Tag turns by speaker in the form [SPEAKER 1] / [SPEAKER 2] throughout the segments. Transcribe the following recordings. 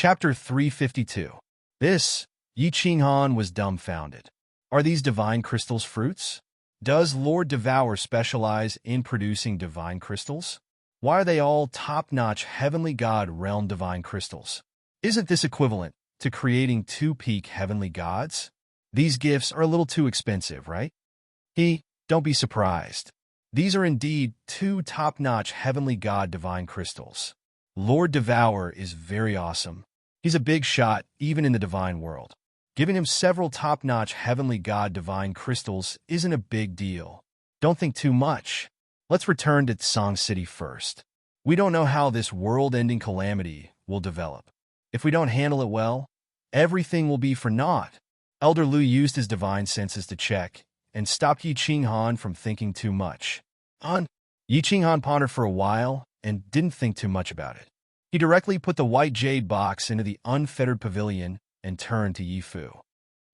[SPEAKER 1] Chapter 352. This, Yi Qinghan was dumbfounded. Are these divine crystals fruits? Does Lord Devour specialize in producing divine crystals? Why are they all top-notch heavenly god realm divine crystals? Isn't this equivalent to creating two peak heavenly gods? These gifts are a little too expensive, right? Don't be surprised. These are indeed two top-notch heavenly god divine crystals. Lord Devour is very awesome. He's a big shot even in the divine world. Giving him several top-notch heavenly god divine crystals isn't a big deal. Don't think too much. Let's return to Song City first. We don't know how this world-ending calamity will develop. If we don't handle it well, everything will be for naught. Elder Lu used his divine senses to check and stopped Yi Qinghan from thinking too much. Yi Qinghan pondered for a while and didn't think too much about it. He directly put the white jade box into the unfettered pavilion and turned to Yi Fu.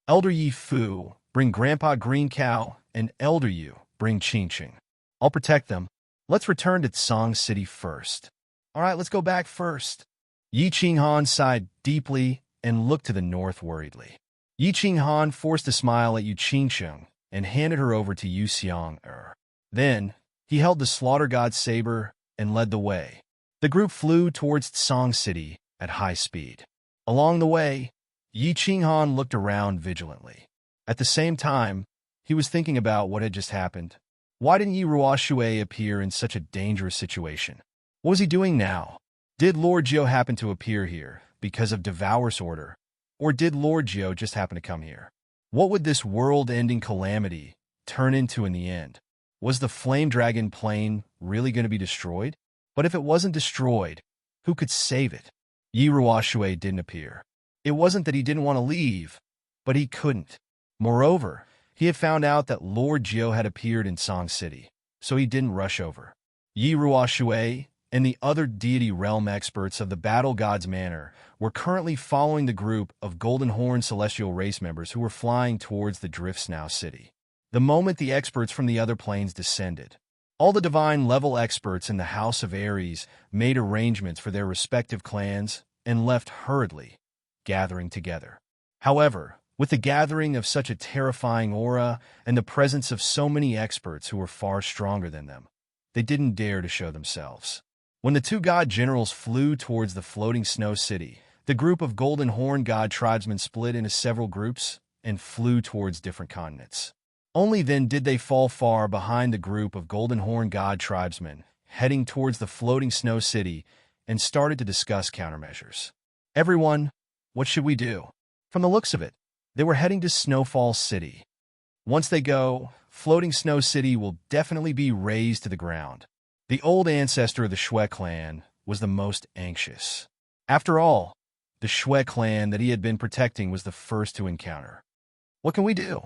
[SPEAKER 1] Elder Yi Fu, bring Grandpa Green Cow, and Elder Yu, bring Qing Qing. I'll protect them. Let's return to Song City first. All right, let's go back first. Yi Qinghan sighed deeply and looked to the north worriedly. Yi Qinghan forced a smile at Yu Qingqing and handed her over to Yu Xiang-er. Then, he held the Slaughter God's saber and led the way. The group flew towards Song City at high speed. Along the way, Yi Qinghan looked around vigilantly. At the same time, he was thinking about what had just happened. Why didn't Yi Ruoshui appear in such a dangerous situation? What was he doing now? Did Lord Jiu happen to appear here because of Devour's order? Or did Lord Jiu just happen to come here? What would this world-ending calamity turn into in the end? Was the Flame Dragon plane really going to be destroyed? But if it wasn't destroyed, who could save it? Yi Ruoshui didn't appear. It wasn't that he didn't want to leave, but he couldn't. Moreover, he had found out that Lord Jiu had appeared in Song City, so he didn't rush over. Yi Ruoshui and the other deity realm experts of the Battle God's Manor were currently following the group of Golden Horn Celestial race members who were flying towards the Drift Snow City. The moment the experts from the other planes descended, all the divine-level experts in the House of Ares made arrangements for their respective clans and left hurriedly, gathering together. However, with the gathering of such a terrifying aura and the presence of so many experts who were far stronger than them, they didn't dare to show themselves. When the two god generals flew towards the floating snow city, the group of Golden Horn god tribesmen split into several groups and flew towards different continents. Only then did they fall far behind the group of Golden Horn god tribesmen, heading towards the floating snow city, and started to discuss countermeasures. Everyone, what should we do? From the looks of it, they were heading to Snowfall City. Once they go, floating snow city will definitely be razed to the ground. The old ancestor of the Shui clan was the most anxious. After all, the Shui clan that he had been protecting was the first to encounter. What can we do?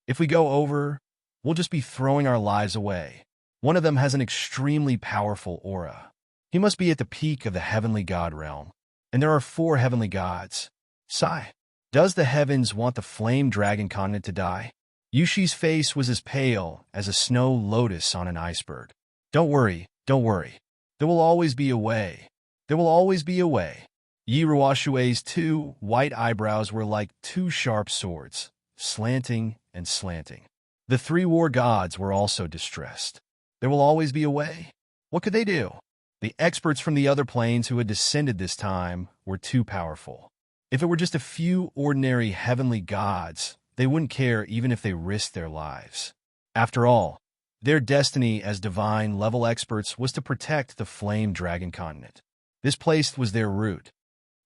[SPEAKER 1] If we go over, we'll just be throwing our lives away. One of them has an extremely powerful aura. He must be at the peak of the heavenly god realm. And there are 4 heavenly gods. Sigh. Does the heavens want the flame dragon continent to die? Yushi's face was as pale as a snow lotus on an iceberg. Don't worry. There will always be a way. There will always be a way. Yi Ruoshui's 2 white eyebrows were like 2 sharp swords, slanting and slanting. The 3 war gods were also distressed. There will always be a way. What could they do? The experts from the other planes who had descended this time were too powerful. If it were just a few ordinary heavenly gods, they wouldn't care even if they risked their lives. After all, their destiny as divine-level experts was to protect the Flame Dragon continent. This place was their route.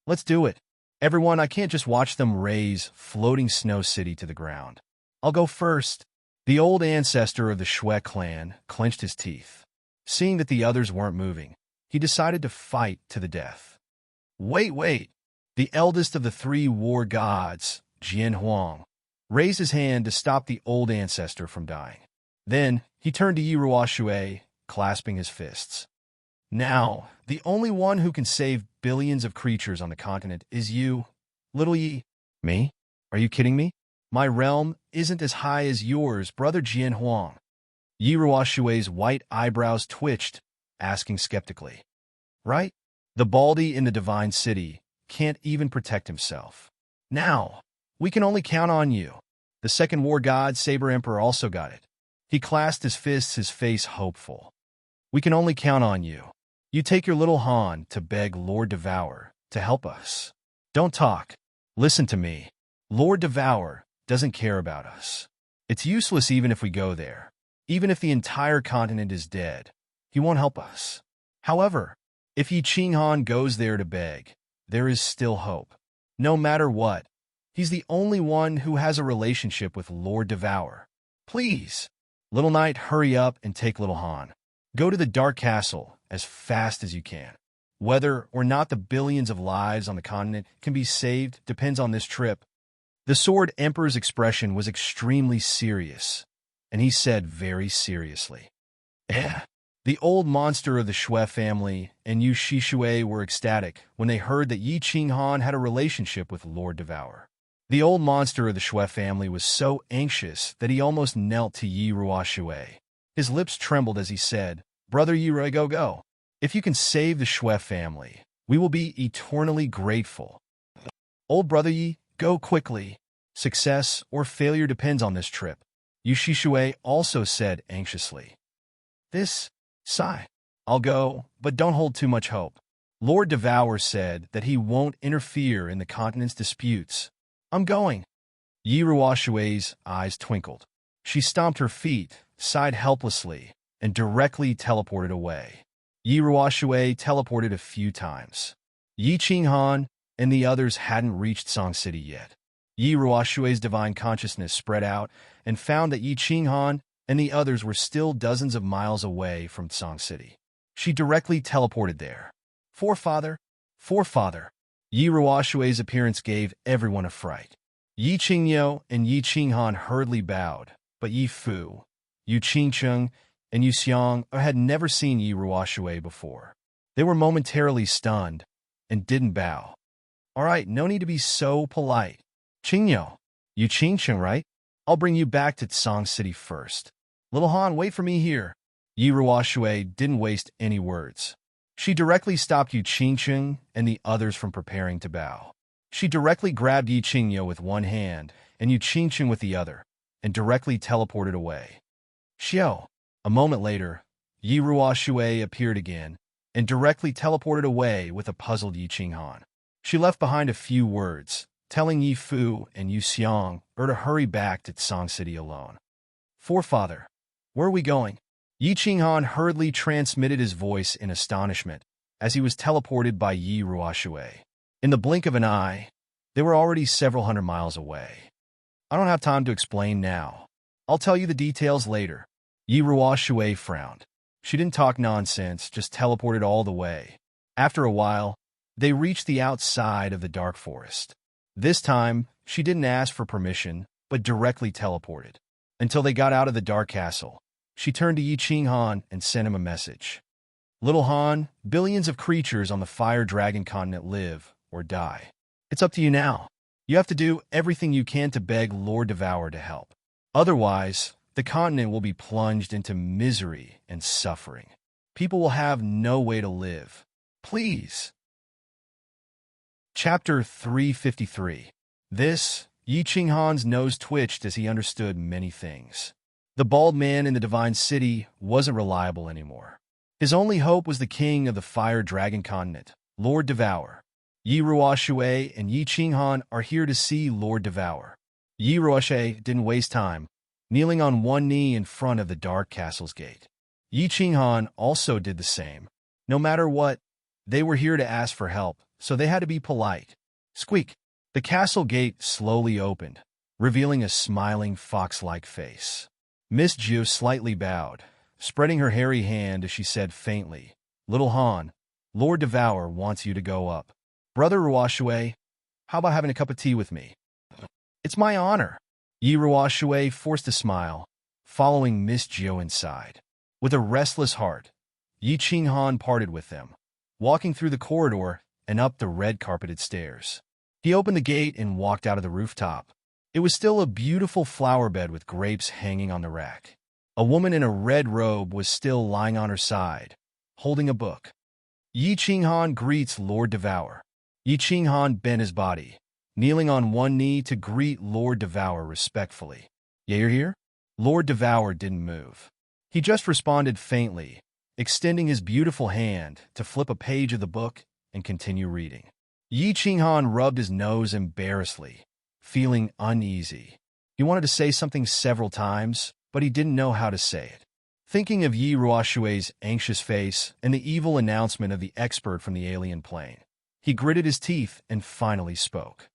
[SPEAKER 1] Let's do it. Everyone, I can't just watch them raze floating snow city to the ground. I'll go first. The old ancestor of the Shui clan clenched his teeth. Seeing that the others weren't moving, he decided to fight to the death. Wait. The eldest of the 3 war gods, Jian Huang, raised his hand to stop the old ancestor from dying. Then, he turned to Yi Ruoshui, clasping his fists. Now, the only one who can save billions of creatures on the continent is you, little Yi. Me? Are you kidding me? My realm isn't as high as yours, brother Jian Huang. Yi Ruoshui's white eyebrows twitched, asking skeptically. Right? The Baldy in the Divine City can't even protect himself. Now, we can only count on you. The second war god, Saber Emperor, also got it. He clasped his fists, his face hopeful. We can only count on you. You take your little Han to beg Lord Devour to help us. Don't talk. Listen to me. Lord Devour doesn't care about us. It's useless even if we go there. Even if the entire continent is dead, he won't help us. However, if Yi Ching Han goes there to beg, there is still hope. No matter what, he's the only one who has a relationship with Lord Devour. Please, little knight, hurry up and take little Han. Go to the Dark Castle as fast as you can. Whether or not the billions of lives on the continent can be saved depends on this trip. The Sword Emperor's expression was extremely serious, and he said very seriously, The old monster of the Shui family and Yu Shishui were ecstatic when they heard that Yi Ching Han had a relationship with Lord Devour. The old monster of the Shui family was so anxious that he almost knelt to Yi Ruoshui. His lips trembled as he said, Brother Yi Rui, go. If you can save the Shui family, we will be eternally grateful. Old brother Yi, go quickly. Success or failure depends on this trip. Yu Shishui also said anxiously. Sigh. I'll go, but don't hold too much hope. Lord Devour said that he won't interfere in the continent's disputes. I'm going. Yi Ruoshui's eyes twinkled. She stomped her feet, sighed helplessly, and directly teleported away. Yi Ruoshui teleported a few times. Yi Ching Han and the others hadn't reached Song City yet. Yi Ruoshui's divine consciousness spread out and found that Yi Ching Han and the others were still dozens of miles away from Song City. She directly teleported there. Forefather! Yi Ruoshui's appearance gave everyone a fright. Yi Qingyou and Yi Ching Han hurriedly bowed, but Yi Fu, Yu Qingcheng, and Yu Xiang had never seen Yi Ruoshui before. They were momentarily stunned and didn't bow. All right, no need to be so polite. Qingyou, Yu Qingcheng, right? I'll bring you back to Song City first. Little Han, wait for me here. Yi Ruoshui didn't waste any words. She directly stopped Yu Qingcheng and the others from preparing to bow. She directly grabbed Yi Qingyou with one hand and Yu Qingcheng with the other, and directly teleported away. Xiao. A moment later, Yi Ruoshui appeared again and directly teleported away with a puzzled Yi Ching Han. She left behind a few words, telling Yi Fu and Yu Xiang to hurry back to Song City alone. Forefather, where are we going? Yi Ching Han hurriedly transmitted his voice in astonishment as he was teleported by Yi Ruoshui. In the blink of an eye, they were already several hundred miles away. I don't have time to explain now. I'll tell you the details later. Yi Ruoshui frowned. She didn't talk nonsense, just teleported all the way. After a while, they reached the outside of the dark forest. This time, she didn't ask for permission, but directly teleported. Until they got out of the dark castle, she turned to Yi Ching Han and sent him a message. Little Han, billions of creatures on the Fire Dragon continent live or die. It's up to you now. You have to do everything you can to beg Lord Devour to help. Otherwise, the continent will be plunged into misery and suffering. People will have no way to live. Please. Chapter 353. Yi Ching Han's nose twitched as he understood many things. The bald man in the Divine City wasn't reliable anymore. His only hope was the king of the Fire Dragon continent, Lord Devour. Yi Ruoshui and Yi Ching Han are here to see Lord Devour. Yi Ruoshui didn't waste time, kneeling on one knee in front of the Dark Castle's gate. Yi Ching Han also did the same. No matter what, they were here to ask for help, so they had to be polite. Squeak! The castle gate slowly opened, revealing a smiling fox-like face. Miss Jiu slightly bowed, spreading her hairy hand as she said faintly, Little Han, Lord Devour wants you to go up. Brother Ruoshui, how about having a cup of tea with me? It's my honor. Yi Ruoshui forced a smile, following Miss Jiu inside. With a restless heart, Yi Ching Han parted with them, walking through the corridor and up the red-carpeted stairs. He opened the gate and walked out of the rooftop. It was still a beautiful flower bed with grapes hanging on the rack. A woman in a red robe was still lying on her side, holding a book. Yi Ching Han greets Lord Devour. Yi Qinghan bent his body, kneeling on one knee to greet Lord Devour respectfully. "Yeah, you're here?" Lord Devour didn't move. He just responded faintly, extending his beautiful hand to flip a page of the book and continue reading. Yi Qinghan rubbed his nose embarrassedly, feeling uneasy. He wanted to say something several times, but he didn't know how to say it. Thinking of Yi Ruoshui's anxious face and the evil announcement of the expert from the alien plane, he gritted his teeth and finally spoke.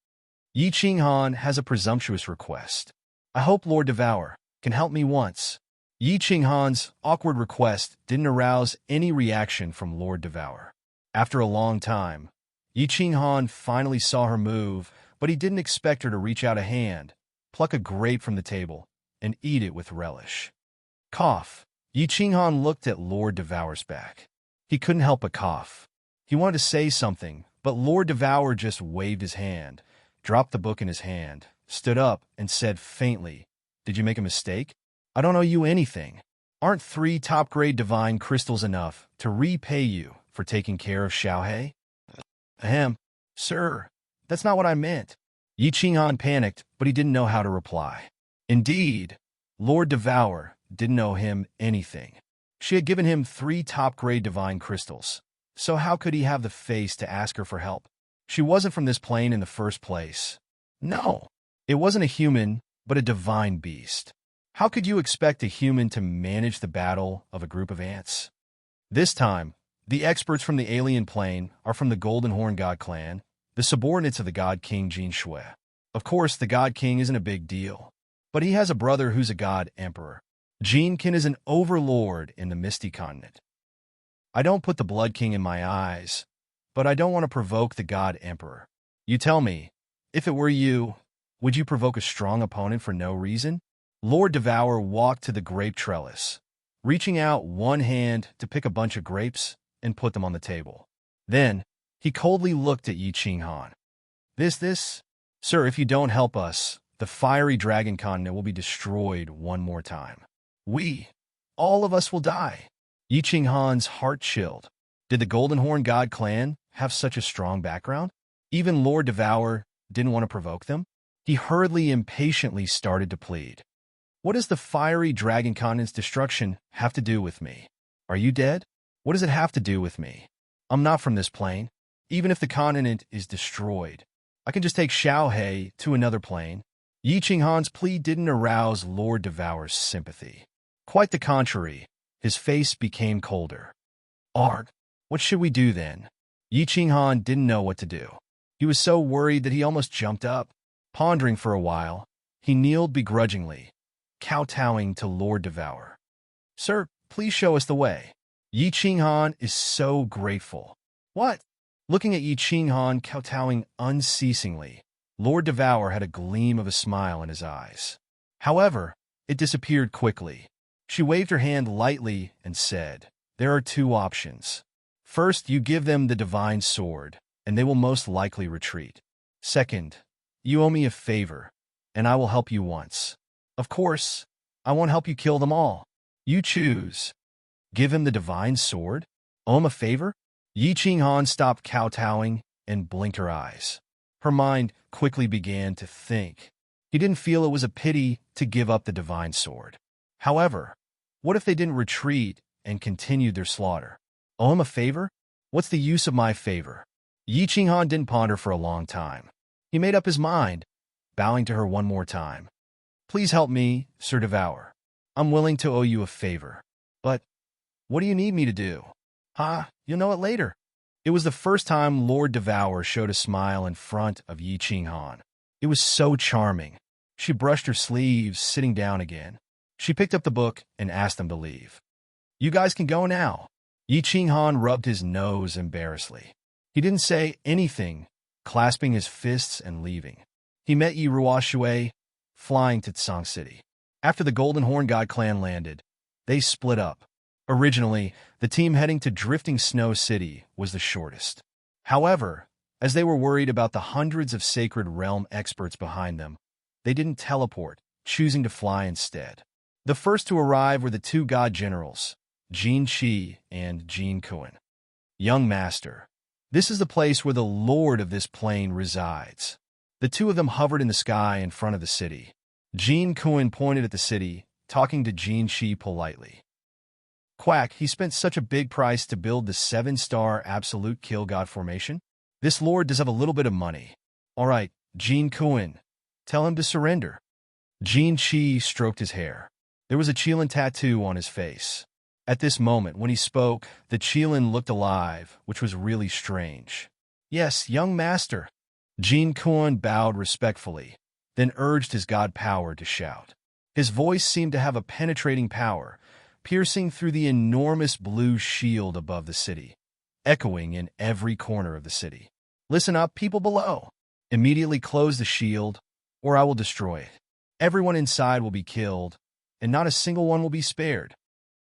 [SPEAKER 1] "Yi Qinghan has a presumptuous request. I hope Lord Devour can help me once." Yi Qinghan's awkward request didn't arouse any reaction from Lord Devour. After a long time, Yi Qinghan finally saw her move, but he didn't expect her to reach out a hand, pluck a grape from the table, and eat it with relish. Cough. Yi Qinghan looked at Lord Devour's back. He couldn't help but cough. He wanted to say something, but Lord Devour just waved his hand, dropped the book in his hand, stood up, and said faintly, "Did you make a mistake? I don't owe you anything. Aren't 3 top-grade divine crystals enough to repay you for taking care of Xiaohe?" "Ahem, sir, that's not what I meant." Yi Qinghan panicked, but he didn't know how to reply. Indeed, Lord Devour didn't owe him anything. She had given him 3 top-grade divine crystals, so how could he have the face to ask her for help? She wasn't from this plane in the first place. No, it wasn't a human, but a divine beast. How could you expect a human to manage the battle of a group of ants? This time, the experts from the alien plane are from the Golden Horn God clan, the subordinates of the God King Jin Shui. Of course, the God King isn't a big deal, but he has a brother who's a God Emperor. Jin Kin is an overlord in the Misty continent. I don't put the Blood King in my eyes, but I don't want to provoke the God Emperor. You tell me, if it were you, would you provoke a strong opponent for no reason? Lord Devour walked to the grape trellis, reaching out one hand to pick a bunch of grapes and put them on the table. Then, he coldly looked at Yi Qinghan. This? Sir, if you don't help us, the fiery dragon continent will be destroyed one more time. All of us will die." Yi Qinghan's heart chilled. Did the Golden Horn God clan have such a strong background? Even Lord Devour didn't want to provoke them? He hurriedly, impatiently started to plead. "What does the fiery dragon continent's destruction have to do with me? Are you dead? What does it have to do with me? I'm not from this plane. Even if the continent is destroyed, I can just take Xiaohe to another plane." Yi Qinghan's plea didn't arouse Lord Devour's sympathy. Quite the contrary, his face became colder. "Arg, what should we do then?" Yi Qinghan didn't know what to do. He was so worried that he almost jumped up. Pondering for a while, he kneeled begrudgingly, kowtowing to Lord Devour. "Sir, please show us the way." Yi Qinghan is so grateful. "What?" Looking at Yi Qinghan kowtowing unceasingly, Lord Devour had a gleam of a smile in his eyes. However, it disappeared quickly. She waved her hand lightly and said, "There are 2 options. First, you give them the divine sword, and they will most likely retreat. Second, you owe me a favor, and I will help you once. Of course, I won't help you kill them all. You choose." Give him the divine sword? Owe him a favor? Yi Qinghan stopped kowtowing and blinked her eyes. Her mind quickly began to think. He didn't feel it was a pity to give up the divine sword. However, what if they didn't retreat and continued their slaughter? Owe him a favor? What's the use of my favor? Yi Qinghan didn't ponder for a long time. He made up his mind, bowing to her one more time. "Please help me, Sir Devour. I'm willing to owe you a favor. But what do you need me to do?" You'll know it later." It was the first time Lord Devour showed a smile in front of Yi Qinghan. It was so charming. She brushed her sleeves, sitting down again. She picked up the book and asked them to leave. "You guys can go now." Yi Qinghan rubbed his nose embarrassedly. He didn't say anything, clasping his fists and leaving. He met Yi Ruoshui, flying to Tsang City. After the Golden Horn God clan landed, they split up. Originally, the team heading to Drifting Snow City was the shortest. However, as they were worried about the hundreds of Sacred Realm experts behind them, they didn't teleport, choosing to fly instead. The first to arrive were the 2 god generals, Jin Qi and Jin Kuan. "Young master, This is the place where the lord of this plane resides. The two of them hovered in the sky in front of the city. Jin Kuan pointed at the city, talking to Jin Shi politely. Quack, he spent such a big price to build the 7-star absolute kill god formation. This lord does have a little bit of money. All right, Jin Kuan, tell him to surrender. Jin Shi stroked his hair. There was a Qilin tattoo on his face. At this moment, when he spoke, the Qilin looked alive, which was really strange. Yes, young master. Jin Kuan bowed respectfully, then urged his god power to shout. His voice seemed to have a penetrating power, piercing through the enormous blue shield above the city, echoing in every corner of the city. Listen up, people below. Immediately close the shield, or I will destroy it. Everyone inside will be killed, and not a single one will be spared.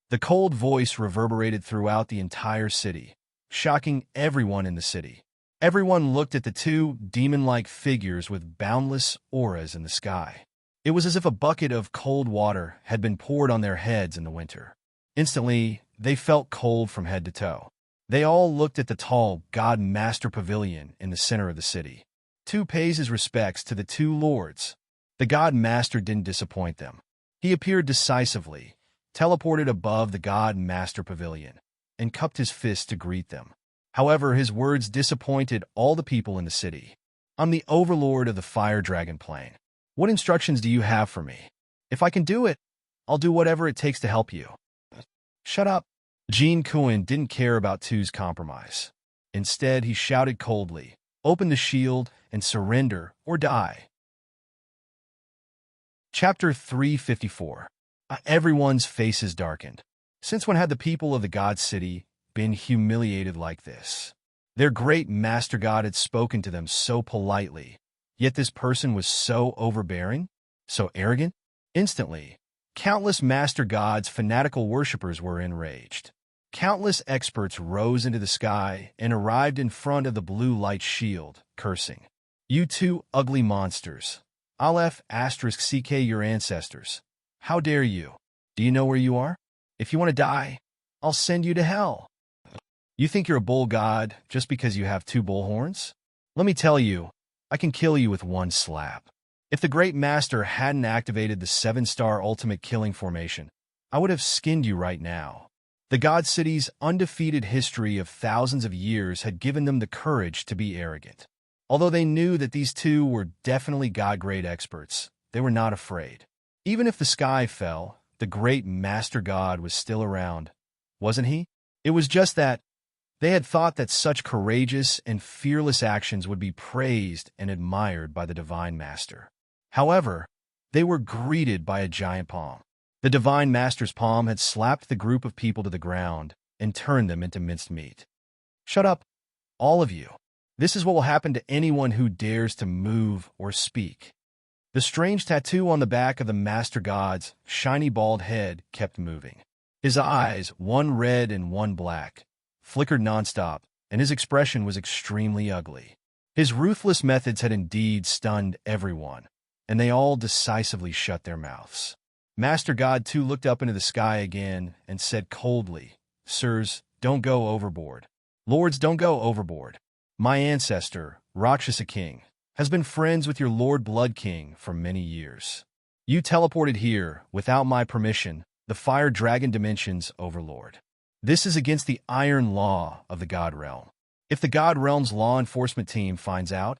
[SPEAKER 1] The cold voice reverberated throughout the entire city, shocking everyone in the city. Everyone looked at the two demon-like figures with boundless auras in the sky. It was as if a bucket of cold water had been poured on their heads in the winter. Instantly, they felt cold from head to toe. They all looked at the tall God Master Pavilion in the center of the city. Tu pays his respects to the two lords. The God Master didn't disappoint them. He appeared decisively, teleported above the God Master Pavilion, and cupped his fist to greet them. However, his words disappointed all the people in the city. I'm the overlord of the Fire Dragon Plane. What instructions do you have for me? If I can do it, I'll do whatever it takes to help you. Shut up. Jin Kuan didn't care about Tu's compromise. Instead, he shouted coldly, open the shield and surrender or die. Chapter 354. Everyone's faces darkened. Since when had the people of the God City been humiliated like this? Their great master god had spoken to them so politely, yet this person was so overbearing, so arrogant. Instantly, countless master gods' fanatical worshippers were enraged. Countless experts rose into the sky and arrived in front of the blue light shield, cursing. You two ugly monsters. Aleph asterisk CK your ancestors. How dare you? Do you know where you are? If you want to die, I'll send you to hell. You think you're a bull god just because you have 2 bull horns? Let me tell you, I can kill you with one slap. If the Great Master hadn't activated the 7-star ultimate killing formation, I would have skinned you right now. The God City's undefeated history of thousands of years had given them the courage to be arrogant. Although they knew that these two were definitely God-grade experts, they were not afraid. Even if the sky fell, the Great Master God was still around, wasn't he? It was just that they had thought that such courageous and fearless actions would be praised and admired by the Divine Master. However, they were greeted by a giant palm. The Divine Master's palm had slapped the group of people to the ground and turned them into minced meat. Shut up, all of you. This is what will happen to anyone who dares to move or speak. The strange tattoo on the back of the Master God's shiny bald head kept moving. His eyes, one red and one black, flickered nonstop, and his expression was extremely ugly. His ruthless methods had indeed stunned everyone, and they all decisively shut their mouths. Master God too looked up into the sky again and said coldly, Sirs, don't go overboard. Lords, don't go overboard. My ancestor, Rakshasa King, has been friends with your Lord Blood King for many years. You teleported here, without my permission, the Fire Dragon Dimension's overlord. This is against the iron law of the God Realm. If the God Realm's law enforcement team finds out,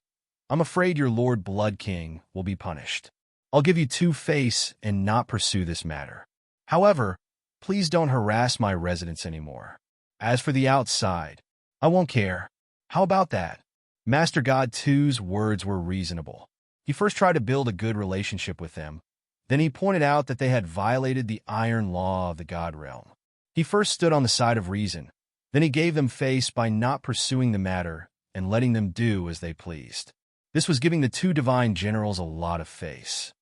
[SPEAKER 1] I'm afraid your Lord Blood King will be punished. I'll give you 2 face and not pursue this matter. However, please don't harass my residents anymore. As for the outside, I won't care. How about that? Master God 2's words were reasonable. He first tried to build a good relationship with them. Then he pointed out that they had violated the iron law of the God Realm. He first stood on the side of reason. Then he gave them face by not pursuing the matter and letting them do as they pleased. This was giving the 2 divine generals a lot of face.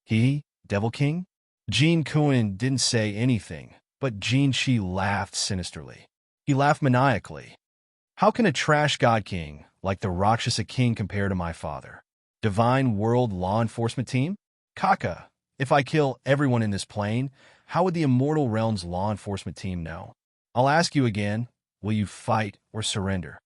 [SPEAKER 1] He, Devil King? Jin Kuan didn't say anything, but Jin Shi laughed sinisterly. He laughed maniacally. How can a trash God King like the Rakshasa King compare to my father? Divine World Law Enforcement Team? Kaka, if I kill everyone in this plane, how would the Immortal Realms Law Enforcement Team know? I'll ask you again, will you fight or surrender?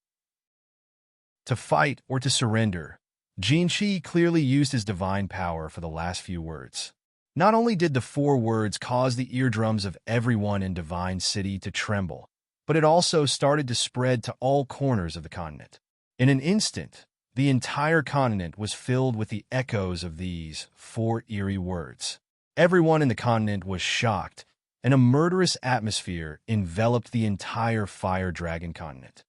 [SPEAKER 1] to fight, or to surrender. Jinchi clearly used his divine power for the last few words. Not only did the 4 words cause the eardrums of everyone in Divine City to tremble, but it also started to spread to all corners of the continent. In an instant, the entire continent was filled with the echoes of these 4 eerie words. Everyone in the continent was shocked, and a murderous atmosphere enveloped the entire Fire Dragon continent.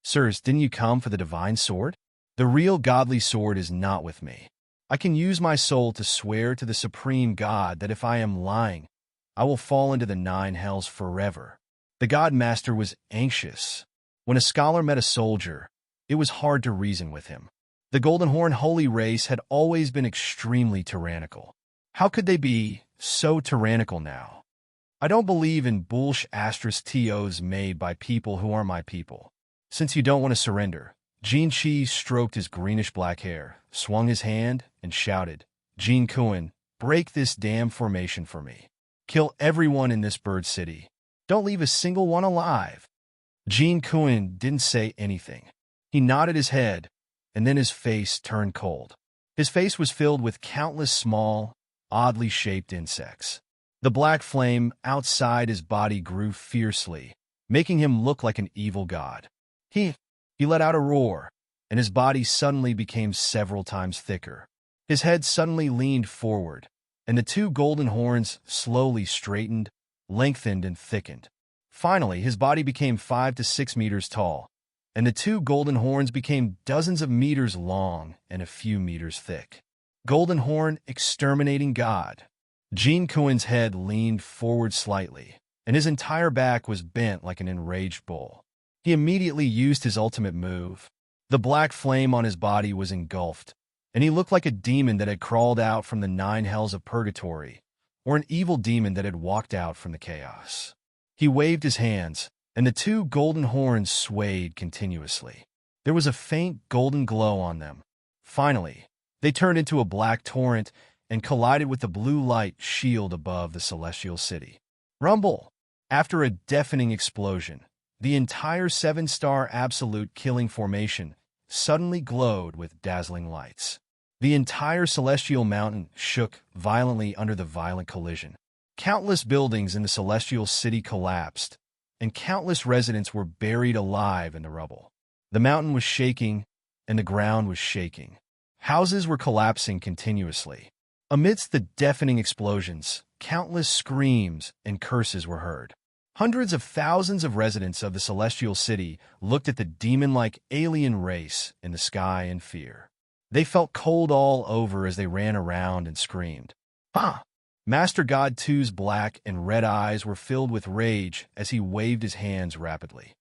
[SPEAKER 1] Sirs, didn't you come for the divine sword? The real godly sword is not with me. I can use my soul to swear to the supreme God that if I am lying, I will fall into the 9 hells forever. The God Master was anxious. When a scholar met a soldier, it was hard to reason with him. The Golden Horn holy race had always been extremely tyrannical. How could they be so tyrannical now? I don't believe in *TOs made by people who aren't my people. Since you don't want to surrender, Jinchi stroked his greenish-black hair, swung his hand, and shouted, Jin Kuan, break this damn formation for me. Kill everyone in this bird city. Don't leave a single one alive. Jin Kuan didn't say anything. He nodded his head, and then his face turned cold. His face was filled with countless small, oddly shaped insects. The black flame outside his body grew fiercely, making him look like an evil god. He let out a roar, and his body suddenly became several times thicker. His head suddenly leaned forward, and the 2 golden horns slowly straightened, lengthened, and thickened. Finally, his body became 5 to 6 meters tall, and the 2 golden horns became dozens of meters long and a few meters thick. Golden Horn Exterminating God. Jin Kuan's head leaned forward slightly, and his entire back was bent like an enraged bull. He immediately used his ultimate move. The black flame on his body was engulfed, and he looked like a demon that had crawled out from the 9 hells of purgatory, or an evil demon that had walked out from the chaos. He waved his hands, and the 2 golden horns swayed continuously. There was a faint golden glow on them. Finally, they turned into a black torrent and collided with the blue light shield above the celestial city. Rumble! After a deafening explosion, the entire 7-star absolute killing formation suddenly glowed with dazzling lights. The entire celestial mountain shook violently under the violent collision. Countless buildings in the celestial city collapsed, and countless residents were buried alive in the rubble. The mountain was shaking, and the ground was shaking. Houses were collapsing continuously. Amidst the deafening explosions, countless screams and curses were heard. Hundreds of thousands of residents of the celestial city looked at the demon-like alien race in the sky in fear. They felt cold all over as they ran around and screamed. "Ha!" Master God 2's black and red eyes were filled with rage as he waved his hands rapidly.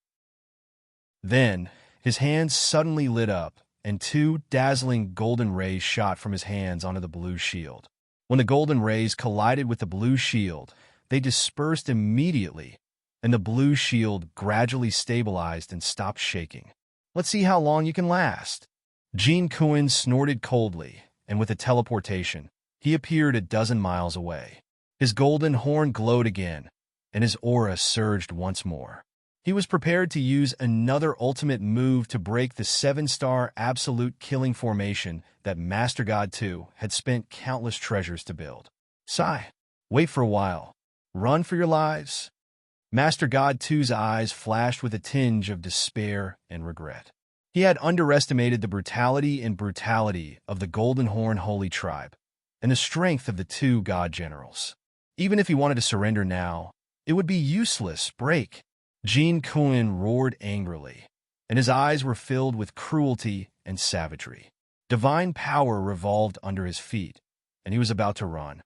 [SPEAKER 1] Then, his hands suddenly lit up, and 2 dazzling golden rays shot from his hands onto the blue shield. When the golden rays collided with the blue shield, they dispersed immediately, and the blue shield gradually stabilized and stopped shaking. "Let's see how long you can last." Jin Kuan snorted coldly, and with a teleportation, he appeared a dozen miles away. His golden horn glowed again, and his aura surged once more. He was prepared to use another ultimate move to break the 7-star absolute killing formation that Master God 2 had spent countless treasures to build. "Sigh. Wait for a while. Run for your lives." Master God 2's eyes flashed with a tinge of despair and regret. He had underestimated the brutality of the Golden Horn Holy Tribe and the strength of the 2 God Generals. Even if he wanted to surrender now, it would be useless. Break! Jin Kuan roared angrily, and his eyes were filled with cruelty and savagery. Divine power revolved under his feet, and he was about to run.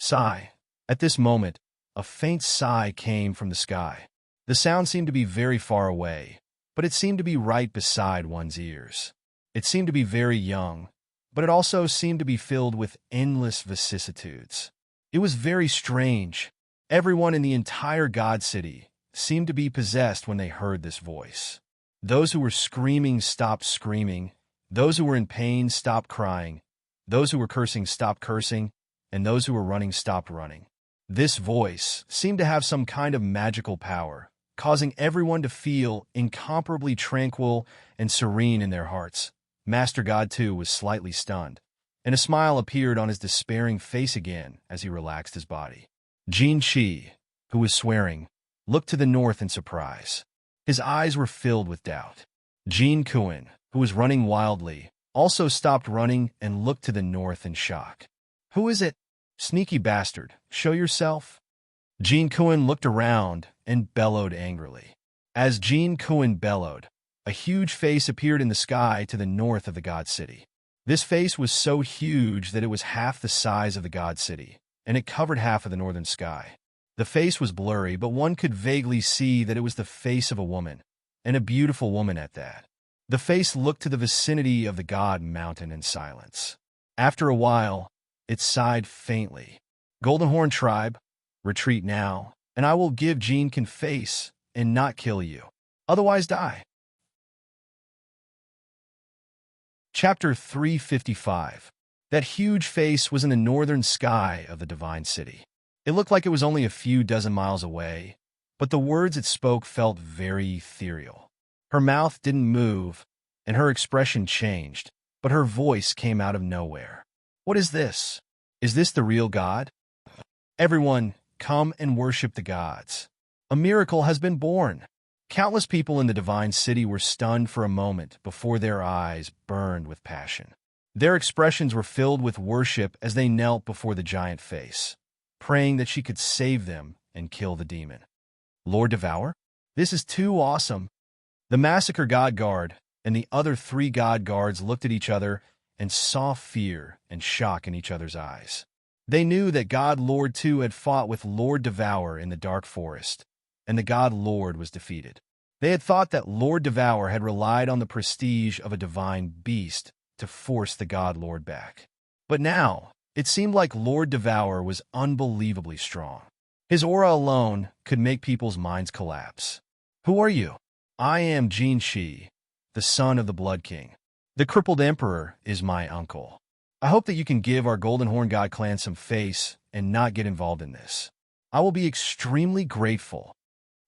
[SPEAKER 1] Sigh. At this moment, a faint sigh came from the sky. The sound seemed to be very far away, but it seemed to be right beside one's ears. It seemed to be very young, but it also seemed to be filled with endless vicissitudes. It was very strange. Everyone in the entire God City seemed to be possessed when they heard this voice. Those who were screaming stopped screaming, those who were in pain stopped crying, those who were cursing stopped cursing, and those who were running stopped running. This voice seemed to have some kind of magical power, causing everyone to feel incomparably tranquil and serene in their hearts. Master God, too, was slightly stunned, and a smile appeared on his despairing face again as he relaxed his body. Jin Chi, who was swearing, looked to the north in surprise. His eyes were filled with doubt. Jin Kuan, who was running wildly, also stopped running and looked to the north in shock. "Who is it? Sneaky bastard, show yourself." Jin Kuan looked around and bellowed angrily. As Jin Kuan bellowed, a huge face appeared in the sky to the north of the God City. This face was so huge that it was half the size of the God City, and it covered half of the northern sky. The face was blurry, but one could vaguely see that it was the face of a woman, and a beautiful woman at that. The face looked to the vicinity of the God Mountain in silence. After a while, it sighed faintly. "Goldenhorn tribe, retreat now, and I will give Jin Can face and not kill you. Otherwise die." Chapter 355. That huge face was in the northern sky of the divine city. It looked like it was only a few dozen miles away, but the words it spoke felt very ethereal. Her mouth didn't move, and her expression changed, but her voice came out of nowhere. "What is this? Is this the real God? Everyone, come and worship the gods. A miracle has been born." Countless people in the divine city were stunned for a moment before their eyes burned with passion. Their expressions were filled with worship as they knelt before the giant face, praying that she could save them and kill the demon. "Lord Devour? This is too awesome." The Massacre God Guard and the other 3 God Guards looked at each other and saw fear and shock in each other's eyes. They knew that God Lord too had fought with Lord Devour in the dark forest, and the God Lord was defeated. They had thought that Lord Devour had relied on the prestige of a divine beast to force the God Lord back. But now, it seemed like Lord Devour was unbelievably strong. His aura alone could make people's minds collapse. "Who are you?" "I am Jin Shi, the son of the Blood King. The crippled emperor is my uncle. I hope that you can give our Goldenhorn God clan some face and not get involved in this. I will be extremely grateful."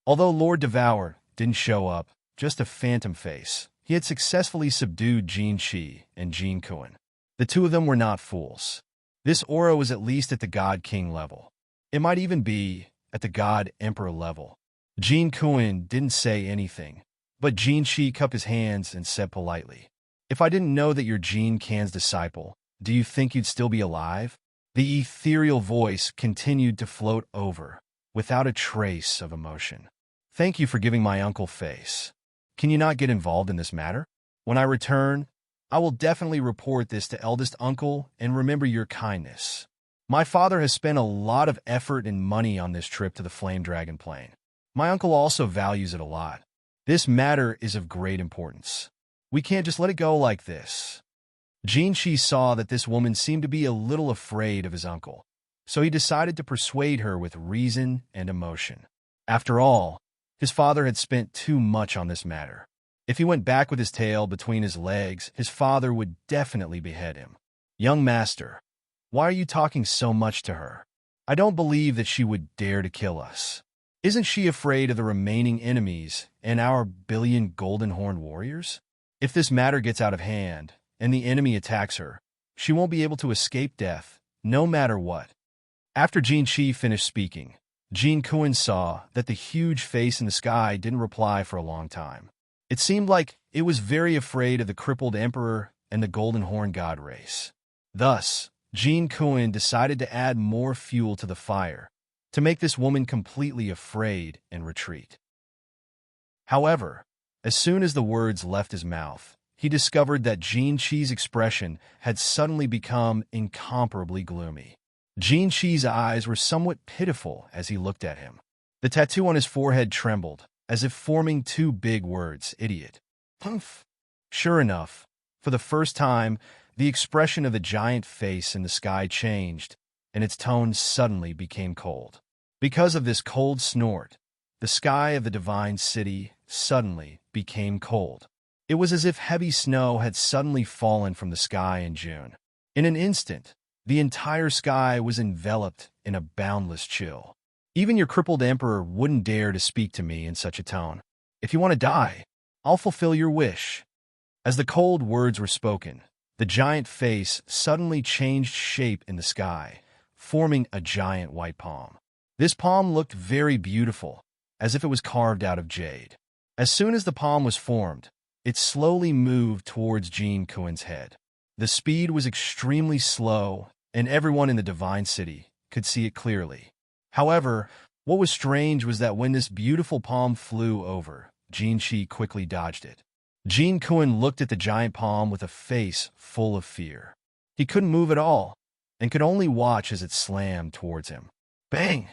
[SPEAKER 1] Although Lord Devour didn't show up, just a phantom face, he had successfully subdued Jin Shi and Jin Kuan. The two of them were not fools. This aura was at least at the God King level. It might even be at the God Emperor level. Jin Kuan didn't say anything, but Jin Shi cupped his hands and said politely, "If I didn't know that you're Jin Kan's disciple, do you think you'd still be alive?" The ethereal voice continued to float over, without a trace of emotion. "Thank you for giving my uncle face. Can you not get involved in this matter? When I return, I will definitely report this to eldest uncle and remember your kindness. My father has spent a lot of effort and money on this trip to the Flame Dragon Plain. My uncle also values it a lot. This matter is of great importance. We can't just let it go like this." Jin Shi saw that this woman seemed to be a little afraid of his uncle, so he decided to persuade her with reason and emotion. After all, his father had spent too much on this matter. If he went back with his tail between his legs, his father would definitely behead him. "Young master, why are you talking so much to her? I don't believe that she would dare to kill us. Isn't she afraid of the remaining enemies and our billion Goldenhorn warriors? If this matter gets out of hand and the enemy attacks her, she won't be able to escape death, no matter what." After Jin Shi finished speaking, Jin Kuan saw that the huge face in the sky didn't reply for a long time. It seemed like it was very afraid of the crippled emperor and the Goldenhorn God race. Thus, Jin Kuan decided to add more fuel to the fire to make this woman completely afraid and retreat. However, as soon as the words left his mouth, he discovered that Jin Shi's expression had suddenly become incomparably gloomy. Jin Shi's eyes were somewhat pitiful as he looked at him. The tattoo on his forehead trembled, as if forming 2 big words, "idiot." Humph. Sure enough, for the first time, the expression of the giant face in the sky changed, and its tone suddenly became cold. Because of this cold snort, the sky of the divine city suddenly became cold. It was as if heavy snow had suddenly fallen from the sky in June. In an instant, the entire sky was enveloped in a boundless chill. Even your crippled emperor wouldn't dare to speak to me in such a tone. If you want to die, I'll fulfill your wish." As the cold words were spoken, the giant face suddenly changed shape in the sky, forming a giant white palm. This palm looked very beautiful, as if it was carved out of jade. As soon as the palm was formed, it slowly moved towards Jean Kuen's head. The speed was extremely slow, and everyone in the Divine City could see it clearly. However, what was strange was that when this beautiful palm flew over, Jean Qi quickly dodged it. Jean Kuen looked at the giant palm with a face full of fear. He couldn't move at all, and could only watch as it slammed towards him. Bang!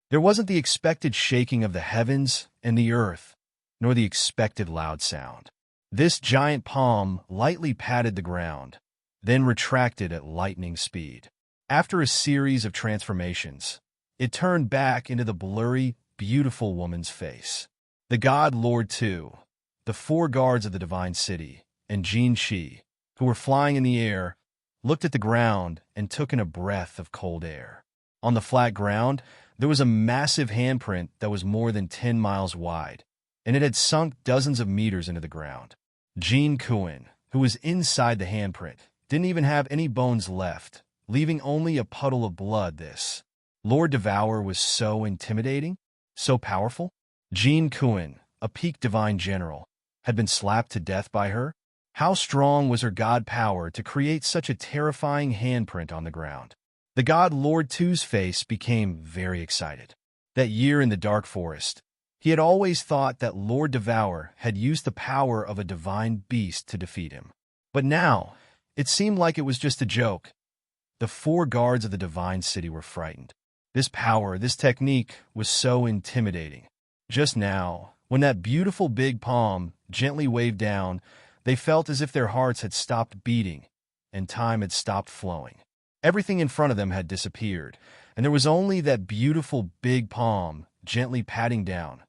[SPEAKER 1] There wasn't the expected shaking of the heavens and the earth, nor the expected loud sound. This giant palm lightly patted the ground, then retracted at lightning speed. After a series of transformations, it turned back into the blurry, beautiful woman's face. The God Lord too, the 4 guards of the Divine City, and Jin Shi, who were flying in the air, looked at the ground and took in a breath of cold air. On the flat ground, there was a massive handprint that was more than 10 miles wide, and it had sunk dozens of meters into the ground. Jean Kuen, who was inside the handprint, didn't even have any bones left, leaving only a puddle of blood. This Lord Devour was so intimidating, so powerful. Jean Kuen, a peak divine general, had been slapped to death by her. How strong was her god power to create such a terrifying handprint on the ground? The god Lord Tu's face became very excited. That year in the dark forest, he had always thought that Lord Devour had used the power of a divine beast to defeat him. But now, it seemed like it was just a joke. The 4 guards of the Divine City were frightened. This power, this technique, was so intimidating. Just now, when that beautiful big palm gently waved down, they felt as if their hearts had stopped beating and time had stopped flowing. Everything in front of them had disappeared, and there was only that beautiful big palm gently patting down.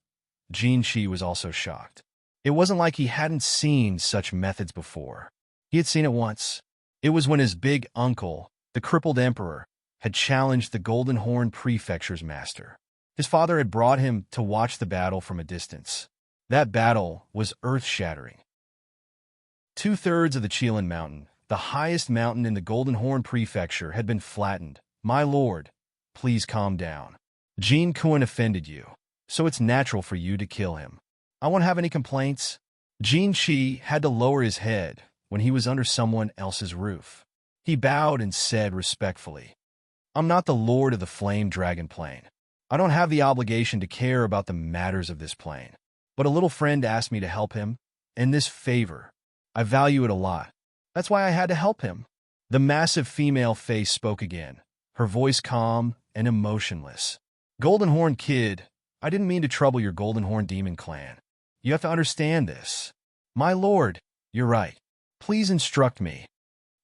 [SPEAKER 1] Jin Shi was also shocked. It wasn't like he hadn't seen such methods before. He had seen it once. It was when his big uncle, the crippled emperor, had challenged the Golden Horn Prefecture's master. His father had brought him to watch the battle from a distance. That battle was earth-shattering. 2/3 of the Qilin Mountain, the highest mountain in the Golden Horn Prefecture, had been flattened. "My lord, please calm down. Jean Kuen offended you, so it's natural for you to kill him. I won't have any complaints." Jin Shi had to lower his head when he was under someone else's roof. He bowed and said respectfully, "I'm not the lord of the Flame Dragon Plain. I don't have the obligation to care about the matters of this plain. But a little friend asked me to help him, and this favor, I value it a lot. That's why I had to help him." The massive female face spoke again, her voice calm and emotionless. "Golden Horn Kid, I didn't mean to trouble your Golden Horn Demon clan. You have to understand this. My lord, you're right. Please instruct me."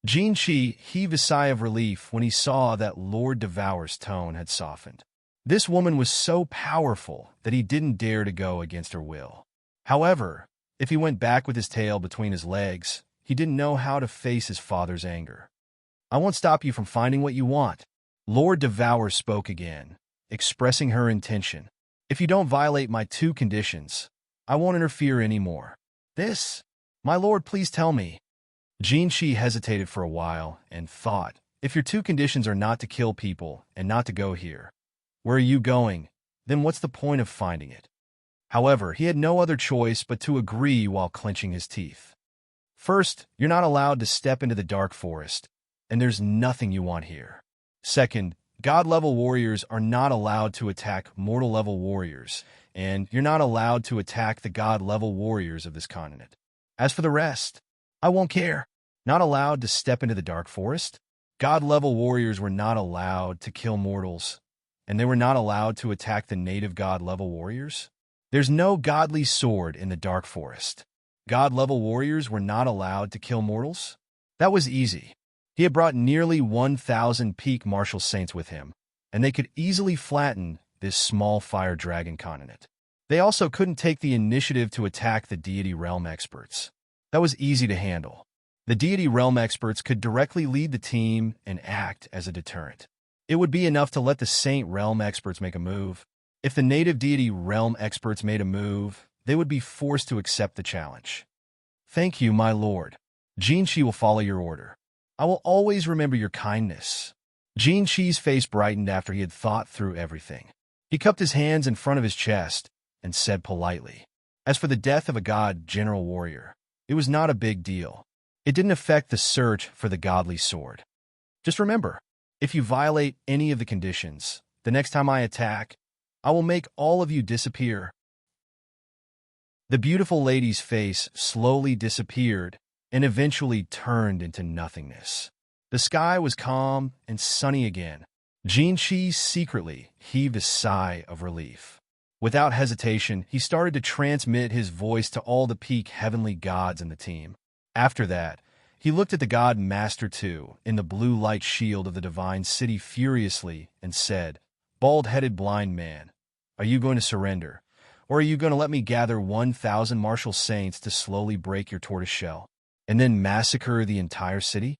[SPEAKER 1] Jin Shi heaved a sigh of relief when he saw that Lord Devour's tone had softened. This woman was so powerful that he didn't dare to go against her will. However, if he went back with his tail between his legs, he didn't know how to face his father's anger. "I won't stop you from finding what you want." Lord Devour spoke again, expressing her intention. "If you don't violate my 2 conditions, I won't interfere anymore." "This? My lord, please tell me." Jin Shi hesitated for a while and thought, "If your 2 conditions are not to kill people and not to go here, where are you going? Then what's the point of finding it?" However, he had no other choice but to agree while clenching his teeth. "First, you're not allowed to step into the dark forest, and there's nothing you want here. Second, God-level warriors are not allowed to attack mortal-level warriors, and you're not allowed to attack the God-level warriors of this continent. As for the rest, I won't care." Not allowed to step into the dark forest? God-level warriors were not allowed to kill mortals, and they were not allowed to attack the native God-level warriors? There's no godly sword in the dark forest. God-level warriors were not allowed to kill mortals? That was easy. He had brought nearly 1,000 peak martial saints with him, and they could easily flatten this small fire dragon continent. They also couldn't take the initiative to attack the deity realm experts. That was easy to handle. The deity realm experts could directly lead the team and act as a deterrent. It would be enough to let the saint realm experts make a move, If the native deity realm experts made a move, they would be forced to accept the challenge. Thank you, my lord. Jinchi will follow your order. I will always remember your kindness. Jinchi's face brightened after he had thought through everything. He cupped his hands in front of his chest and said politely, "As for the death of a god general warrior, it was not a big deal. It didn't affect the search for the godly sword. Just remember, if you violate any of the conditions, the next time I attack, I will make all of you disappear." The beautiful lady's face slowly disappeared and eventually turned into nothingness. The sky was calm and sunny again. Jinchi secretly heaved a sigh of relief. Without hesitation, he started to transmit his voice to all the peak heavenly gods in the team. After that, he looked at the god Master 2 in the blue light shield of the divine city furiously and said, "Bald-headed blind man, are you going to surrender? Or are you going to let me gather 1,000 martial saints to slowly break your tortoise shell, and then massacre the entire city?"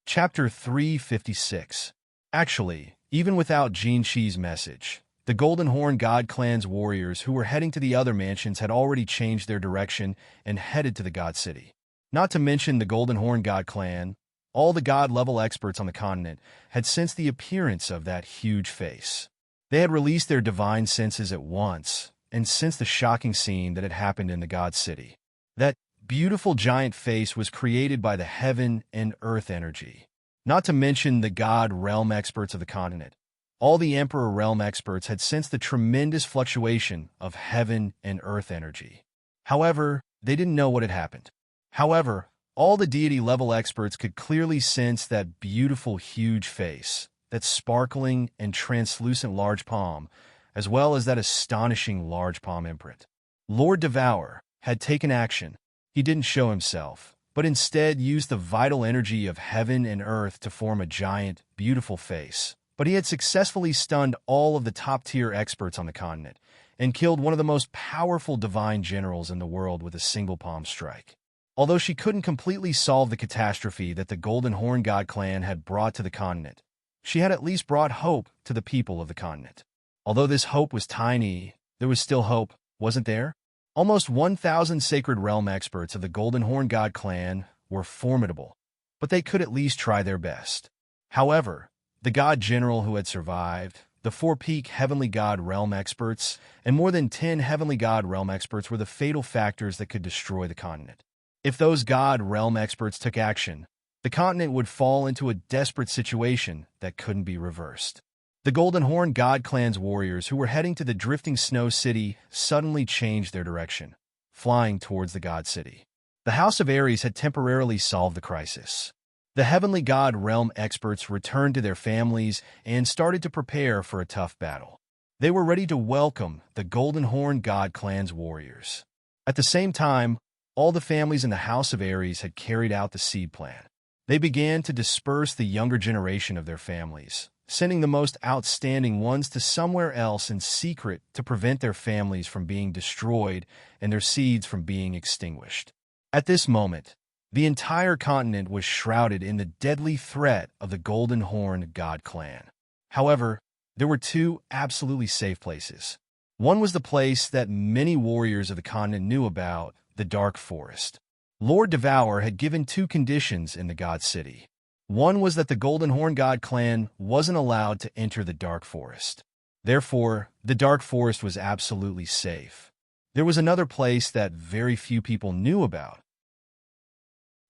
[SPEAKER 1] Chapter 356. Actually, even without Jinchi's message, the Golden Horn God Clan's warriors who were heading to the other mansions had already changed their direction and headed to the God City. Not to mention the Golden Horn God Clan, all the God-level experts on the continent had sensed the appearance of that huge face. They had released their divine senses at once and sensed the shocking scene that had happened in the God City. That beautiful giant face was created by the heaven and earth energy. Not to mention the God realm experts of the continent. All the Emperor realm experts had sensed the tremendous fluctuation of heaven and earth energy. However, they didn't know what had happened. However, all the deity-level experts could clearly sense that beautiful huge face, that sparkling and translucent large palm, as well as that astonishing large palm imprint. Lord Devour had taken action. He didn't show himself, but instead used the vital energy of heaven and earth to form a giant, beautiful face. But he had successfully stunned all of the top-tier experts on the continent and killed one of the most powerful divine generals in the world with a single palm strike. Although she couldn't completely solve the catastrophe that the Golden Horn God Clan had brought to the continent, she had at least brought hope to the people of the continent. Although this hope was tiny, there was still hope, wasn't there? Almost 1,000 sacred realm experts of the Golden Horn God Clan were formidable, but they could at least try their best. However, the God General who had survived, the 4 peak Heavenly God Realm experts, and more than 10 Heavenly God Realm experts were the fatal factors that could destroy the continent. If those God Realm experts took action, the continent would fall into a desperate situation that couldn't be reversed. The Golden Horn God Clan's warriors who were heading to the drifting snow city suddenly changed their direction, flying towards the God City. The House of Ares had temporarily solved the crisis. The Heavenly God Realm experts returned to their families and started to prepare for a tough battle. They were ready to welcome the Golden Horn God Clan's warriors. At the same time, all the families in the House of Ares had carried out the seed plan. They began to disperse the younger generation of their families, sending the most outstanding ones to somewhere else in secret to prevent their families from being destroyed and their seeds from being extinguished. At this moment, the entire continent was shrouded in the deadly threat of the Golden Horn God Clan. However, there were 2 absolutely safe places. One was the place that many warriors of the continent knew about, the Dark Forest. Lord Devour had given 2 conditions in the God City. One was that the Golden Horn God Clan wasn't allowed to enter the Dark Forest. Therefore, the Dark Forest was absolutely safe. There was another place that very few people knew about.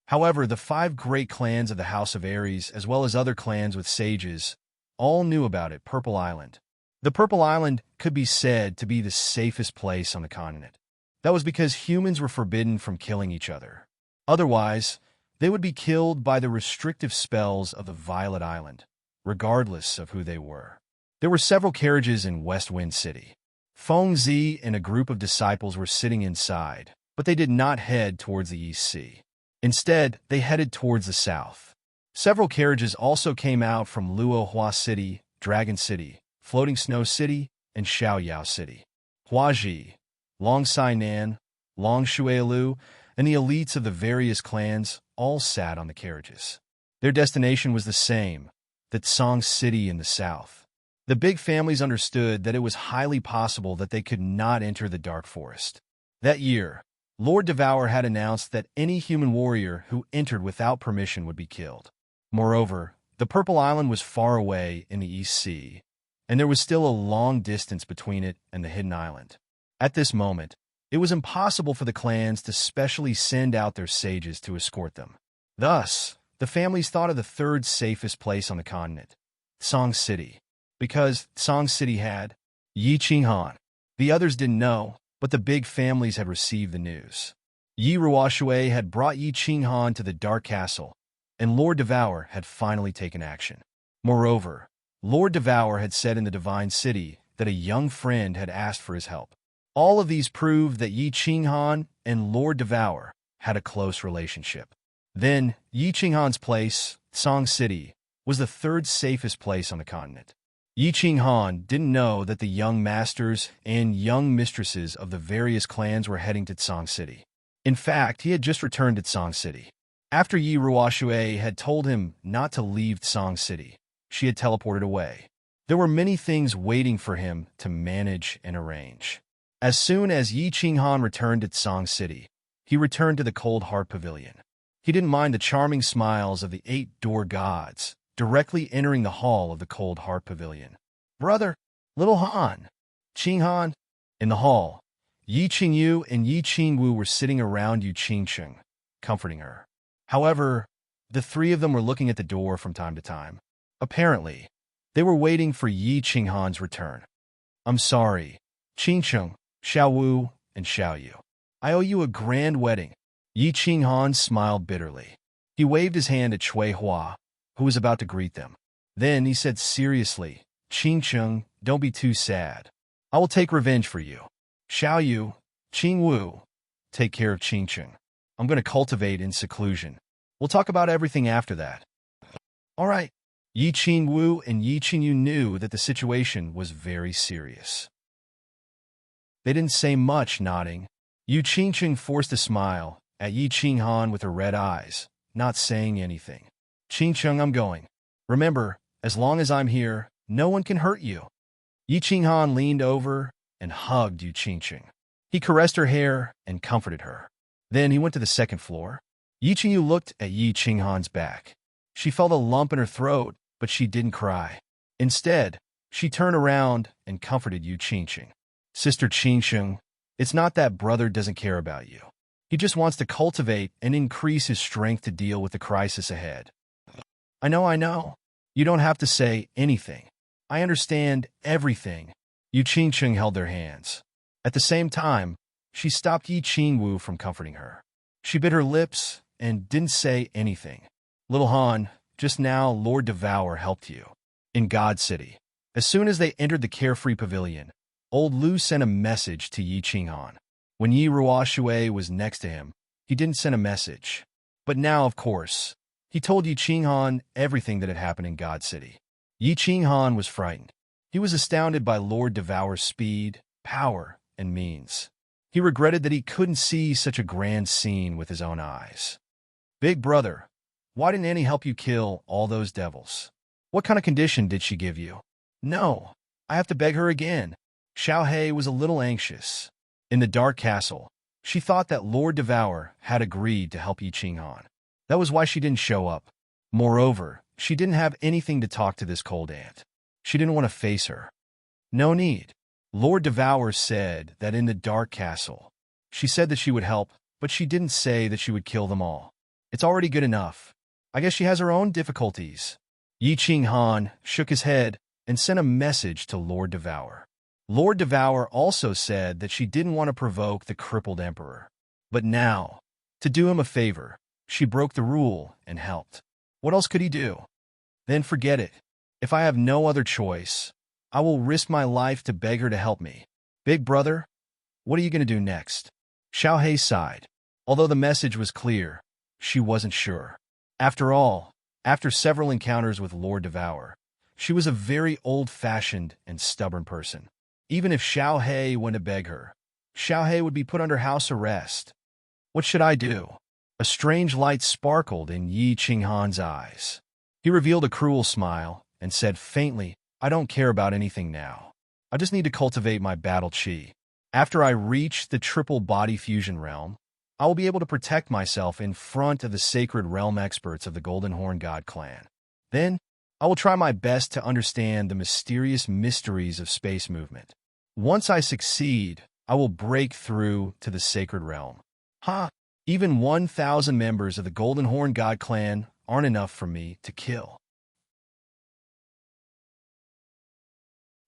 [SPEAKER 1] However, the 5 great clans of the House of Ares, as well as other clans with sages, all knew about it, Purple Island. The Purple Island could be said to be the safest place on the continent. That was because humans were forbidden from killing each other. Otherwise, they would be killed by the restrictive spells of the Violet Island, regardless of who they were. There were several carriages in West Wind City. Feng Zi and a group of disciples were sitting inside, but they did not head towards the East Sea. Instead, they headed towards the south. Several carriages also came out from Luohua City, Dragon City, Floating Snow City, and Xiaoyao City. Huaji, Long Nan, Long Shuilu, and the elites of the various clans all sat on the carriages. Their destination was the same, the Tsang City in the south. The big families understood that it was highly possible that they could not enter the dark forest. That year, Lord Devour had announced that any human warrior who entered without permission would be killed. Moreover, the Purple Island was far away in the East Sea, and there was still a long distance between it and the Hidden Island. At this moment, it was impossible for the clans to specially send out their sages to escort them. Thus, the families thought of the third safest place on the continent, Song City, because Song City had Yi Qinghan. The others didn't know, but the big families had received the news. Yi Ruoshui had brought Yi Qinghan to the Dark Castle, and Lord Devour had finally taken action. Moreover, Lord Devour had said in the Divine City that a young friend had asked for his help. All of these proved that Yi Qinghan and Lord Devour had a close relationship. Then, Yi Qinghan's place, Song City, was the third safest place on the continent. Yi Qinghan didn't know that the young masters and young mistresses of the various clans were heading to Song City. In fact, he had just returned to Song City. After Yi Ruoshui had told him not to leave Song City, she had teleported away. There were many things waiting for him to manage and arrange. As soon as Yi Qinghan returned to Song City, he returned to the Cold Heart Pavilion. He didn't mind the charming smiles of the 8-door gods directly entering the hall of the Cold Heart Pavilion. "Brother, little Han, Qinghan." In the hall, Yi Qingyu and Yi Qingwu were sitting around Yu Qingcheng, comforting her. However, the three of them were looking at the door from time to time. Apparently, they were waiting for Yi Qinghan's return. "I'm sorry, Qingcheng, Xiaowu, and Xiaoyu. I owe you a grand wedding." Yi Qinghan smiled bitterly. He waved his hand at Cui Hua, who was about to greet them. Then he said seriously, "Qingcheng, don't be too sad. I will take revenge for you. Xiaoyu, Qingwu, take care of Qingcheng. I'm going to cultivate in seclusion. We'll talk about everything after that." "All right." Yi Qingwu and Yi Qingyu knew that the situation was very serious. They didn't say much, nodding. Yu Qingcheng forced a smile at Yi Qinghan with her red eyes, not saying anything. "Qingcheng, I'm going. Remember, as long as I'm here, no one can hurt you." Yi Qinghan leaned over and hugged Yu Qingcheng. He caressed her hair and comforted her. Then he went to the second floor. Yi Qingyu looked at Yi Qinghan's back. She felt a lump in her throat, but she didn't cry. Instead, she turned around and comforted Yu Qingcheng. "Sister Qingcheng, it's not that brother doesn't care about you. He just wants to cultivate and increase his strength to deal with the crisis ahead." I know. You don't have to say anything. I understand everything." Yu Qingcheng held their hands. At the same time, she stopped Yi Qingwu from comforting her. She bit her lips and didn't say anything. "Little Han, just now Lord Devour helped you." In God City, as soon as they entered the Carefree Pavilion, old Lu sent a message to Yi Qinghan. When Yi Ruoshui was next to him, he didn't send a message. But now, of course, he told Yi Qinghan everything that had happened in God City. Yi Qinghan was frightened. He was astounded by Lord Devour's speed, power, and means. He regretted that he couldn't see such a grand scene with his own eyes. "Big brother, why didn't Annie help you kill all those devils? What kind of condition did she give you?" "No, I have to beg her again." Xiaohei was a little anxious. In the Dark Castle, she thought that Lord Devour had agreed to help Yi Qinghan. That was why she didn't show up. Moreover, she didn't have anything to talk to this cold aunt. She didn't want to face her. "No need." Lord Devour said that in the Dark Castle, she said that she would help, but she didn't say that she would kill them all. It's already good enough. I guess she has her own difficulties. Yi Qinghan shook his head and sent a message to Lord Devour. Lord Devour also said that she didn't want to provoke the crippled emperor. But now, to do him a favor, she broke the rule and helped. What else could he do? Then forget it. If I have no other choice, I will risk my life to beg her to help me. "Big brother, what are you going to do next?" Xiaohei sighed. Although the message was clear, she wasn't sure. After all, after several encounters with Lord Devour, she was a very old-fashioned and stubborn person. Even if Xiaohei went to beg her, Xiaohei would be put under house arrest. What should I do? A strange light sparkled in Yi Qinghan's eyes. He revealed a cruel smile and said faintly, I don't care about anything now. I just need to cultivate my battle chi. After I reach the triple body fusion realm, I will be able to protect myself in front of the sacred realm experts of the Golden Horn God clan. Then, I will try my best to understand the mysterious mysteries of space movement. Once I succeed, I will break through to the sacred realm. Even 1,000 members of the Golden Horn God clan aren't enough for me to kill.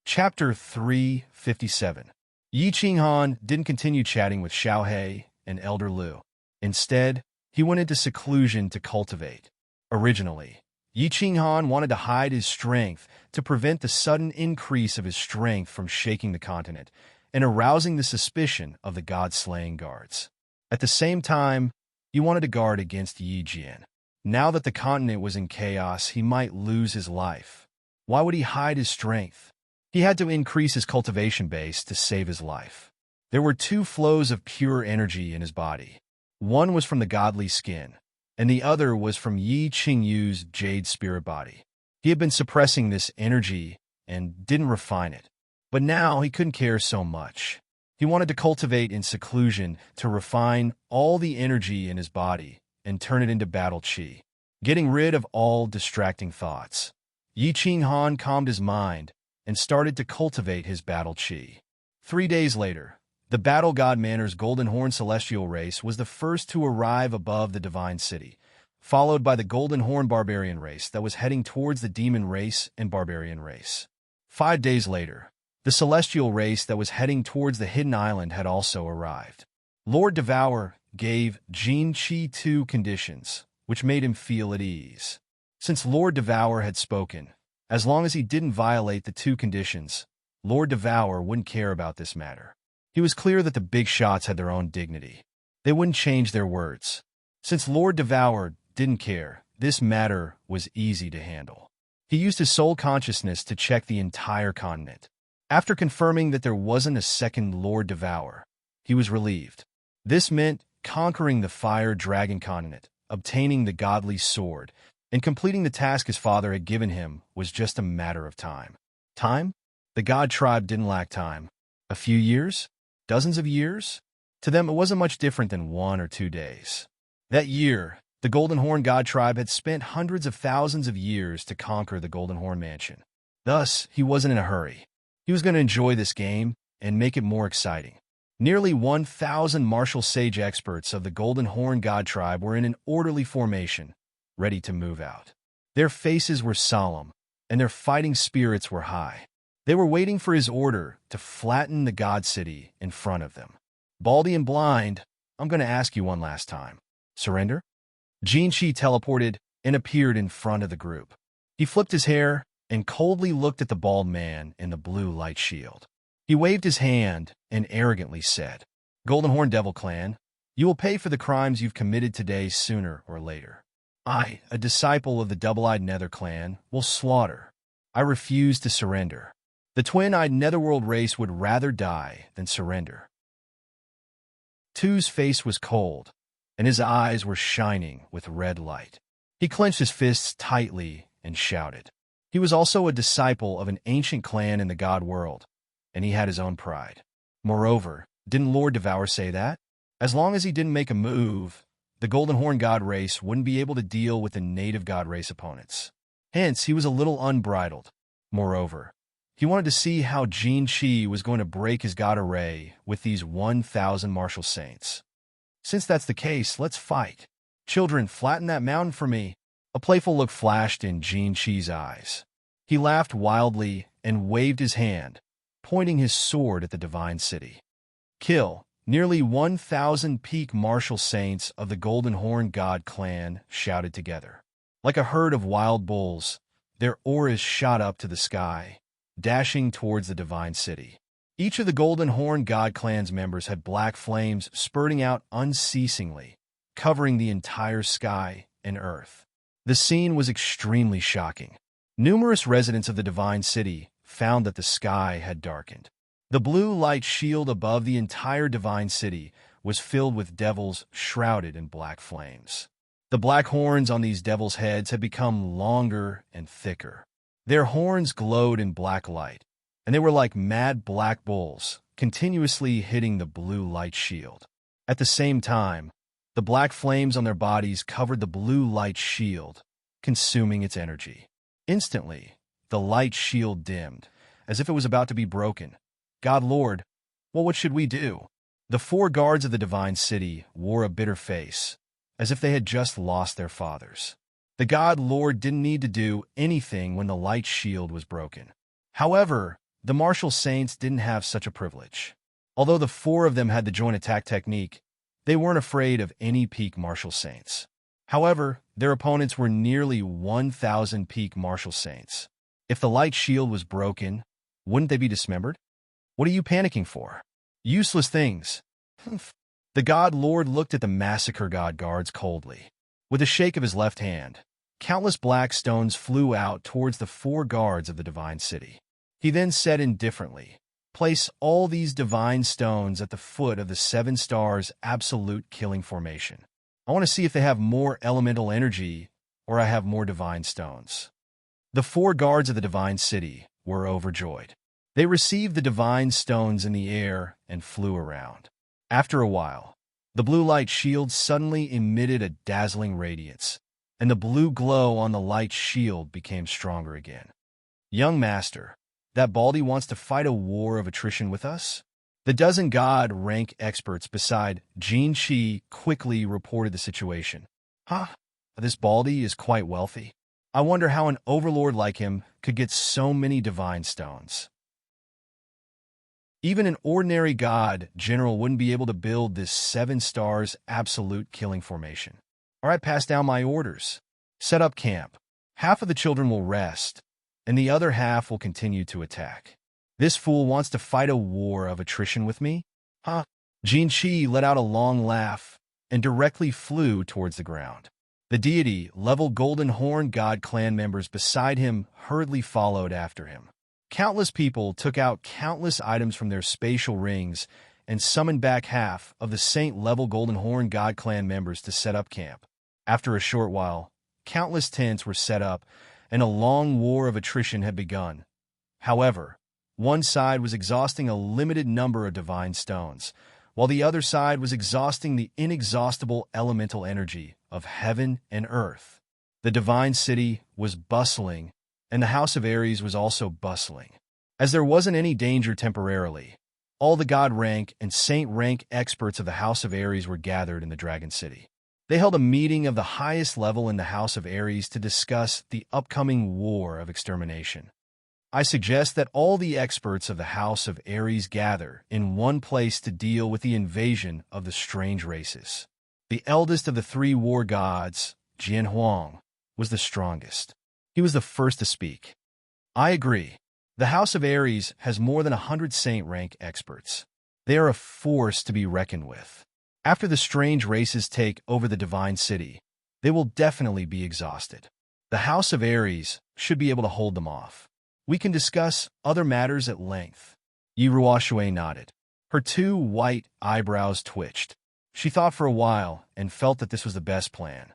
[SPEAKER 1] Chapter 357. Yi Qinghan didn't continue chatting with Xiao He and Elder Lu. Instead, he went into seclusion to cultivate. Originally, Yi Qinghan wanted to hide his strength to prevent the sudden increase of his strength from shaking the continent and arousing the suspicion of the god-slaying guards. At the same time, he wanted to guard against Yi Jian. Now that the continent was in chaos, he might lose his life. Why would he hide his strength? He had to increase his cultivation base to save his life. There were two flows of pure energy in his body. One was from the godly skin, and the other was from Yi Qingyu's jade spirit body. He had been suppressing this energy and didn't refine it. But now he couldn't care so much. He wanted to cultivate in seclusion to refine all the energy in his body and turn it into battle chi, getting rid of all distracting thoughts. Yi Qinghan calmed his mind and started to cultivate his battle chi. 3 days later, the Battle God Manor's Golden Horn Celestial race was the first to arrive above the Divine City, followed by the Golden Horn Barbarian race that was heading towards the Demon race and Barbarian race. 5 days later, the Celestial race that was heading towards the Hidden Island had also arrived. Lord Devour gave Jin Chi 2 conditions, which made him feel at ease. Since Lord Devour had spoken, as long as he didn't violate the 2 conditions, Lord Devour wouldn't care about this matter. He was clear that the big shots had their own dignity. They wouldn't change their words. Since Lord Devour didn't care, this matter was easy to handle. He used his soul consciousness to check the entire continent. After confirming that there wasn't a second Lord Devour, he was relieved. This meant conquering the Fire Dragon continent, obtaining the godly sword, and completing the task his father had given him was just a matter of time. Time? The God tribe didn't lack time. A few years? Dozens of years? To them, it wasn't much different than 1 or 2 days. That year, the Golden Horn God tribe had spent hundreds of thousands of years to conquer the Golden Horn Mansion. Thus, he wasn't in a hurry. He was going to enjoy this game and make it more exciting. Nearly 1,000 martial sage experts of the Golden Horn God tribe were in an orderly formation, ready to move out. Their faces were solemn, and their fighting spirits were high. They were waiting for his order to flatten the God City in front of them. Baldy and blind, I'm going to ask you one last time. Surrender? Jin Chi teleported and appeared in front of the group. He flipped his hair and coldly looked at the bald man in the blue light shield. He waved his hand and arrogantly said, Golden Horn Devil Clan, you will pay for the crimes you've committed today sooner or later. I, a disciple of the Double-Eyed Nether Clan, will slaughter. I refuse to surrender. The twin-eyed Netherworld race would rather die than surrender. Tu's face was cold, and his eyes were shining with red light. He clenched his fists tightly and shouted. He was also a disciple of an ancient clan in the God world, and he had his own pride. Moreover, didn't Lord Devour say that? As long as he didn't make a move, the Golden Horn God race wouldn't be able to deal with the native God race opponents. Hence, he was a little unbridled. Moreover, he wanted to see how Jin Chi was going to break his God array with these 1,000 martial saints. Since that's the case, let's fight. Children, flatten that mountain for me. A playful look flashed in Jin Chi's eyes. He laughed wildly and waved his hand, pointing his sword at the Divine City. Kill. Nearly 1,000 peak martial saints of the Golden Horn God clan shouted together. Like a herd of wild bulls, their auras shot up to the sky, dashing towards the Divine City. Each of the Golden Horn God clan's members had black flames spurting out unceasingly, covering the entire sky and earth. The scene was extremely shocking. Numerous residents of the Divine City found that the sky had darkened. The blue light shield above the entire Divine City was filled with devils shrouded in black flames. The black horns on these devils' heads had become longer and thicker. Their horns glowed in black light, and they were like mad black bulls, continuously hitting the blue light shield. At the same time, the black flames on their bodies covered the blue light shield, consuming its energy. Instantly, the light shield dimmed, as if it was about to be broken. God Lord, well, what should we do? The 4 guards of the divine city wore a bitter face, as if they had just lost their fathers. The God Lord didn't need to do anything when the light shield was broken. However, the martial saints didn't have such a privilege. Although the 4 of them had the joint attack technique, they weren't afraid of any peak martial saints. However, their opponents were nearly 1,000 peak martial saints. If the light shield was broken, wouldn't they be dismembered? What are you panicking for? Useless things. The God Lord looked at the massacre god guards coldly. With a shake of his left hand, countless black stones flew out towards the 4 guards of the divine city. He then said indifferently, "Place all these divine stones at the foot of the 7 stars absolute killing formation. I want to see if they have more elemental energy or I have more divine stones." The 4 guards of the divine city were overjoyed. They received the divine stones in the air and flew around. After a while, the blue light shield suddenly emitted a dazzling radiance, and the blue glow on the light shield became stronger again. "Young master, that Baldy wants to fight a war of attrition with us?" The dozen god rank experts beside Jin Shi quickly reported the situation. "Huh? This Baldy is quite wealthy. I wonder how an overlord like him could get so many divine stones. Even an ordinary god general wouldn't be able to build this 7 stars absolute killing formation. All right, pass down my orders. Set up camp. Half of the children will rest, and the other half will continue to attack. This fool wants to fight a war of attrition with me? Huh?" Jin Shi let out a long laugh and directly flew towards the ground. The deity-level Golden Horn god clan members beside him hurriedly followed after him. Countless people took out countless items from their spatial rings and summoned back half of the saint-level Golden Horn god clan members to set up camp. After a short while, countless tents were set up and a long war of attrition had begun. However, one side was exhausting a limited number of divine stones, while the other side was exhausting the inexhaustible elemental energy of heaven and earth. The divine city was bustling, and the house of Ares was also bustling. As there wasn't any danger temporarily, all the god rank and saint rank experts of the house of Ares were gathered in the Dragon City. They held a meeting of the highest level in the house of Ares to discuss the upcoming war of extermination. I suggest that all the experts of the house of Ares gather in one place to deal with the invasion of the strange races. The eldest of the 3 war gods, Jian Huang, was the strongest. He was the first to speak. "I agree. The house of Ares has more than 100 saint rank experts. They are a force to be reckoned with. After the strange races take over the divine city, they will definitely be exhausted. The house of Ares should be able to hold them off. We can discuss other matters at length." Yi Ruoshui nodded. Her 2 white eyebrows twitched. She thought for a while and felt that this was the best plan.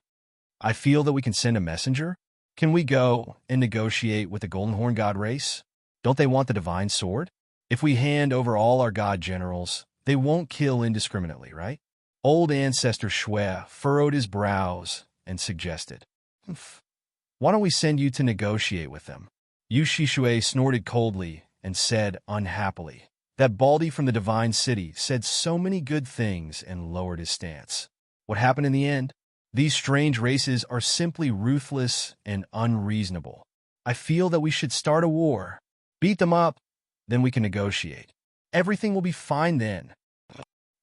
[SPEAKER 1] "I feel that we can send a messenger. Can we go and negotiate with the Golden Horn god race? Don't they want the divine sword? If we hand over all our god generals, they won't kill indiscriminately, right?" Old ancestor Shui furrowed his brows and suggested, "Why don't we send you to negotiate with them?" Yu Shishui snorted coldly and said unhappily, "That Baldy from the divine city said so many good things," and lowered his stance. What happened in the end? These strange races are simply ruthless and unreasonable. I feel that we should start a war. Beat them up, then we can negotiate. Everything will be fine then.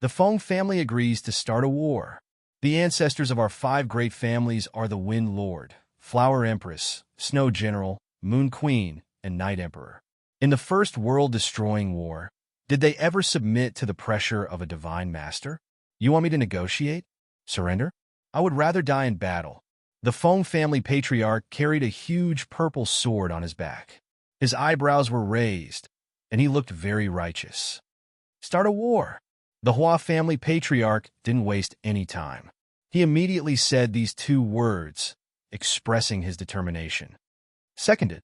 [SPEAKER 1] The Feng family agrees to start a war. The ancestors of our 5 great families are the Wind Lord, Flower Empress, Snow General, Moon Queen, and Night Emperor. In the first world-destroying war, did they ever submit to the pressure of a divine master? You want me to negotiate? Surrender? I would rather die in battle. The Feng family patriarch carried a huge purple sword on his back. His eyebrows were raised, and he looked very righteous. Start a war. The Hua family patriarch didn't waste any time. He immediately said these 2 words, expressing his determination. Seconded.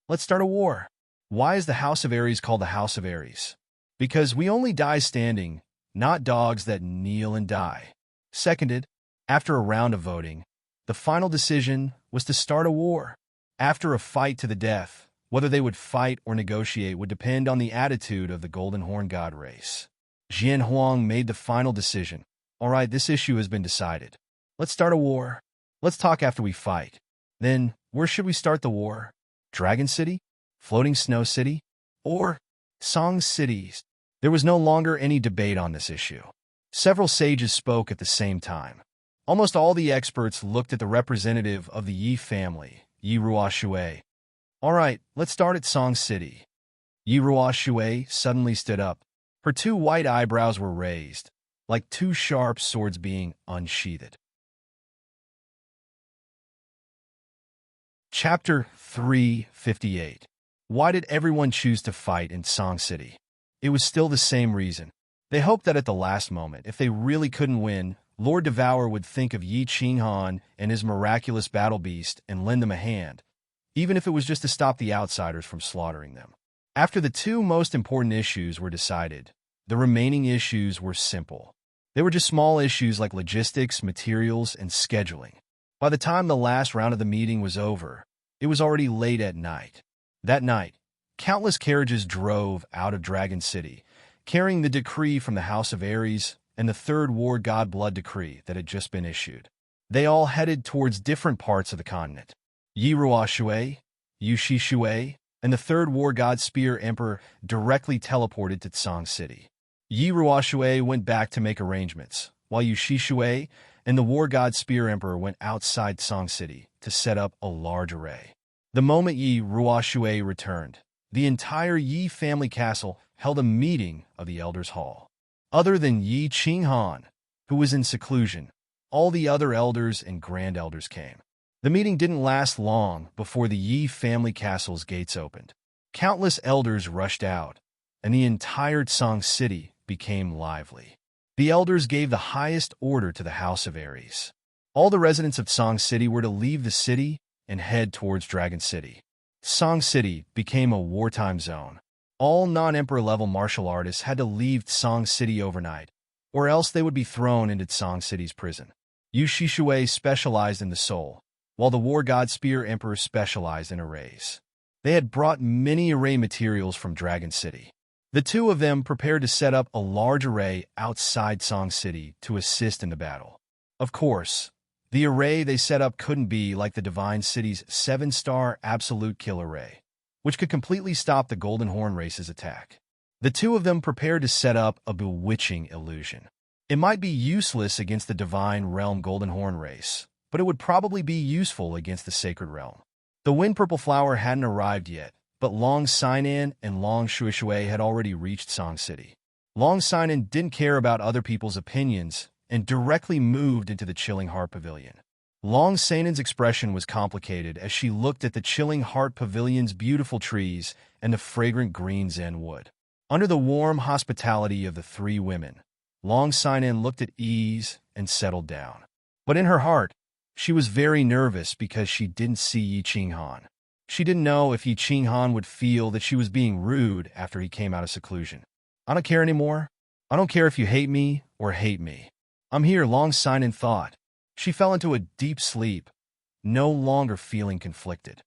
[SPEAKER 1] Let's start a war. Why is the House of Aries called the House of Aries? Because we only die standing, not dogs that kneel and die. Seconded, after a round of voting, the final decision was to start a war. After a fight to the death, whether they would fight or negotiate would depend on the attitude of the Golden Horn God race. Jian Huang made the final decision. All right, this issue has been decided. Let's start a war. Let's talk after we fight. Then, where should we start the war? Dragon City? Floating Snow City? Or Song Cities? There was no longer any debate on this issue. Several sages spoke at the same time. Almost all the experts looked at the representative of the Yi family, Yi Ruoshui. All right, let's start at Song City. Yi Ruoshui suddenly stood up. Her two white eyebrows were raised, like two sharp swords being unsheathed. Chapter 358. Why did everyone choose to fight in Song City? It was still the same reason. They hoped that at the last moment, if they really couldn't win, Lord Devourer would think of Yi Qinghan and his miraculous battle beast and lend them a hand, even if it was just to stop the outsiders from slaughtering them. After the two most important issues were decided, the remaining issues were simple. They were just small issues like logistics, materials, and scheduling. By the time the last round of the meeting was over, it was already late at night. That night, countless carriages drove out of Dragon City, carrying the decree from the House of Aries and the Third War God Blood Decree that had just been issued. They all headed towards different parts of the continent. Yi Ruoshui, Yu Shishui, and the Third War God Spear Emperor directly teleported to Song City. Yi Ruoshui went back to make arrangements, while Yu Shishui and the War God Spear Emperor went outside Song City to set up a large array. The moment Yi Ruoshui returned, the entire Yi family castle held a meeting of the Elders' Hall. Other than Yi Qinghan, who was in seclusion, all the other elders and grand elders came. The meeting didn't last long before the Yi family castle's gates opened. Countless elders rushed out, and the entire Song City became lively. The elders gave the highest order to the House of Aries. All the residents of Song City were to leave the city and head towards Dragon City. Song City became a wartime zone. All non-emperor level martial artists had to leave Song City overnight, or else they would be thrown into Song City's prison. Yu Shishui specialized in the soul, while the War God Spear Emperor specialized in arrays. They had brought many array materials from Dragon City. The two of them prepared to set up a large array outside Song City to assist in the battle. Of course, the array they set up couldn't be like the Divine City's 7-star Absolute Kill Array, which could completely stop the Golden Horn race's attack. The two of them prepared to set up a bewitching illusion. It might be useless against the Divine Realm Golden Horn race, but it would probably be useful against the Sacred Realm. The Wind Purple Flower hadn't arrived yet, but Long Sinan and Long Shuishui had already reached Song City. Long Sinan didn't care about other people's opinions and directly moved into the Chilling Heart Pavilion. Long Sanan's expression was complicated as she looked at the Chilling Heart Pavilion's beautiful trees and the fragrant green Zen wood. Under the warm hospitality of the three women, Long Sinan looked at ease and settled down. But in her heart, she was very nervous because she didn't see Yi Qinghan. She didn't know if Yi Qinghan would feel that she was being rude after he came out of seclusion. I don't care anymore. I don't care if you hate me or hate me. I'm here, Long Sinan thought. She fell into a deep sleep, no longer feeling conflicted.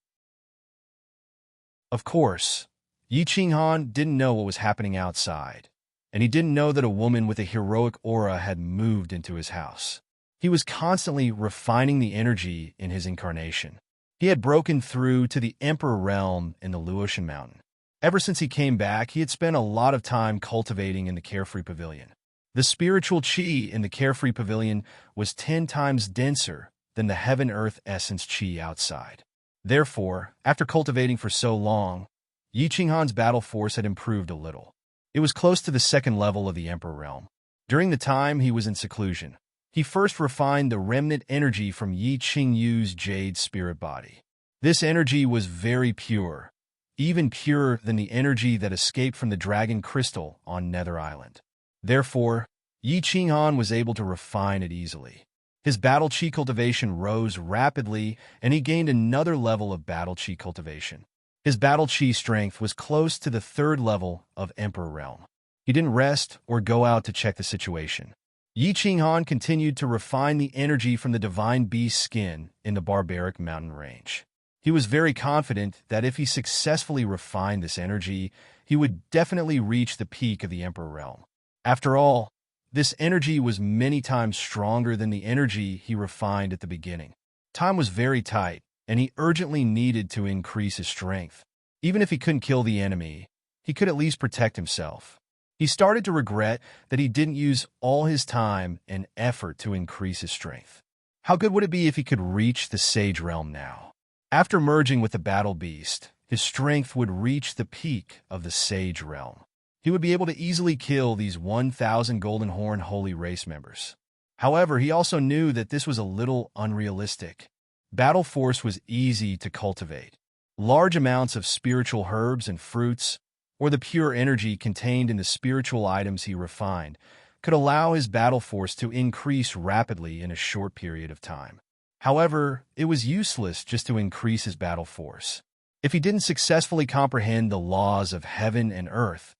[SPEAKER 1] Of course, Yi Qinghan didn't know what was happening outside, and he didn't know that a woman with a heroic aura had moved into his house. He was constantly refining the energy in his incarnation. He had broken through to the Emperor realm in the Luotian Mountain. Ever since he came back, he had spent a lot of time cultivating in the Carefree Pavilion. The spiritual chi in the Carefree Pavilion was 10 times denser than the heaven-earth essence chi outside. Therefore, after cultivating for so long, Yi Qinghan's battle force had improved a little. It was close to the second level of the Emperor realm. During the time he was in seclusion, he first refined the remnant energy from Yi Qingyu's jade spirit body. This energy was very pure, even purer than the energy that escaped from the dragon crystal on Nether Island. Therefore, Yi Qinghan was able to refine it easily. His battle chi cultivation rose rapidly, and he gained another level of battle chi cultivation. His battle chi strength was close to the third level of Emperor realm. He didn't rest or go out to check the situation. Yi Qinghan continued to refine the energy from the divine beast's skin in the barbaric mountain range. He was very confident that if he successfully refined this energy, he would definitely reach the peak of the Emperor realm. After all, this energy was many times stronger than the energy he refined at the beginning. Time was very tight, and he urgently needed to increase his strength. Even if he couldn't kill the enemy, he could at least protect himself. He started to regret that he didn't use all his time and effort to increase his strength. How good would it be if he could reach the Sage Realm now? After merging with the Battle Beast, his strength would reach the peak of the Sage Realm. He would be able to easily kill these 1,000 Golden Horn Holy Race members. However, he also knew that this was a little unrealistic. Battle Force was easy to cultivate. Large amounts of spiritual herbs and fruits, or the pure energy contained in the spiritual items he refined, could allow his battle force to increase rapidly in a short period of time. However, it was useless just to increase his battle force. If he didn't successfully comprehend the laws of heaven and earth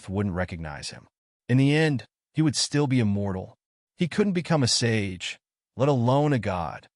[SPEAKER 1] wouldn't recognize him. In the end, he would still be immortal. He couldn't become a sage, let alone a god.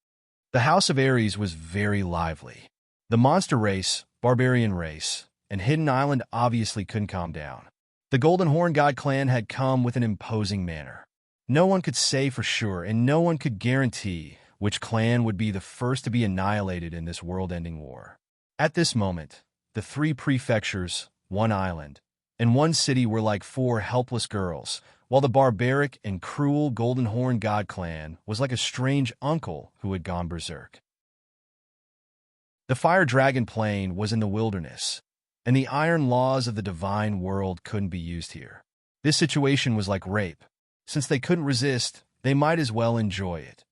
[SPEAKER 1] The House of Ares was very lively. The monster race, barbarian race, and Hidden Island obviously couldn't calm down. The Golden Horn God clan had come with an imposing manner. No one could say for sure, and no one could guarantee which clan would be the first to be annihilated in this world-ending war. At this moment, the 3 prefectures, 1 island, and 1 city were like 4 helpless girls, while the barbaric and cruel Golden Horn God clan was like a strange uncle who had gone berserk. The Fire Dragon Plain was in the wilderness, and the iron laws of the divine world couldn't be used here. This situation was like rape. Since they couldn't resist, they might as well enjoy it.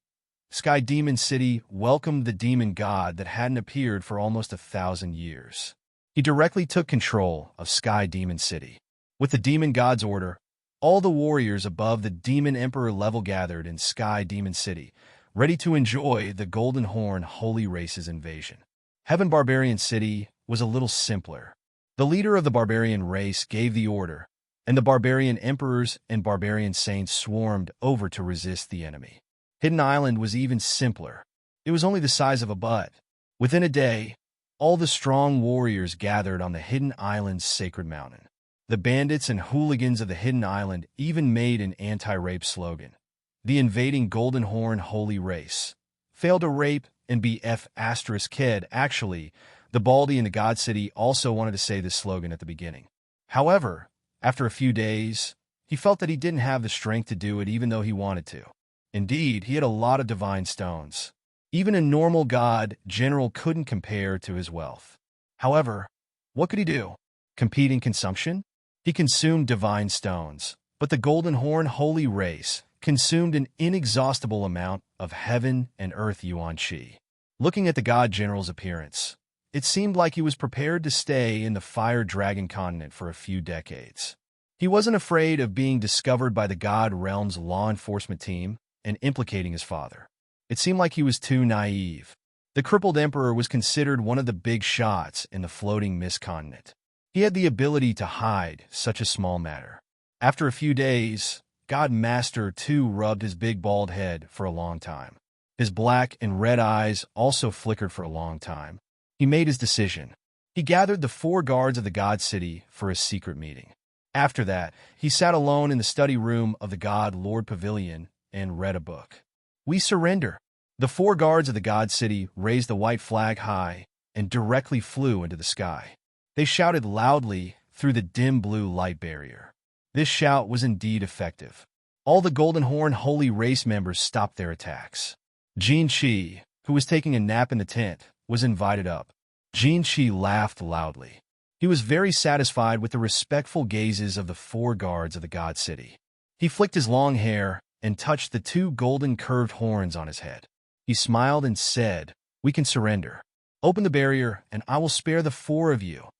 [SPEAKER 1] Sky Demon City welcomed the demon god that hadn't appeared for almost 1,000 years. He directly took control of Sky Demon City. With the demon god's order, all the warriors above the Demon Emperor level gathered in Sky Demon City, ready to enjoy the Golden Horn Holy Race's invasion. Heaven Barbarian City was a little simpler. The leader of the barbarian race gave the order, and the barbarian emperors and barbarian saints swarmed over to resist the enemy. Hidden Island was even simpler. It was only the size of a butt. Within a day, all the strong warriors gathered on the Hidden Island's sacred mountain. The bandits and hooligans of the Hidden Island even made an anti-rape slogan. The invading Golden Horn Holy Race. Failed to rape and be F***kid. Actually, the Baldy in the God City also wanted to say this slogan at the beginning. However, after a few days, he felt that he didn't have the strength to do it even though he wanted to. Indeed, he had a lot of divine stones. Even a normal god general couldn't compare to his wealth. However, what could he do? Compete in consumption? He consumed divine stones, but the Golden Horn Holy Race consumed an inexhaustible amount of heaven and earth yuan qi. Looking at the god general's appearance, it seemed like he was prepared to stay in the Fire Dragon continent for a few decades. He wasn't afraid of being discovered by the God Realm's law enforcement team and implicating his father. It seemed like he was too naive. The crippled emperor was considered one of the big shots in the floating mist continent. He had the ability to hide such a small matter. After a few days, God Master 2 rubbed his big bald head for a long time. His black and red eyes also flickered for a long time. He made his decision. He gathered the 4 guards of the God City for a secret meeting. After that, he sat alone in the study room of the God Lord Pavilion and read a book. We surrender. The 4 guards of the God City raised the white flag high and directly flew into the sky. They shouted loudly through the dim blue light barrier. This shout was indeed effective. All the Golden Horn Holy Race members stopped their attacks. Jin Chi, who was taking a nap in the tent, was invited up. Jin Chi laughed loudly. He was very satisfied with the respectful gazes of the 4 guards of the God City. He flicked his long hair and touched the 2 golden curved horns on his head. He smiled and said, "We can surrender. Open the barrier, and I will spare the 4 of you."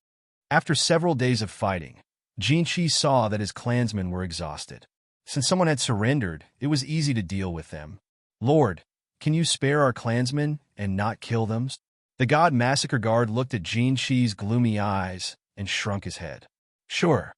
[SPEAKER 1] After several days of fighting, Jin Chi saw that his clansmen were exhausted. Since someone had surrendered, it was easy to deal with them. "Lord, can you spare our clansmen and not kill them?" The god massacre guard looked at Jin Shi's gloomy eyes and shrunk his head. Sure.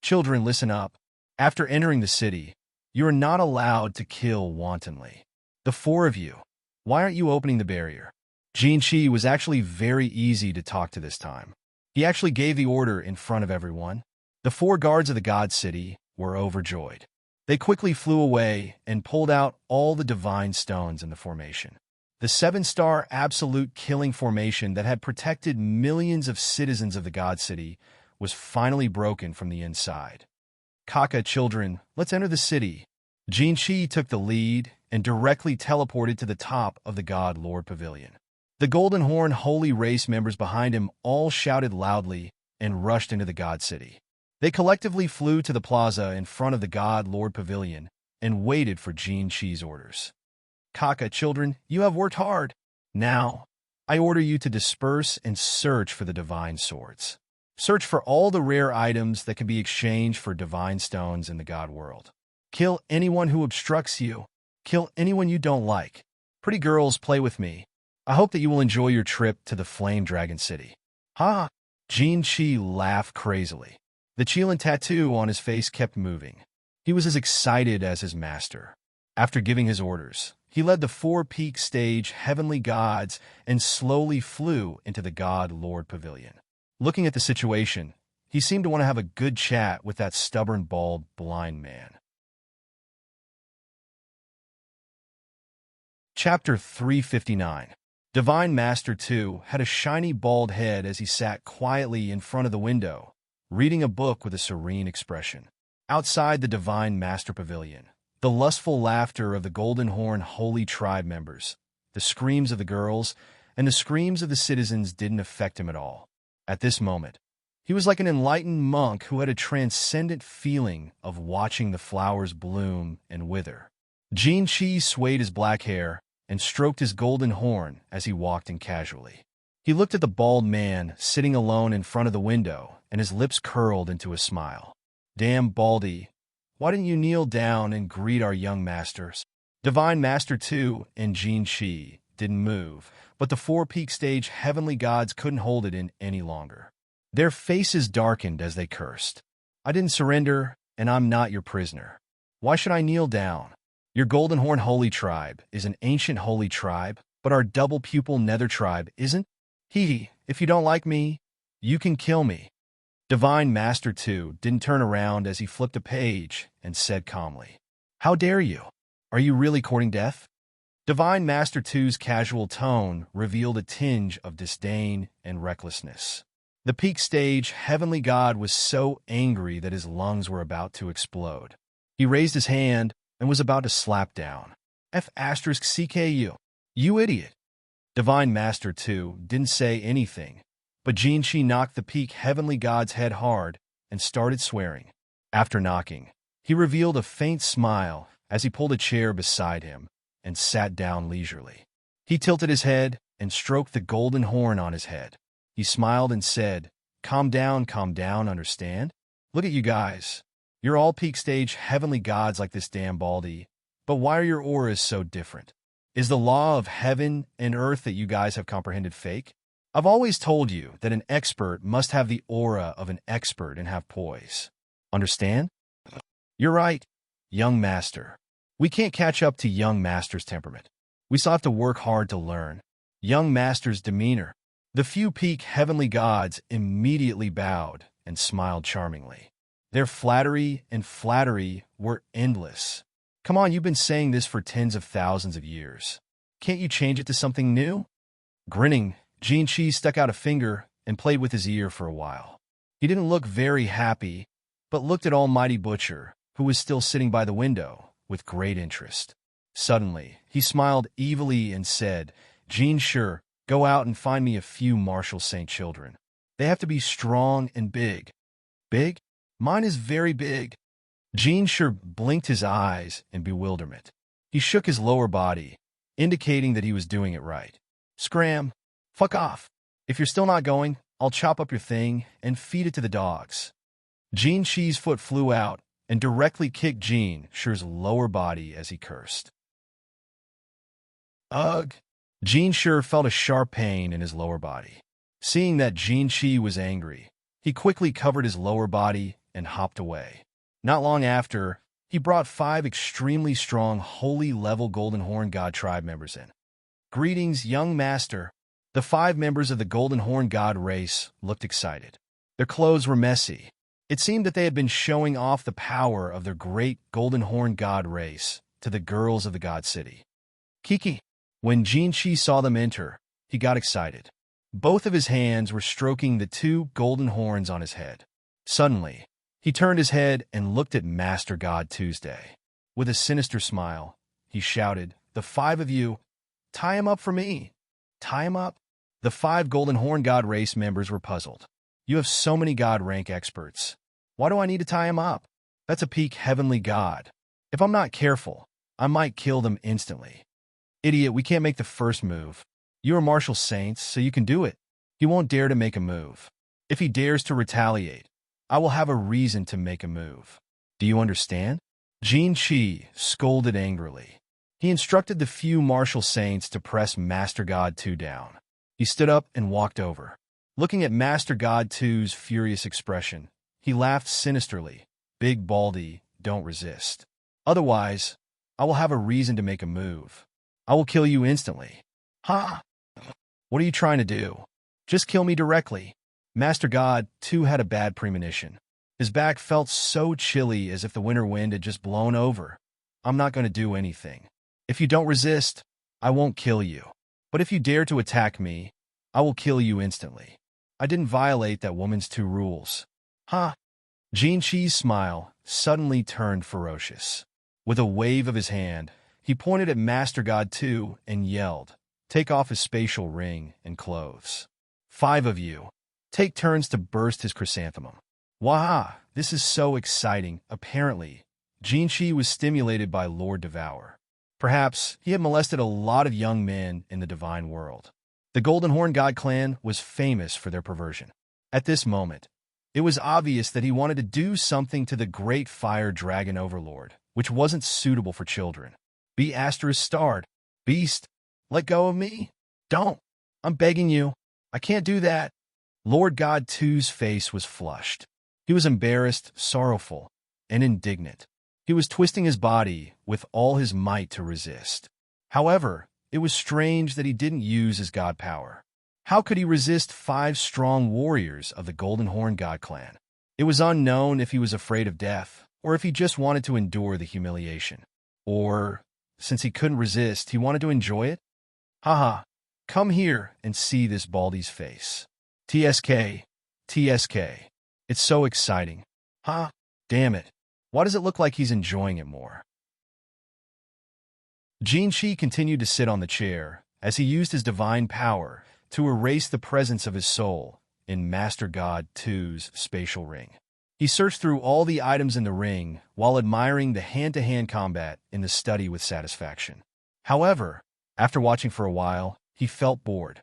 [SPEAKER 1] Children, listen up. After entering the city, you are not allowed to kill wantonly. The four of you, why aren't you opening the barrier? Jin Shi was actually very easy to talk to this time. He actually gave the order in front of everyone. The four guards of the god city were overjoyed. They quickly flew away and pulled out all the divine stones in the formation. The 7-star absolute killing formation that had protected millions of citizens of the god city was finally broken from the inside. Kaka, children, let's enter the city. Jin Shi took the lead and directly teleported to the top of the God Lord Pavilion. The Golden Horn Holy Race members behind him all shouted loudly and rushed into the God City. They collectively flew to the plaza in front of the God Lord Pavilion and waited for Jin Shi's orders. Kaka, children, you have worked hard. Now, I order you to disperse and search for the divine swords. Search for all the rare items that can be exchanged for divine stones in the God world. Kill anyone who obstructs you. Kill anyone you don't like. Pretty girls, play with me. I hope that you will enjoy your trip to the Flame Dragon City. Ha! Jin Shi laughed crazily. The Qilin tattoo on his face kept moving. He was as excited as his master. After giving his orders, he led the 4-peak stage heavenly gods and slowly flew into the God Lord Pavilion. Looking at the situation, he seemed to want to have a good chat with that stubborn, bald, blind man. Chapter 359. Divine Master 2 had a shiny bald head as he sat quietly in front of the window, reading a book with a serene expression. Outside the Divine Master Pavilion, the lustful laughter of the Golden Horn Holy Tribe members, the screams of the girls, and the screams of the citizens didn't affect him at all. At this moment, he was like an enlightened monk who had a transcendent feeling of watching the flowers bloom and wither. Jin Shi swayed his black hair and stroked his golden horn as he walked in casually. He looked at the bald man sitting alone in front of the window, and his lips curled into a smile. Damn, Baldy, why didn't you kneel down and greet our young masters? Divine Master 2 and Jin Shi didn't move, but the 4-peak stage heavenly gods couldn't hold it in any longer. Their faces darkened as they cursed. I didn't surrender, and I'm not your prisoner. Why should I kneel down? Your Golden Horn Holy Tribe is an ancient holy tribe, but our double-pupil Nether Tribe isn't. If you don't like me, you can kill me. Divine Master 2 didn't turn around as he flipped a page and said calmly, How dare you? Are you really courting death? Divine Master 2's casual tone revealed a tinge of disdain and recklessness. The peak stage heavenly god was so angry that his lungs were about to explode. He raised his hand and was about to slap down. F***CKU. You idiot. Divine Master 2 didn't say anything, but Jin Shi knocked the peak heavenly god's head hard and started swearing. After knocking, he revealed a faint smile as he pulled a chair beside him and sat down leisurely. He tilted his head and stroked the golden horn on his head. He smiled and said, calm down, understand? Look at you guys. You're all peak stage heavenly gods like this damn Baldy, but why are your auras so different? Is the law of heaven and earth that you guys have comprehended fake? I've always told you that an expert must have the aura of an expert and have poise. Understand? You're right, young master. We can't catch up to young master's temperament. We still have to work hard to learn. Young master's demeanor. The few peak heavenly gods immediately bowed and smiled charmingly. Their flattery were endless. Come on, you've been saying this for tens of thousands of years. Can't you change it to something new? Grinning, Jin Shi stuck out a finger and played with his ear for a while. He didn't look very happy, but looked at Almighty Butcher, who was still sitting by the window, with great interest. Suddenly, he smiled evilly and said, Jin Shi, go out and find me a few Marshall Saint children. They have to be strong and big. Big? Mine is very big. Jin Shi blinked his eyes in bewilderment. He shook his lower body, indicating that he was doing it right. Scram. Fuck off. If you're still not going, I'll chop up your thing and feed it to the dogs. Jin Shi's foot flew out and directly kicked Jin Shi's lower body as he cursed. Ugh. Jin Shi felt a sharp pain in his lower body. Seeing that Jin Shi was angry, he quickly covered his lower body and hopped away. Not long after, he brought 5 extremely strong holy level Golden Horn God tribe members in. Greetings, young master. The 5 members of the Golden Horn God race looked excited. Their clothes were messy. It seemed that they had been showing off the power of their great Golden Horn God race to the girls of the God City. Kiki. When Jin Shi saw them enter, he got excited. Both of his hands were stroking the 2 golden horns on his head. Suddenly, he turned his head and looked at Master God Tuesday. With a sinister smile, he shouted, "The 5 of you, tie him up for me. Tie him up." The 5 Golden Horn God race members were puzzled. "You have so many God rank experts. Why do I need to tie him up? That's a peak heavenly God. If I'm not careful, I might kill them instantly." "Idiot, we can't make the first move. You are martial saints, so you can do it. He won't dare to make a move. If he dares to retaliate, I will have a reason to make a move. Do you understand?" Jin Shi scolded angrily. He instructed the few martial saints to press Master God 2 down. He stood up and walked over. Looking at Master God 2's furious expression, he laughed sinisterly. "Big Baldy, don't resist. Otherwise, I will have a reason to make a move. I will kill you instantly." "Ha! What are you trying to do? Just kill me directly." Master God, too, had a bad premonition. His back felt so chilly as if the winter wind had just blown over. "I'm not going to do anything. If you don't resist, I won't kill you. But if you dare to attack me, I will kill you instantly. I didn't violate that woman's 2 rules." "Ha!" Jin Shi's smile suddenly turned ferocious. With a wave of his hand, he pointed at Master God 2 and yelled, "Take off his spatial ring and clothes. 5 of you, take turns to burst his chrysanthemum." Wah! This is so exciting. Apparently, Jin Shi was stimulated by Lord Devour. Perhaps he had molested a lot of young men in the divine world. The Golden Horn God clan was famous for their perversion. At this moment, it was obvious that he wanted to do something to the great fire dragon overlord, which wasn't suitable for children. "Be ****starred. Beast, let go of me. Don't. I'm begging you. I can't do that." Lord God 2's face was flushed. He was embarrassed, sorrowful, and indignant. He was twisting his body with all his might to resist. However, it was strange that he didn't use his god power. How could he resist 5 strong warriors of the Golden Horn God clan? It was unknown if he was afraid of death, or if he just wanted to endure the humiliation. Or, since he couldn't resist, he wanted to enjoy it? "Haha, come here and see this Baldy's face. TSK, TSK. It's so exciting. Ha! Damn it. Why does it look like he's enjoying it more?" Jin Shi continued to sit on the chair as he used his divine power to erase the presence of his soul in Master God 2's spatial ring. He searched through all the items in the ring while admiring the hand-to-hand combat in the study with satisfaction. However, after watching for a while, he felt bored.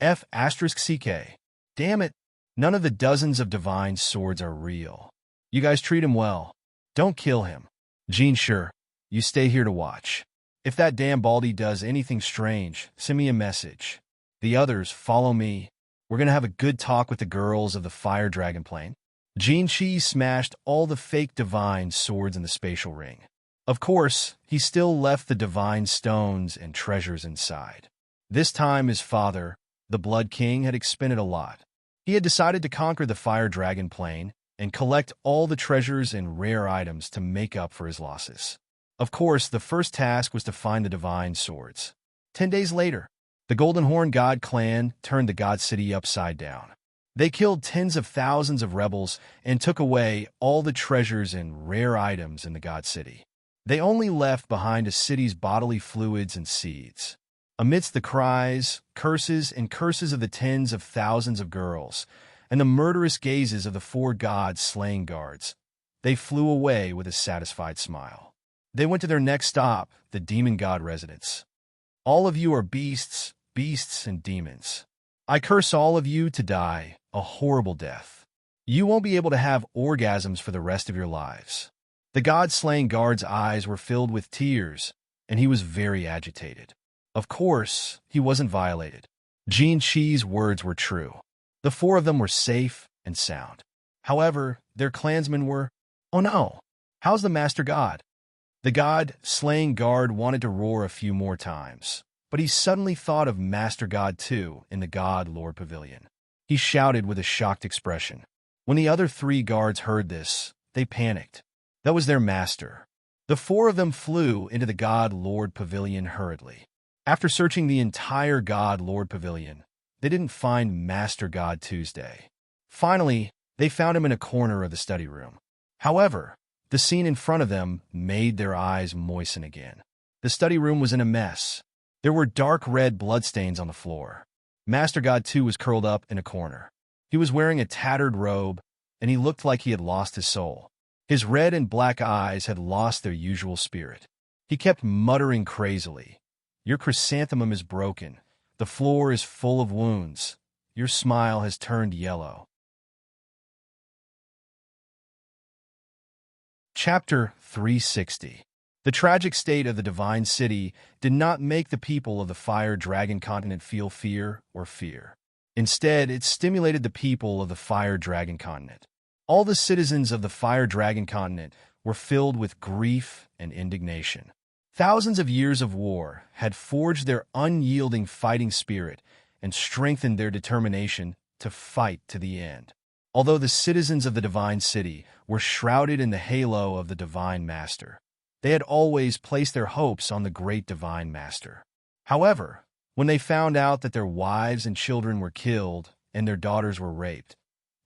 [SPEAKER 1] F***CK. Damn it, none of the dozens of divine swords are real. You guys treat him well. Don't kill him. Jin Shi, you stay here to watch. If that damn Baldy does anything strange, send me a message. The others, follow me. We're gonna have a good talk with the girls of the Fire Dragon Plane. Jin Shi smashed all the fake divine swords in the spatial ring. Of course, he still left the divine stones and treasures inside. This time his father, the Blood King, had expended a lot. He had decided to conquer the Fire Dragon Plane and collect all the treasures and rare items to make up for his losses. Of course, the first task was to find the divine swords. 10 days later, the Golden Horn God clan turned the God City upside down. They killed tens of thousands of rebels and took away all the treasures and rare items in the God City. They only left behind a city's bodily fluids and seeds. Amidst the cries, curses, and curses of the tens of thousands of girls, and the murderous gazes of the 4 gods slaying guards, they flew away with a satisfied smile. They went to their next stop, the Demon God residence. "All of you are beasts, beasts and demons. I curse all of you to die a horrible death. You won't be able to have orgasms for the rest of your lives." The god-slaying guard's eyes were filled with tears, and he was very agitated. Of course, he wasn't violated. Jin Chi's words were true. The four of them were safe and sound. However, their clansmen were, oh no, how's the Master God? The God-slaying guard wanted to roar a few more times, but he suddenly thought of Master God too in the God-Lord Pavilion. He shouted with a shocked expression. When the other three guards heard this, they panicked. That was their master. The four of them flew into the God-Lord Pavilion hurriedly. After searching the entire God-Lord Pavilion, they didn't find Master God Tuesday. Finally, they found him in a corner of the study room. However, the scene in front of them made their eyes moisten again. The study room was in a mess. There were dark red bloodstains on the floor. Master God 2 was curled up in a corner. He was wearing a tattered robe, and he looked like he had lost his soul. His red and black eyes had lost their usual spirit. He kept muttering crazily, "Your chrysanthemum is broken. The floor is full of wounds. Your smile has turned yellow." Chapter 360. The tragic state of the Divine City did not make the people of the Fire Dragon Continent feel fear or fear. Instead, it stimulated the people of the Fire Dragon Continent. All the citizens of the Fire Dragon Continent were filled with grief and indignation. Thousands of years of war had forged their unyielding fighting spirit and strengthened their determination to fight to the end. Although the citizens of the Divine City were shrouded in the halo of the Divine Master, they had always placed their hopes on the great Divine Master. However, when they found out that their wives and children were killed and their daughters were raped,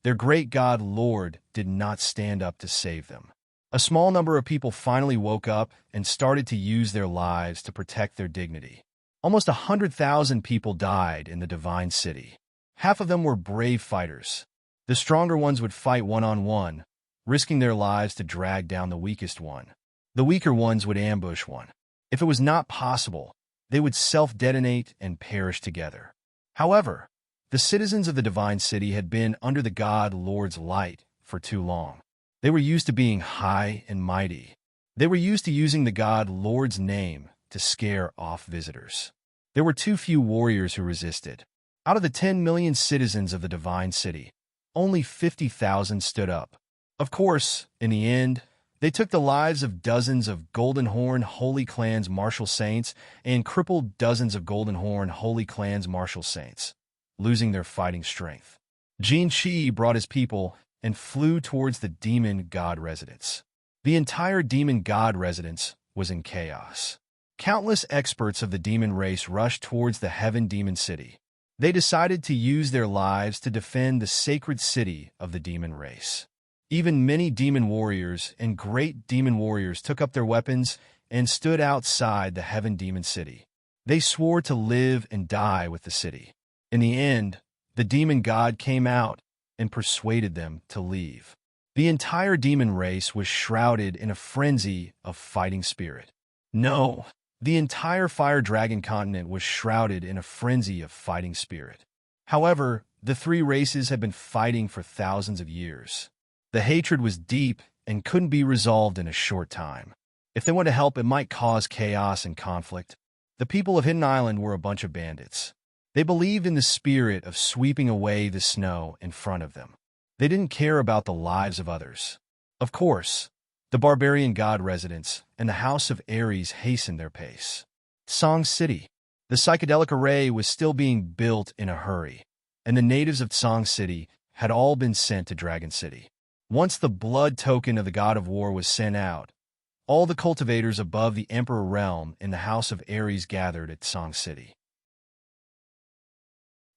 [SPEAKER 1] their great God Lord did not stand up to save them. A small number of people finally woke up and started to use their lives to protect their dignity. Almost 100,000 people died in the Divine City. Half of them were brave fighters. The stronger ones would fight one-on-one, risking their lives to drag down the weakest one. The weaker ones would ambush one. If it was not possible, they would self-detonate and perish together. However, the citizens of the Divine City had been under the God Lord's light for too long. They were used to being high and mighty. They were used to using the God Lord's name to scare off visitors. There were too few warriors who resisted. Out of the 10 million citizens of the Divine City, only 50,000 stood up. Of course, in the end, they took the lives of dozens of Golden Horn Holy Clans martial saints and crippled dozens of Golden Horn Holy Clans martial saints, losing their fighting strength. Jin Chi brought his people and flew towards the Demon God residence. The entire Demon God residence was in chaos. Countless experts of the demon race rushed towards the Heaven Demon City. They decided to use their lives to defend the sacred city of the demon race. Even many demon warriors and great demon warriors took up their weapons and stood outside the Heaven Demon City. They swore to live and die with the city. In the end, the demon god came out and persuaded them to leave. The entire demon race was shrouded in a frenzy of fighting spirit. No, the entire Fire Dragon Continent was shrouded in a frenzy of fighting spirit. However, the three races had been fighting for thousands of years. The hatred was deep and couldn't be resolved in a short time. If they wanted to help, it might cause chaos and conflict. The people of Hidden Island were a bunch of bandits. They believed in the spirit of sweeping away the snow in front of them. They didn't care about the lives of others. Of course, the Barbarian God residence and the House of Ares hastened their pace. Song City. The psychedelic array was still being built in a hurry, and the natives of Song City had all been sent to Dragon City. Once the blood token of the God of War was sent out, all the cultivators above the Emperor realm in the House of Ares gathered at Song City.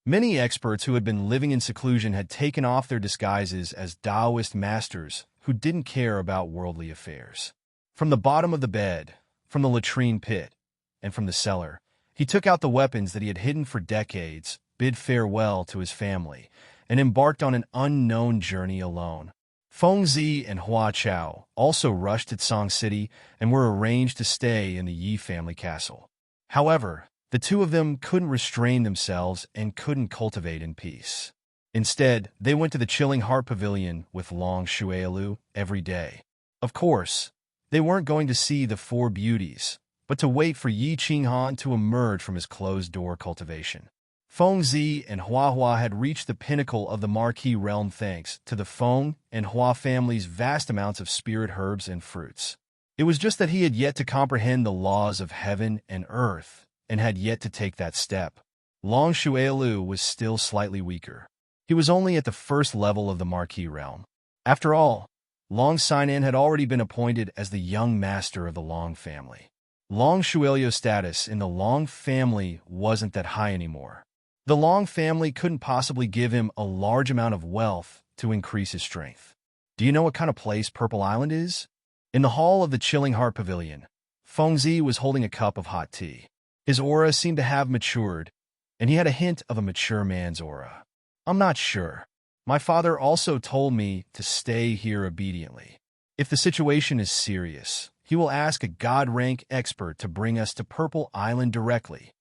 [SPEAKER 1] Many experts who had been living in seclusion had taken off their disguises as Taoist masters who didn't care about worldly affairs. From the bottom of the bed, from the latrine pit, and from the cellar, he took out the weapons that he had hidden for decades, bid farewell to his family, and embarked on an unknown journey alone. Feng Zi and Hua Chao also rushed at Song City and were arranged to stay in the Yi family castle. However, the two of them couldn't restrain themselves and couldn't cultivate in peace. Instead, they went to the Chilling Heart Pavilion with Long Shuailu every day. Of course, they weren't going to see the four beauties, but to wait for Yi Qinghan to emerge from his closed-door cultivation. Feng Zi and Hua Hua had reached the pinnacle of the Marquis realm thanks to the Feng and Hua family's vast amounts of spirit herbs and fruits. It was just that he had yet to comprehend the laws of heaven and earth and had yet to take that step. Long Shuailu was still slightly weaker. He was only at the first level of the Marquis realm. After all, Long Sinan had already been appointed as the young master of the Long family. Long Shuailio's status in the Long family wasn't that high anymore. The Long family couldn't possibly give him a large amount of wealth to increase his strength. Do you know what kind of place Purple Island is? In the hall of the Chilling Heart Pavilion, Feng Zi was holding a cup of hot tea. His aura seemed to have matured, and he had a hint of a mature man's aura. I'm not sure. My father also told me to stay here obediently. If the situation is serious, he will ask a God-rank expert to bring us to Purple Island directly.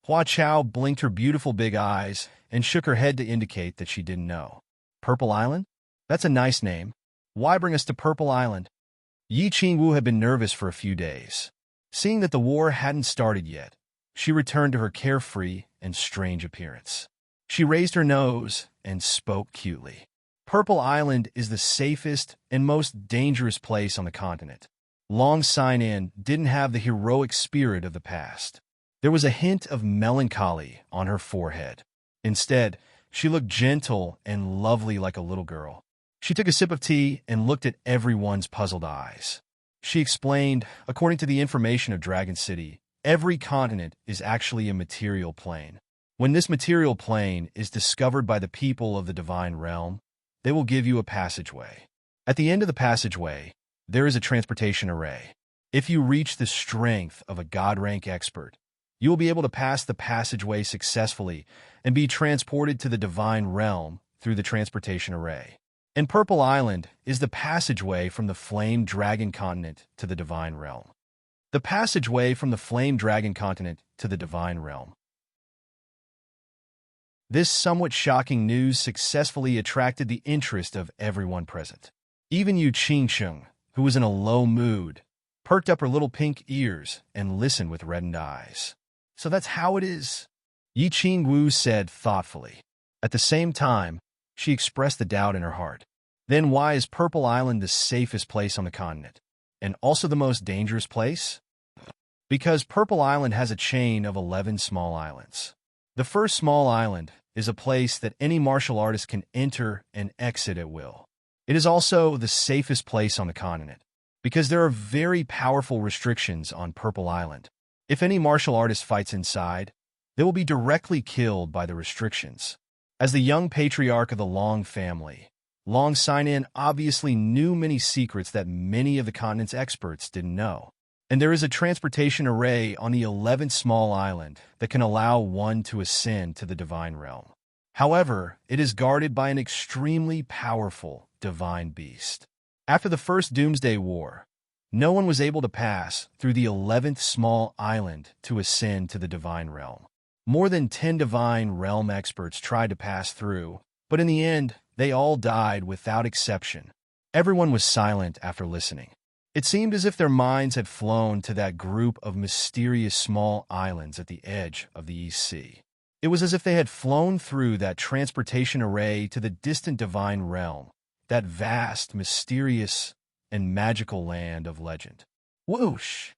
[SPEAKER 1] Hua Chao blinked her beautiful big eyes and shook her head to indicate that she didn't know. Purple Island? That's a nice name. Why bring us to Purple Island? Yi Qingwu had been nervous for a few days. Seeing that the war hadn't started yet, she returned to her carefree and strange appearance. She raised her nose and spoke cutely. Purple Island is the safest and most dangerous place on the continent. Long Sinan didn't have the heroic spirit of the past. There was a hint of melancholy on her forehead. Instead, she looked gentle and lovely like a little girl. She took a sip of tea and looked at everyone's puzzled eyes. She explained, according to the information of Dragon City, every continent is actually a material plane. When this material plane is discovered by the people of the divine realm, they will give you a passageway. At the end of the passageway, there is a transportation array. If you reach the strength of a God-rank expert, you will be able to pass the passageway successfully and be transported to the divine realm through the transportation array. And Purple Island is the passageway from the Flame Dragon continent to the divine realm. The passageway from the Flame Dragon continent to the divine realm. This somewhat shocking news successfully attracted the interest of everyone present. Even Yu Qingsheng, who was in a low mood, perked up her little pink ears and listened with reddened eyes. So that's how it is, Yi Qingwu said thoughtfully. At the same time, she expressed the doubt in her heart. Then why is Purple Island the safest place on the continent? And also the most dangerous place? Because Purple Island has a chain of 11 small islands. The first small island is a place that any martial artist can enter and exit at will. It is also the safest place on the continent, because there are very powerful restrictions on Purple Island. If any martial artist fights inside, they will be directly killed by the restrictions. As the young patriarch of the Long family, Long Sinan obviously knew many secrets that many of the continent's experts didn't know. And there is a transportation array on the 11th small island that can allow one to ascend to the divine realm. However, it is guarded by an extremely powerful divine beast. After the first Doomsday War, no one was able to pass through the 11th small island to ascend to the divine realm. More than 10 divine realm experts tried to pass through, but in the end, they all died without exception. Everyone was silent after listening. It seemed as if their minds had flown to that group of mysterious small islands at the edge of the East Sea. It was as if they had flown through that transportation array to the distant divine realm, that vast, mysterious, and magical land of legend. Whoosh!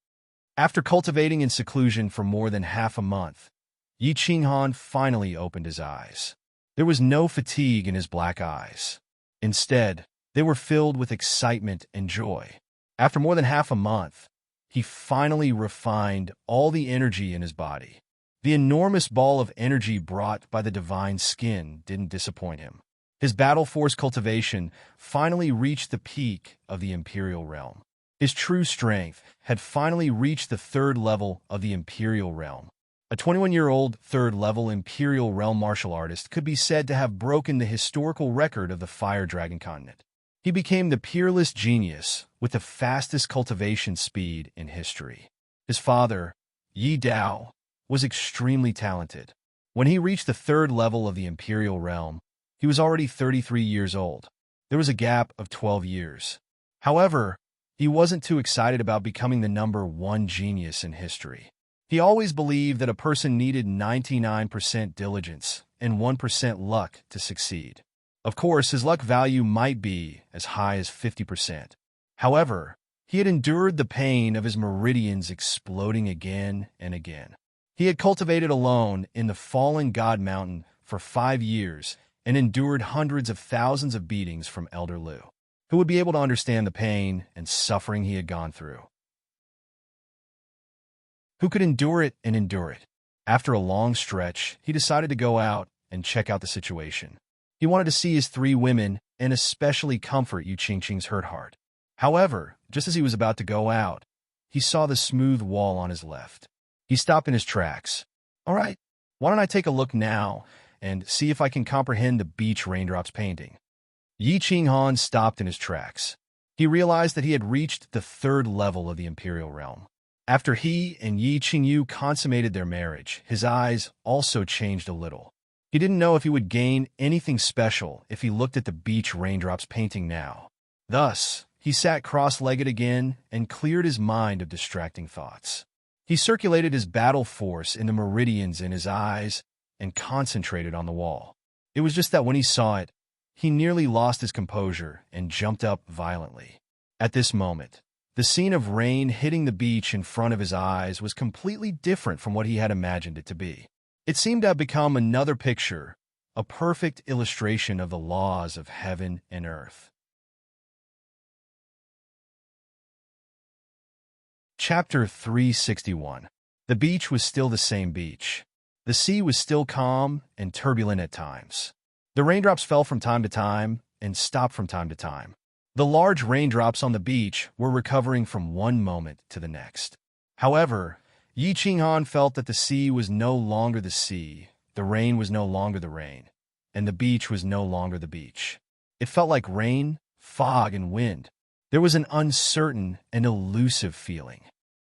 [SPEAKER 1] After cultivating in seclusion for more than half a month, Yi Qinghan finally opened his eyes. There was no fatigue in his black eyes. Instead, they were filled with excitement and joy. After more than half a month, he finally refined all the energy in his body. The enormous ball of energy brought by the divine skin didn't disappoint him. His battle force cultivation finally reached the peak of the Imperial Realm. His true strength had finally reached the third level of the Imperial Realm. A 21-year-old third-level Imperial Realm martial artist could be said to have broken the historical record of the Fire Dragon continent. He became the peerless genius with the fastest cultivation speed in history. His father, Yi Dao, was extremely talented. When he reached the third level of the Imperial Realm, he was already 33 years old. There was a gap of 12 years. However, he wasn't too excited about becoming the #1 genius in history. He always believed that a person needed 99% diligence and 1% luck to succeed. Of course, his luck value might be as high as 50%. However, he had endured the pain of his meridians exploding again and again. He had cultivated alone in the fallen God Mountain for 5 years and endured hundreds of thousands of beatings from Elder Lu, who would be able to understand the pain and suffering he had gone through. Who could endure it and endure it? After a long stretch, he decided to go out and check out the situation. He wanted to see his 3 women and especially comfort Yu Qingqing's hurt heart. However, just as he was about to go out, he saw the smooth wall on his left. He stopped in his tracks. All right, why don't I take a look now and see if I can comprehend the beach raindrops painting? Yi Qinghan stopped in his tracks. He realized that he had reached the 3rd level of the Imperial Realm. After he and Yi Qingyu consummated their marriage, his eyes also changed a little. He didn't know if he would gain anything special if he looked at the beach raindrops painting now. Thus, he sat cross-legged again and cleared his mind of distracting thoughts. He circulated his battle force in the meridians in his eyes and concentrated on the wall. It was just that when he saw it, he nearly lost his composure and jumped up violently. At this moment, the scene of rain hitting the beach in front of his eyes was completely different from what he had imagined it to be. It seemed to have become another picture, a perfect illustration of the laws of heaven and earth. Chapter 361. The beach was still the same beach. The sea was still calm and turbulent at times. The raindrops fell from time to time and stopped from time to time. The large raindrops on the beach were recovering from one moment to the next. However, Yi Qinghan felt that the sea was no longer the sea, the rain was no longer the rain, and the beach was no longer the beach. It felt like rain, fog, and wind. There was an uncertain and elusive feeling.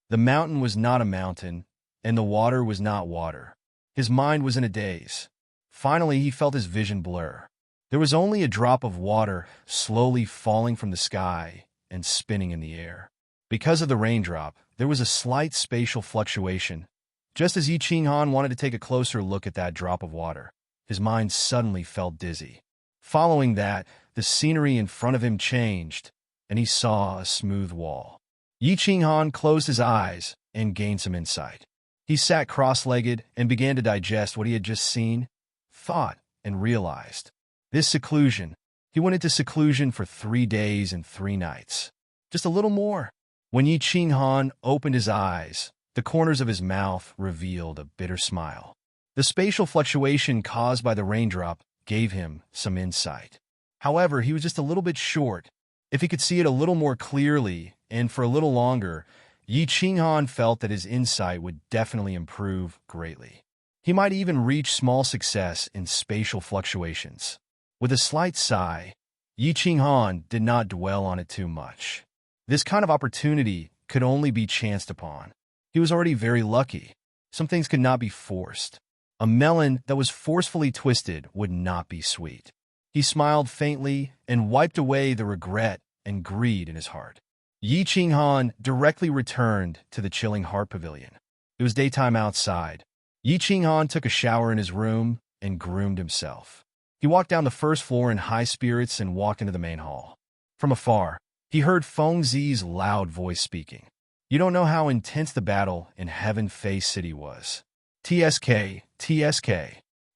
[SPEAKER 1] The mountain was not a mountain, and the water was not water. His mind was in a daze. Finally, he felt his vision blur. There was only a drop of water slowly falling from the sky and spinning in the air. Because of the raindrop, there was a slight spatial fluctuation. Just as Yi Qinghan wanted to take a closer look at that drop of water, his mind suddenly felt dizzy. Following that, the scenery in front of him changed, and he saw a smooth wall. Yi Qinghan closed his eyes and gained some insight. He sat cross-legged and began to digest what he had just seen, thought, and realized. This seclusion, he went into seclusion for 3 days and 3 nights. Just a little more. When Yi Qinghan opened his eyes, the corners of his mouth revealed a bitter smile. The spatial fluctuation caused by the raindrop gave him some insight. However, he was just a little bit short. If he could see it a little more clearly and for a little longer, Yi Qinghan felt that his insight would definitely improve greatly. He might even reach small success in spatial fluctuations. With a slight sigh, Yi Qinghan did not dwell on it too much. This kind of opportunity could only be chanced upon. He was already very lucky. Some things could not be forced. A melon that was forcefully twisted would not be sweet. He smiled faintly and wiped away the regret and greed in his heart. Yi Qinghan directly returned to the chilling heart pavilion. It was daytime outside. Yi Qinghan took a shower in his room and groomed himself. He walked down the first floor in high spirits and walked into the main hall. From afar, he heard Feng Zi's loud voice speaking. You don't know how intense the battle in Heaven Fei City was. TSK, TSK.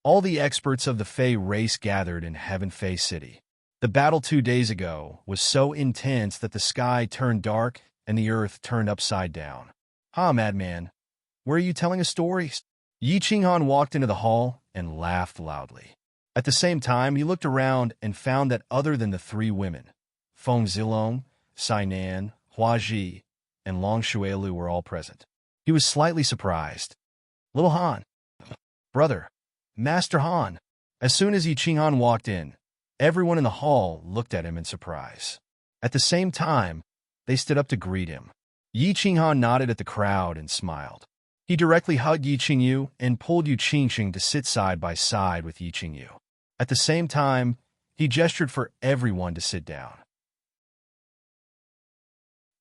[SPEAKER 1] All the experts of the Fei race gathered in Heaven Fei City. The battle 2 days ago was so intense that the sky turned dark and the earth turned upside down. Ha, madman. Where are you telling a story? Yi Qinghan walked into the hall and laughed loudly. At the same time, he looked around and found that other than the 3 women, Feng Zilong, Sainan, Hua Ji, and Long Shuelu were all present. He was slightly surprised. Little Han. Brother. Master Han. As soon as Yi Qinghan walked in, everyone in the hall looked at him in surprise. At the same time, they stood up to greet him. Yi Qinghan nodded at the crowd and smiled. He directly hugged Yi Qingyu and pulled Yu Qingqing to sit side by side with Yi Qingyu. At the same time, he gestured for everyone to sit down.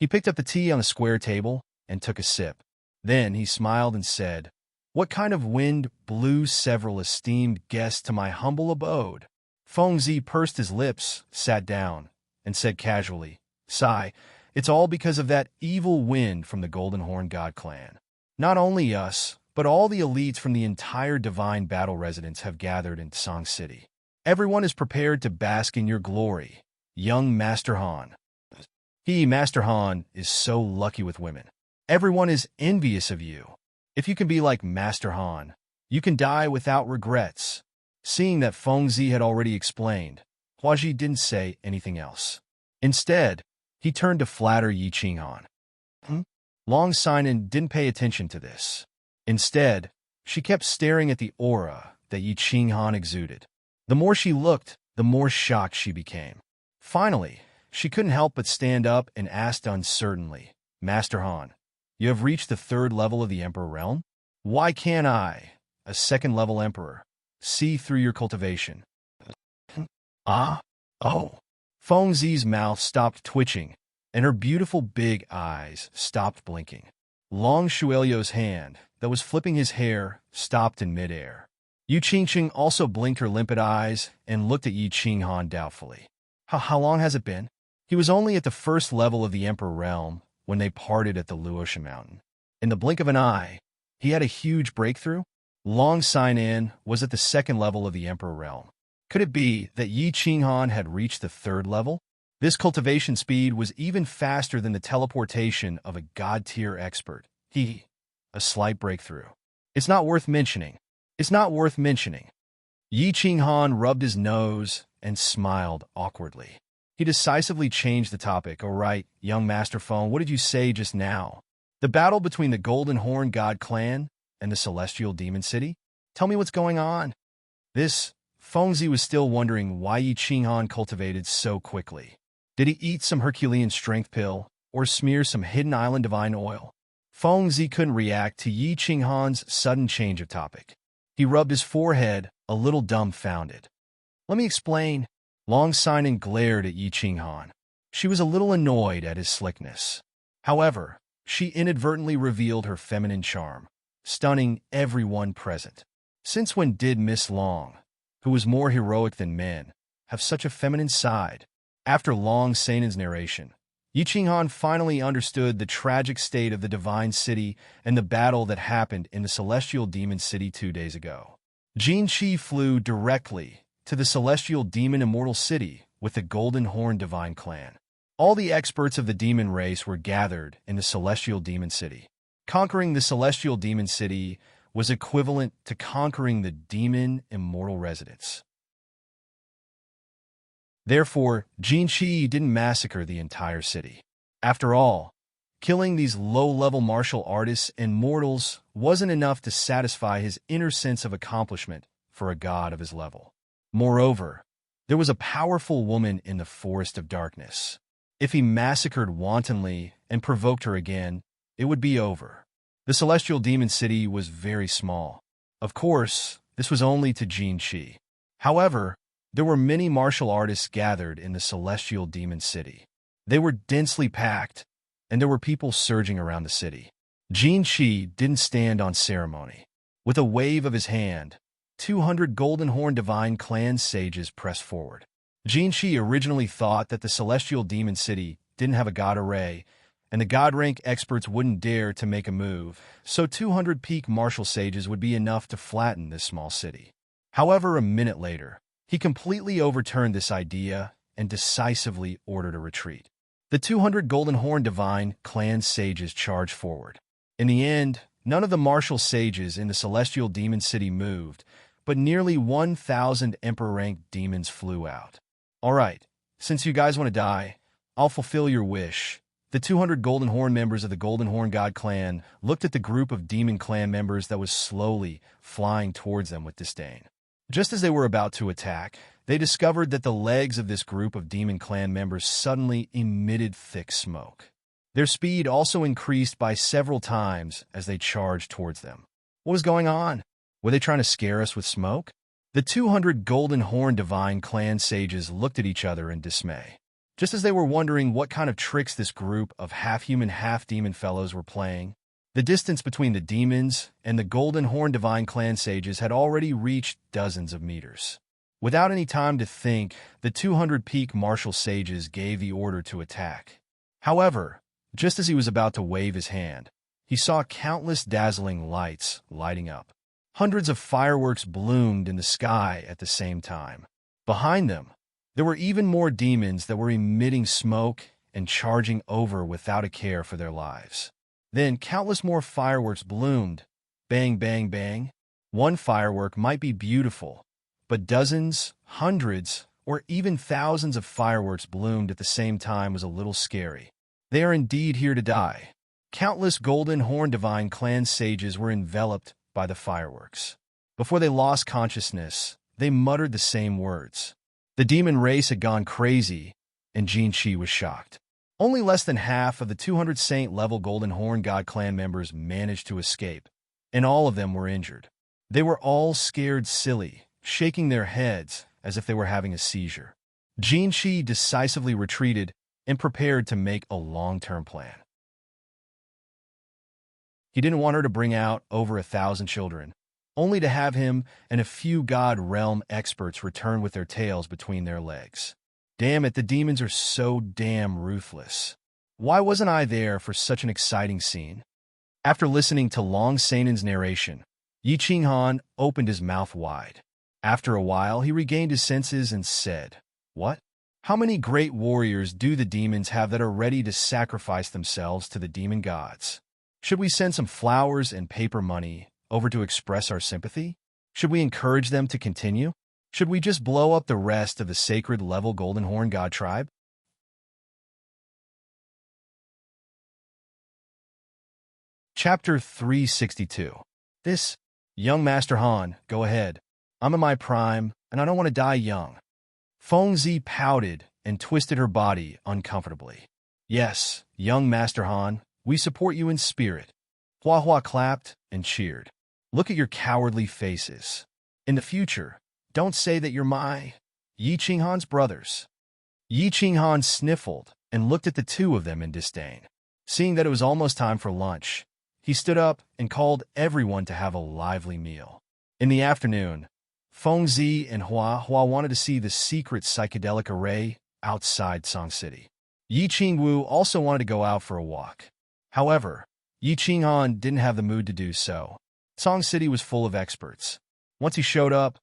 [SPEAKER 1] He picked up the tea on the square table and took a sip. Then he smiled and said, "What kind of wind blew several esteemed guests to my humble abode?" Fengzi pursed his lips, sat down, and said casually, "Sigh, it's all because of that evil wind from the Golden Horn God clan. Not only us, but all the elites from the entire Divine Battle residence have gathered in Song City. Everyone is prepared to bask in your glory, young Master Han. Master Han, is so lucky with women. Everyone is envious of you. If you can be like Master Han, you can die without regrets." Seeing that Fengzi had already explained, Huaji didn't say anything else. Instead, he turned to flatter Yi Qinghan. Long Sinan didn't pay attention to this. Instead, she kept staring at the aura that Yi Qinghan exuded. The more she looked, the more shocked she became. Finally, she couldn't help but stand up and asked uncertainly, "Master Han, you have reached the 3rd level of the Emperor realm? Why can't I, a 2nd-level Emperor, see through your cultivation?" Oh. Fengzi's mouth stopped twitching, and her beautiful big eyes stopped blinking. Long Shuelio's hand, that was flipping his hair, stopped in midair. Yu Qingqing also blinked her limpid eyes and looked at Yi Qinghan doubtfully. How long has it been? He was only at the 1st level of the Emperor realm when they parted at the Luotia Mountain. In the blink of an eye, he had a huge breakthrough. Long Sinan was at the 2nd level of the Emperor realm. Could it be that Yi Qinghan had reached the 3rd level? This cultivation speed was even faster than the teleportation of a god-tier expert. A slight breakthrough. It's not worth mentioning. Yi Qinghan rubbed his nose and smiled awkwardly. He decisively changed the topic. "All right, young Master Feng, what did you say just now? The battle between the Golden Horn God clan and the Celestial Demon City? Tell me what's going on." Fengzi was still wondering why Yi Qinghan cultivated so quickly. Did he eat some Herculean strength pill or smear some hidden island divine oil? Fengzi couldn't react to Yi Qinghan's sudden change of topic. He rubbed his forehead, a little dumbfounded. "Let me explain." Long Sinan glared at Yi Qinghan. She was a little annoyed at his slickness. However, she inadvertently revealed her feminine charm, stunning everyone present. Since when did Miss Long, who was more heroic than men, have such a feminine side? After Long Sinan's narration, Yi Qinghan finally understood the tragic state of the Divine City and the battle that happened in the Celestial Demon City 2 days ago. Jin Qi flew directly to the Celestial Demon Immortal City with the Golden Horn Divine Clan. All the experts of the demon race were gathered in the Celestial Demon City. Conquering the Celestial Demon City was equivalent to conquering the Demon Immortal Residence. Therefore, Jin Qi didn't massacre the entire city. After all, killing these low-level martial artists and mortals wasn't enough to satisfy his inner sense of accomplishment for a god of his level. Moreover, there was a powerful woman in the Forest of Darkness. If he massacred wantonly and provoked her again, it would be over. The Celestial Demon City was very small. Of course, this was only to Jin Qi. However, there were many martial artists gathered in the Celestial Demon City. They were densely packed, and there were people surging around the city. Jin Qi didn't stand on ceremony. With a wave of his hand, 200 Golden Horn Divine Clan sages pressed forward. Jin Qi originally thought that the Celestial Demon City didn't have a god array, and the god rank experts wouldn't dare to make a move, so 200 peak martial sages would be enough to flatten this small city. However, a minute later, he completely overturned this idea and decisively ordered a retreat. The 200 Golden Horn Divine Clan sages charged forward. In the end, none of the martial sages in the Celestial Demon City moved, but nearly 1,000 Emperor-ranked demons flew out. "All right, since you guys want to die, I'll fulfill your wish." The 200 Golden Horn members of the Golden Horn God clan looked at the group of demon clan members that was slowly flying towards them with disdain. Just as they were about to attack, they discovered that the legs of this group of demon clan members suddenly emitted thick smoke. Their speed also increased by several times as they charged towards them. What was going on? Were they trying to scare us with smoke? The 200 Golden Horn Divine Clan sages looked at each other in dismay. Just as they were wondering what kind of tricks this group of half-human, half-demon fellows were playing, the distance between the demons and the Golden Horn Divine Clan sages had already reached dozens of meters. Without any time to think, the 200-peak martial sages gave the order to attack. However, just as he was about to wave his hand, he saw countless dazzling lights lighting up. Hundreds of fireworks bloomed in the sky at the same time. Behind them, there were even more demons that were emitting smoke and charging over without a care for their lives. Then countless more fireworks bloomed. Bang, bang, bang. One firework might be beautiful, but dozens, hundreds, or even thousands of fireworks bloomed at the same time was a little scary. They are indeed here to die. Countless Golden Horn Divine Clan sages were enveloped by the fireworks. Before they lost consciousness, they muttered the same words. The demon race had gone crazy, and Jinchi was shocked. Only less than half of the 200 Saint-level Golden Horn God Clan members managed to escape, and all of them were injured. They were all scared silly, shaking their heads as if they were having a seizure. Jinchi decisively retreated and prepared to make a long-term plan. He didn't want her to bring out over 1,000 children, only to have him and a few God Realm experts return with their tails between their legs. Damn it, the demons are so damn ruthless. Why wasn't I there for such an exciting scene? After listening to Long Sanen's narration, Yi Qinghan opened his mouth wide. After a while, he regained his senses and said, "What? How many great warriors do the demons have that are ready to sacrifice themselves to the demon gods? Should we send some flowers and paper money over to express our sympathy? Should we encourage them to continue? Should we just blow up the rest of the sacred level Golden Horn God tribe?" Chapter 362. This, young Master Han, go ahead. I'm in my prime, and I don't want to die young. Fengzi pouted and twisted her body uncomfortably. Yes, young Master Han, we support you in spirit. Hua Hua clapped and cheered. Look at your cowardly faces. In the future, don't say that you're my Yi Qinghan's brothers. Yi Qinghan sniffled and looked at the two of them in disdain. Seeing that it was almost time for lunch, he stood up and called everyone to have a lively meal. In the afternoon, Fengzi and Hua Hua wanted to see the secret psychedelic array outside Song City. Yi Qingwu also wanted to go out for a walk. However, Yi Qinghan didn't have the mood to do so. Song City was full of experts. Once he showed up,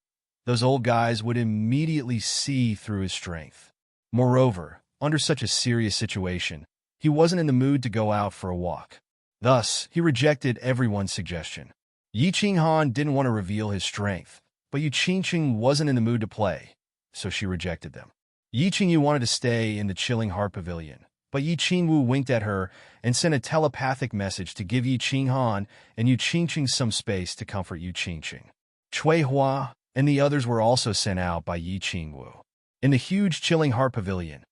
[SPEAKER 1] those old guys would immediately see through his strength. Moreover, under such a serious situation, he wasn't in the mood to go out for a walk. Thus, he rejected everyone's suggestion. Yi Qinghan didn't want to reveal his strength, but Yi Qingqing wasn't in the mood to play, so she rejected them. Yi Qingyu wanted to stay in the Chilling Heart Pavilion, but Yi Qingwu winked at her and sent a telepathic message to give Yi Qinghan and Yi Qingqing some space to comfort Yi Qingqing. Cui Hua and the others were also sent out by Yi Qingwu. In the huge Chilling Heart Pavilion,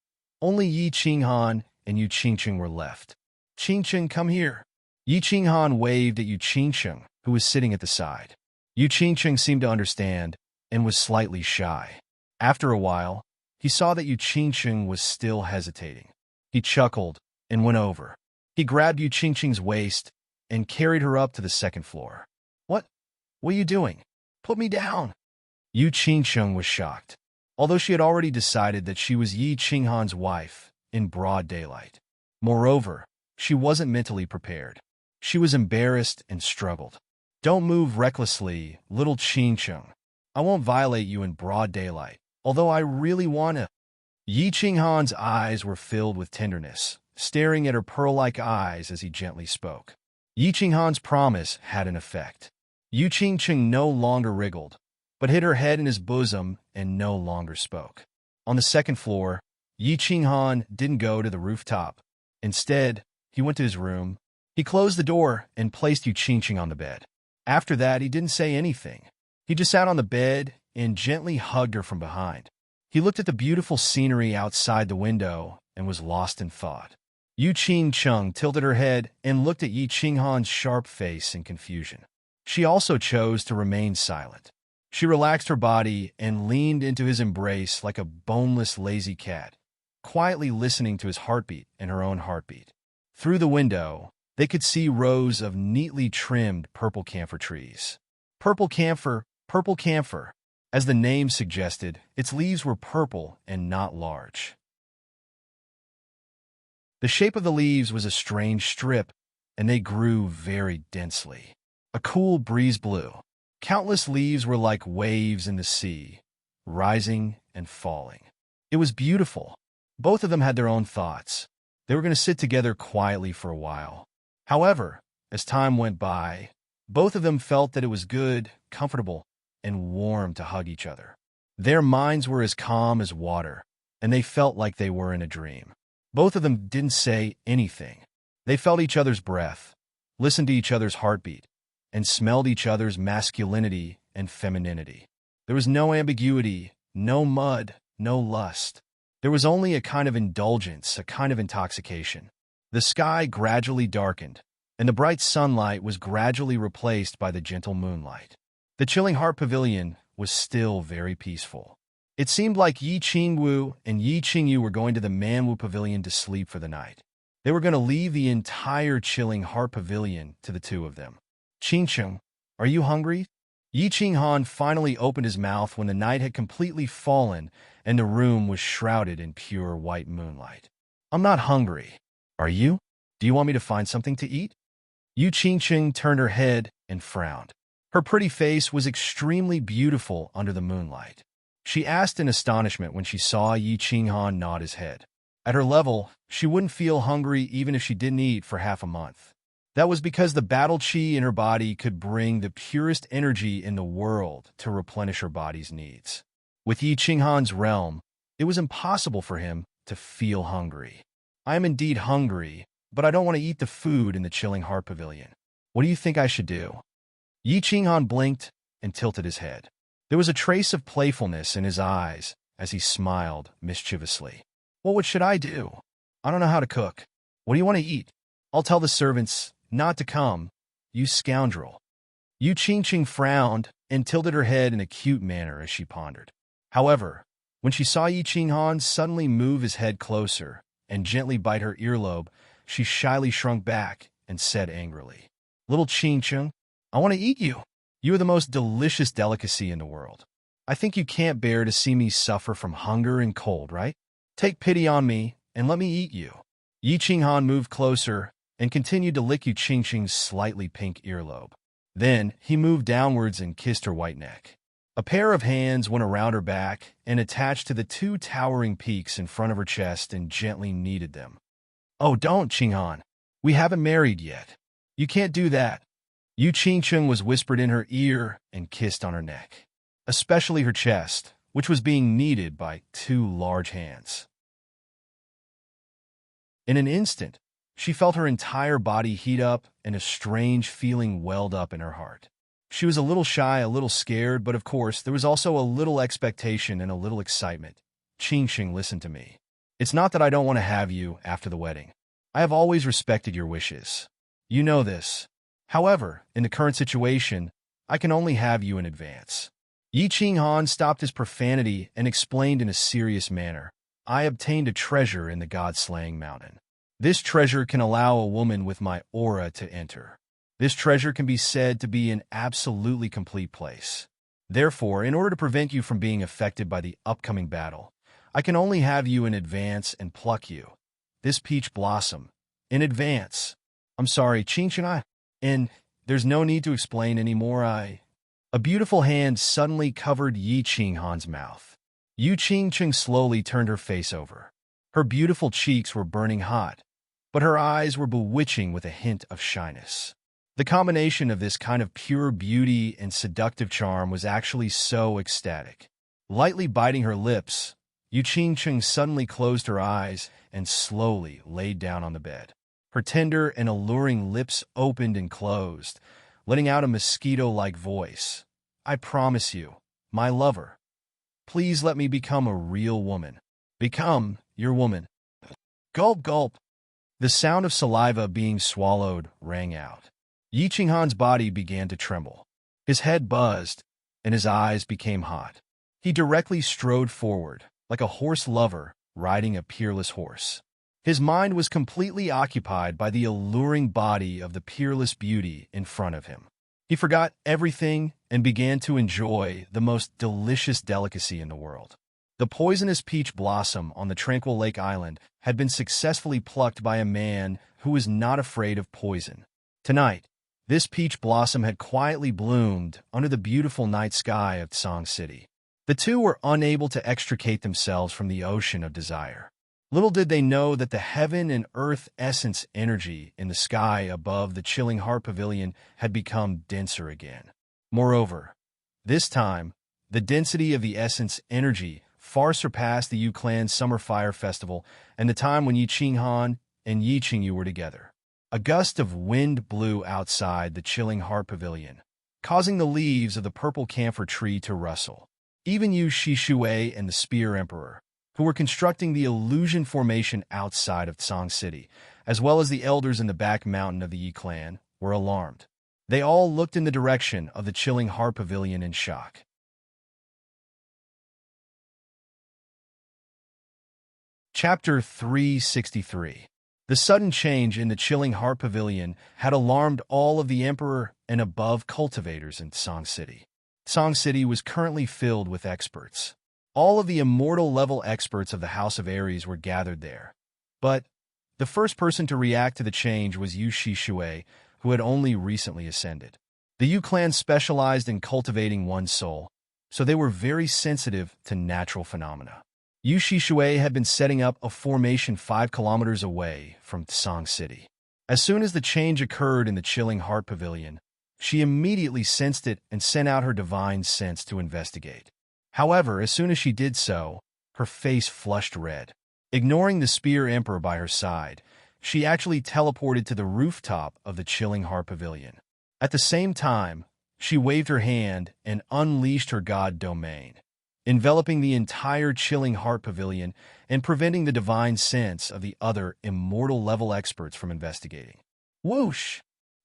[SPEAKER 1] only Yi Qinghan and Yi Qingqing were left. Qingqing, come here. Yi Qinghan waved at Yi Qingqing, who was sitting at the side. Yi Qingqing seemed to understand and was slightly shy. After a while, he saw that Yi Qingqing was still hesitating. He chuckled and went over. He grabbed Yi Qingqing's waist and carried her up to the second floor. What are you doing? Put me down. Yi Qingqing was shocked, although she had already decided that she was Yi Qinghan's wife in broad daylight. Moreover, she wasn't mentally prepared. She was embarrassed and struggled. Don't move recklessly, little Qingqing. I won't violate you in broad daylight, although I really want to. Yi Qinghan's eyes were filled with tenderness, staring at her pearl-like eyes as he gently spoke. Yi Qinghan's promise had an effect. Yi Qingqing no longer wriggled, but hid her head in his bosom and no longer spoke. On the second floor, Yi Qinghan didn't go to the rooftop. Instead, he went to his room. He closed the door and placed Yi Qingqing on the bed. After that, he didn't say anything. He just sat on the bed and gently hugged her from behind. He looked at the beautiful scenery outside the window and was lost in thought. Yi Qingqing tilted her head and looked at Yi Qinghan's sharp face in confusion. She also chose to remain silent. She relaxed her body and leaned into his embrace like a boneless, lazy cat, quietly listening to his heartbeat and her own heartbeat. Through the window, they could see rows of neatly trimmed purple camphor trees. Purple camphor, purple camphor. As the name suggested, its leaves were purple and not large. The shape of the leaves was a strange strip, and they grew very densely. A cool breeze blew. Countless leaves were like waves in the sea, rising and falling. It was beautiful. Both of them had their own thoughts. They were going to sit together quietly for a while. However, as time went by, both of them felt that it was good, comfortable, and warm to hug each other. Their minds were as calm as water, and they felt like they were in a dream. Both of them didn't say anything. They felt each other's breath, listened to each other's heartbeat, and smelled each other's masculinity and femininity. There was no ambiguity, no mud, no lust. There was only a kind of indulgence, a kind of intoxication. The sky gradually darkened, and the bright sunlight was gradually replaced by the gentle moonlight. The Chilling Heart Pavilion was still very peaceful. It seemed like Yi Qingwu and Yi Qingyu were going to the Manwu Pavilion to sleep for the night. They were going to leave the entire Chilling Heart Pavilion to the two of them. Qingcheng, are you hungry? Yi Qinghan finally opened his mouth when the night had completely fallen and the room was shrouded in pure white moonlight. I'm not hungry. Are you? Do you want me to find something to eat? Yi Qingcheng turned her head and frowned. Her pretty face was extremely beautiful under the moonlight. She asked in astonishment when she saw Yi Qinghan nod his head. At her level, she wouldn't feel hungry even if she didn't eat for half a month. That was because the battle qi in her body could bring the purest energy in the world to replenish her body's needs. With Yi Qinghan's realm, it was impossible for him to feel hungry. I am indeed hungry, but I don't want to eat the food in the Chilling Heart Pavilion. What do you think I should do? Yi Qinghan blinked and tilted his head. There was a trace of playfulness in his eyes as he smiled mischievously. Well, what should I do? I don't know how to cook. What do you want to eat? I'll tell the servants not to come, you scoundrel. Yi Qingcheng frowned and tilted her head in a cute manner as she pondered. However, when she saw Yi Qinghan suddenly move his head closer and gently bite her earlobe, she shyly shrunk back and said angrily, Little Qingcheng, I want to eat you. You are the most delicious delicacy in the world. I think you can't bear to see me suffer from hunger and cold, right? Take pity on me and let me eat you. Yi Qinghan moved closer and continued to lick Yi Qingcheng's slightly pink earlobe. Then he moved downwards and kissed her white neck. A pair of hands went around her back and attached to the two towering peaks in front of her chest and gently kneaded them. Oh, don't, Qinghan. We haven't married yet. You can't do that. Yi Qingcheng was whispered in her ear and kissed on her neck, especially her chest, which was being kneaded by two large hands. In an instant, she felt her entire body heat up and a strange feeling welled up in her heart. She was a little shy, a little scared, but of course, there was also a little expectation and a little excitement. Qingcheng, listen to me. It's not that I don't want to have you after the wedding. I have always respected your wishes. You know this. However, in the current situation, I can only have you in advance. Yi Qinghan stopped his profanity and explained in a serious manner, I obtained a treasure in the god-slaying mountain. This treasure can allow a woman with my aura to enter. This treasure can be said to be an absolutely complete place. Therefore, in order to prevent you from being affected by the upcoming battle, I can only have you in advance and pluck you, this peach blossom, in advance. I'm sorry, Qingcheng, and there's no need to explain anymore. A beautiful hand suddenly covered Yi Qinghan's mouth. Yi Qingcheng slowly turned her face over. Her beautiful cheeks were burning hot, but her eyes were bewitching with a hint of shyness. The combination of this kind of pure beauty and seductive charm was actually so ecstatic. Lightly biting her lips, Yi Qingcheng suddenly closed her eyes and slowly laid down on the bed. Her tender and alluring lips opened and closed, letting out a mosquito-like voice. I promise you, my lover, please let me become a real woman. Become your woman. Gulp, gulp. The sound of saliva being swallowed rang out. Yi Qinghan's body began to tremble. His head buzzed, and his eyes became hot. He directly strode forward, like a horse lover, riding a peerless horse. His mind was completely occupied by the alluring body of the peerless beauty in front of him. He forgot everything and began to enjoy the most delicious delicacy in the world. The poisonous peach blossom on the tranquil lake island had been successfully plucked by a man who was not afraid of poison. Tonight, this peach blossom had quietly bloomed under the beautiful night sky of Song City. The two were unable to extricate themselves from the ocean of desire. Little did they know that the heaven and earth essence energy in the sky above the chilling heart pavilion had become denser again. Moreover, this time, the density of the essence energy far surpassed the Yu-Clan's Summer Fire Festival and the time when Yi Qinghan and Yi Qingyu were together. A gust of wind blew outside the chilling heart pavilion, causing the leaves of the purple camphor tree to rustle. Even Yu Shishui and the Spear Emperor, who were constructing the illusion formation outside of Song City, as well as the elders in the back mountain of the Yi clan, were alarmed. They all looked in the direction of the chilling heart pavilion in shock. Chapter 363. The sudden change in the chilling heart pavilion had alarmed all of the emperor and above cultivators in Song City. Song City was currently filled with experts. All of the immortal level experts of the House of Aries were gathered there. But the first person to react to the change was Yu Shishui, who had only recently ascended. The Yu clan specialized in cultivating one's soul, so they were very sensitive to natural phenomena. Yu Shishui had been setting up a formation 5 kilometers away from Song City. As soon as the change occurred in the chilling heart pavilion, she immediately sensed it and sent out her divine sense to investigate. However, as soon as she did so, her face flushed red. Ignoring the Spear Emperor by her side, she actually teleported to the rooftop of the chilling heart pavilion. At the same time, she waved her hand and unleashed her god domain, enveloping the entire chilling heart pavilion and preventing the divine sense of the other immortal level experts from investigating. Whoosh!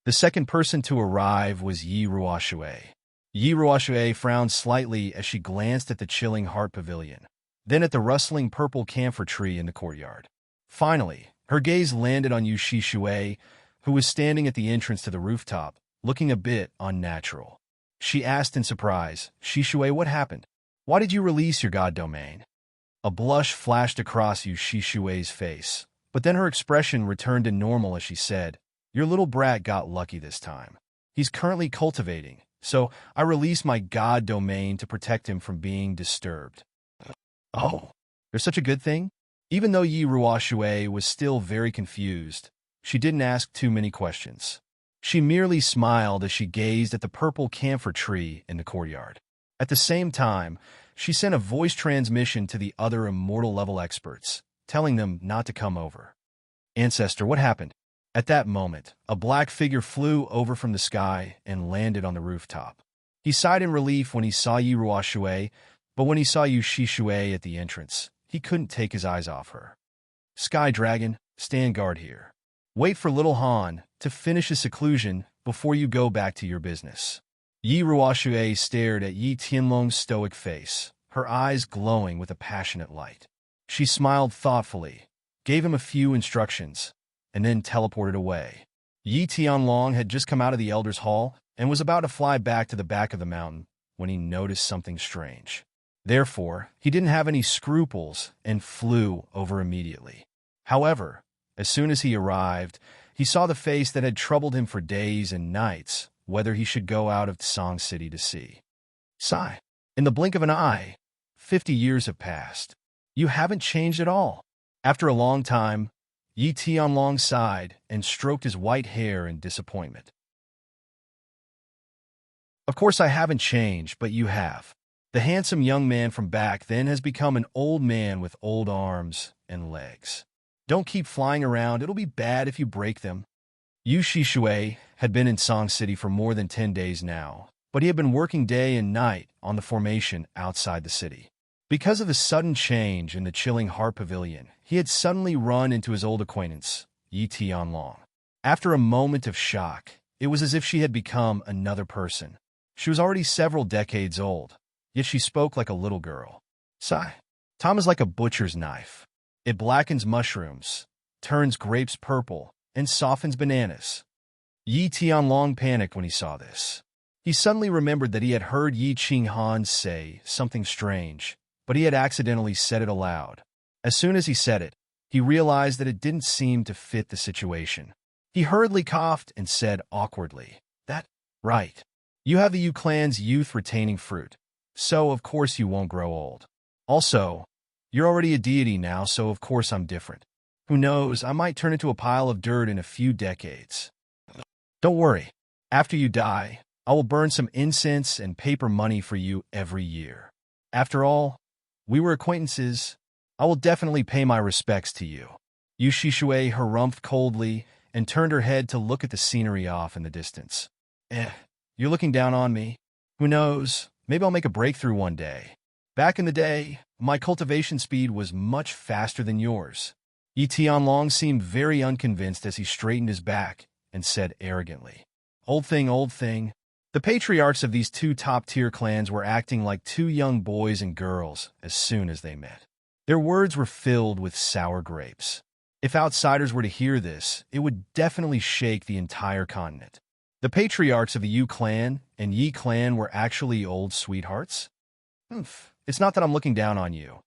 [SPEAKER 1] The second person to arrive was Yi Ruoshui. Yi Ruoshui frowned slightly as she glanced at the chilling heart pavilion, then at the rustling purple camphor tree in the courtyard. Finally, her gaze landed on Yu Shishui, who was standing at the entrance to the rooftop, looking a bit unnatural. She asked in surprise, "Shishui, what happened? Why did you release your god domain?" A blush flashed across Yu Shishui's face, but then her expression returned to normal as she said, "Your little brat got lucky this time. He's currently cultivating, so I released my god domain to protect him from being disturbed." Oh, there's such a good thing? Even though Yi Ruoshui was still very confused, she didn't ask too many questions. She merely smiled as she gazed at the purple camphor tree in the courtyard. At the same time, she sent a voice transmission to the other immortal level experts, telling them not to come over. "Ancestor, what happened?" At that moment, a black figure flew over from the sky and landed on the rooftop. He sighed in relief when he saw Yi Ruoshui, but when he saw Yu Shishui at the entrance, he couldn't take his eyes off her. "Sky Dragon, stand guard here. Wait for little Han to finish his seclusion before you go back to your business." Yi Ruoshui stared at Yi Tianlong's stoic face, her eyes glowing with a passionate light. She smiled thoughtfully, gave him a few instructions, and then teleported away. Yi Tianlong had just come out of the Elder's Hall and was about to fly back to the back of the mountain when he noticed something strange. Therefore, he didn't have any scruples and flew over immediately. However, as soon as he arrived, he saw the face that had troubled him for days and nights, whether he should go out of Song City to see. Sigh. In the blink of an eye, 50 years have passed. You haven't changed at all. After a long time, Yi Tianlong sighed and stroked his white hair in disappointment. "Of course I haven't changed, but you have." The handsome young man from back then has become an old man with old arms and legs. "Don't keep flying around, it'll be bad if you break them." Yu Shishui had been in Song City for more than 10 days now, but he had been working day and night on the formation outside the city. Because of the sudden change in the chilling heart pavilion, he had suddenly run into his old acquaintance, Yi Tianlong. After a moment of shock, it was as if she had become another person. She was already several decades old, yet she spoke like a little girl. "Sigh. Time is like a butcher's knife. It blackens mushrooms, turns grapes purple, and softens bananas. Yi Tianlong panicked when he saw this. He suddenly remembered that he had heard Yi Qinghan say something strange, but he had accidentally said it aloud. As soon as he said it, he realized that it didn't seem to fit the situation. He hurriedly coughed and said awkwardly, "That, right. You have the Yu clan's youth-retaining fruit, so of course you won't grow old. Also, you're already a deity now, so of course I'm different. Who knows, I might turn into a pile of dirt in a few decades. Don't worry. After you die, I will burn some incense and paper money for you every year. After all, we were acquaintances. I will definitely pay my respects to you." Yu Shishui harumphed coldly and turned her head to look at the scenery off in the distance. You're looking down on me? Who knows, maybe I'll make a breakthrough one day. Back in the day, my cultivation speed was much faster than yours. Yi Tianlong seemed very unconvinced as he straightened his back and said arrogantly, Old thing, old thing." The patriarchs of these two top-tier clans were acting like two young boys and girls as soon as they met. Their words were filled with sour grapes. If outsiders were to hear this, it would definitely shake the entire continent. The patriarchs of the Yu clan and Yi clan were actually old sweethearts? It's not that I'm looking down on you,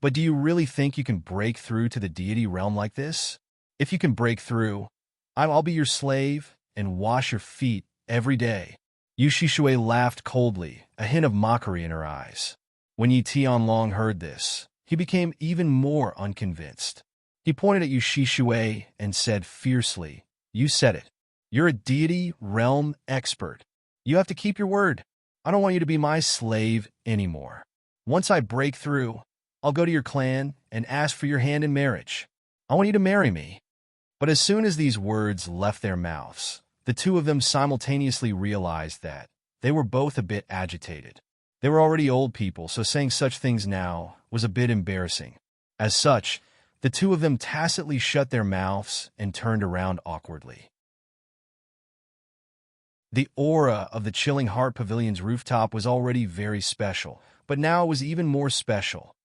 [SPEAKER 1] but do you really think you can break through to the deity realm like this? If you can break through, I'll be your slave and wash your feet every day. Yu Shishui laughed coldly, a hint of mockery in her eyes. When Yi Tianlong heard this, he became even more unconvinced. He pointed at Yu Shishui and said fiercely, "You said it. You're a deity realm expert. You have to keep your word. I don't want you to be my slave anymore. Once I break through, I'll go to your clan and ask for your hand in marriage. I want you to marry me." But as soon as these words left their mouths, the two of them simultaneously realized that they were both a bit agitated. They were already old people, so saying such things now was a bit embarrassing. As such, the two of them tacitly shut their mouths and turned around awkwardly. The aura of the Chilling Heart Pavilion's rooftop was already very special, but now it was even more special.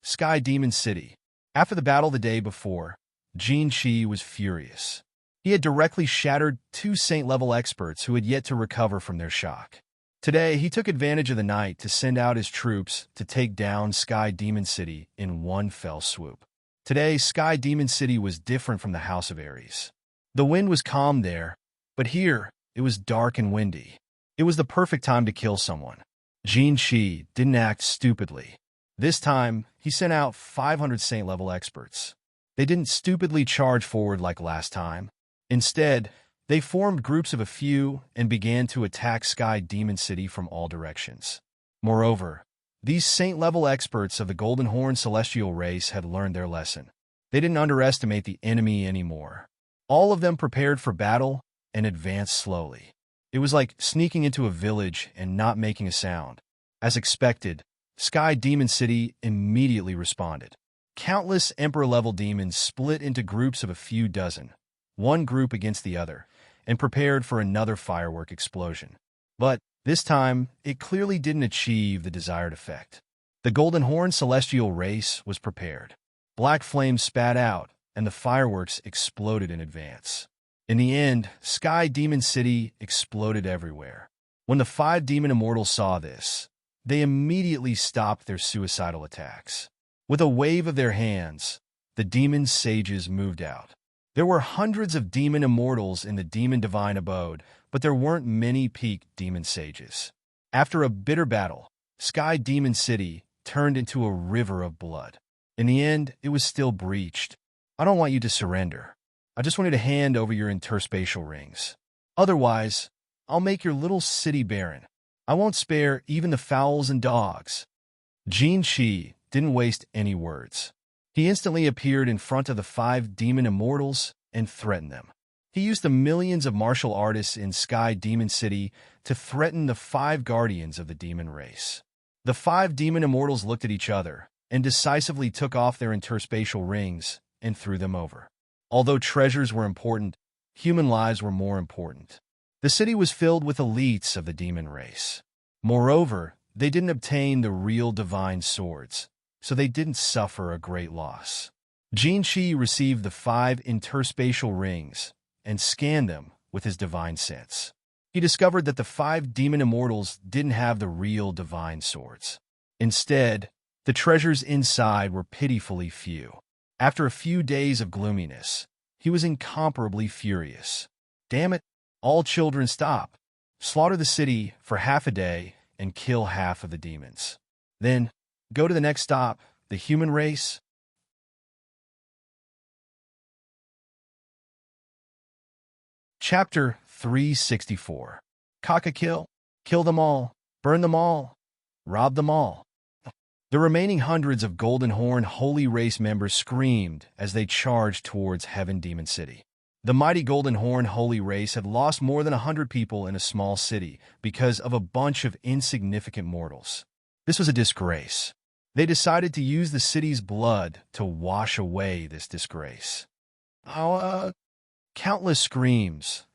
[SPEAKER 1] Sky Demon City. After the battle the day before, Jin Qi was furious. He had directly shattered two Saint-level experts who had yet to recover from their shock. Today, he took advantage of the night to send out his troops to take down Sky Demon City in one fell swoop. Today, Sky Demon City was different from the House of Ares. The wind was calm there, but here, it was dark and windy. It was the perfect time to kill someone. Jin Qi didn't act stupidly. This time, he sent out 500 Saint-level experts. They didn't stupidly charge forward like last time. Instead, they formed groups of a few and began to attack Sky Demon City from all directions. Moreover, these Saint-level experts of the Golden Horn Celestial race had learned their lesson. They didn't underestimate the enemy anymore. All of them prepared for battle and advanced slowly. It was like sneaking into a village and not making a sound. As expected, Sky Demon City immediately responded. Countless Emperor-level demons split into groups of a few dozen, one group against the other, and prepared for another firework explosion. But this time, it clearly didn't achieve the desired effect. The Golden Horn Celestial race was prepared. Black flames spat out, and the fireworks exploded in advance. In the end, Sky Demon City exploded everywhere. When the 5 demon immortals saw this, they immediately stopped their suicidal attacks. With a wave of their hands, the demon sages moved out. There were hundreds of demon immortals in the demon divine abode, but there weren't many peak demon sages. After a bitter battle, Sky Demon City turned into a river of blood. In the end, it was still breached. I don't want you to surrender. I just want you to hand over your interspatial rings. Otherwise, I'll make your little city barren. I won't spare even the fowls and dogs. Jin Qi didn't waste any words. He instantly appeared in front of the 5 demon immortals and threatened them. He used the millions of martial artists in Sky Demon City to threaten the 5 guardians of the demon race. The 5 demon immortals looked at each other and decisively took off their interspatial rings and threw them over. Although treasures were important, human lives were more important. The city was filled with elites of the demon race. Moreover, they didn't obtain the real divine swords, so they didn't suffer a great loss. Jin Shi received the 5 interspatial rings and scanned them with his divine sense. He discovered that the 5 demon immortals didn't have the real divine swords. Instead, the treasures inside were pitifully few. After a few days of gloominess, he was incomparably furious. Damn it, all children stop. Slaughter the city for half a day and kill half of the demons. Then, go to the next stop, the human race. Chapter 364. Kaka kill. Kill them all. Burn them all. Rob them all. The remaining hundreds of Golden Horn Holy Race members screamed as they charged towards Heaven Demon City. The mighty Golden Horn Holy Race had lost more than 100 people in a small city because of a bunch of insignificant mortals. This was a disgrace. They decided to use the city's blood to wash away this disgrace. Countless screams,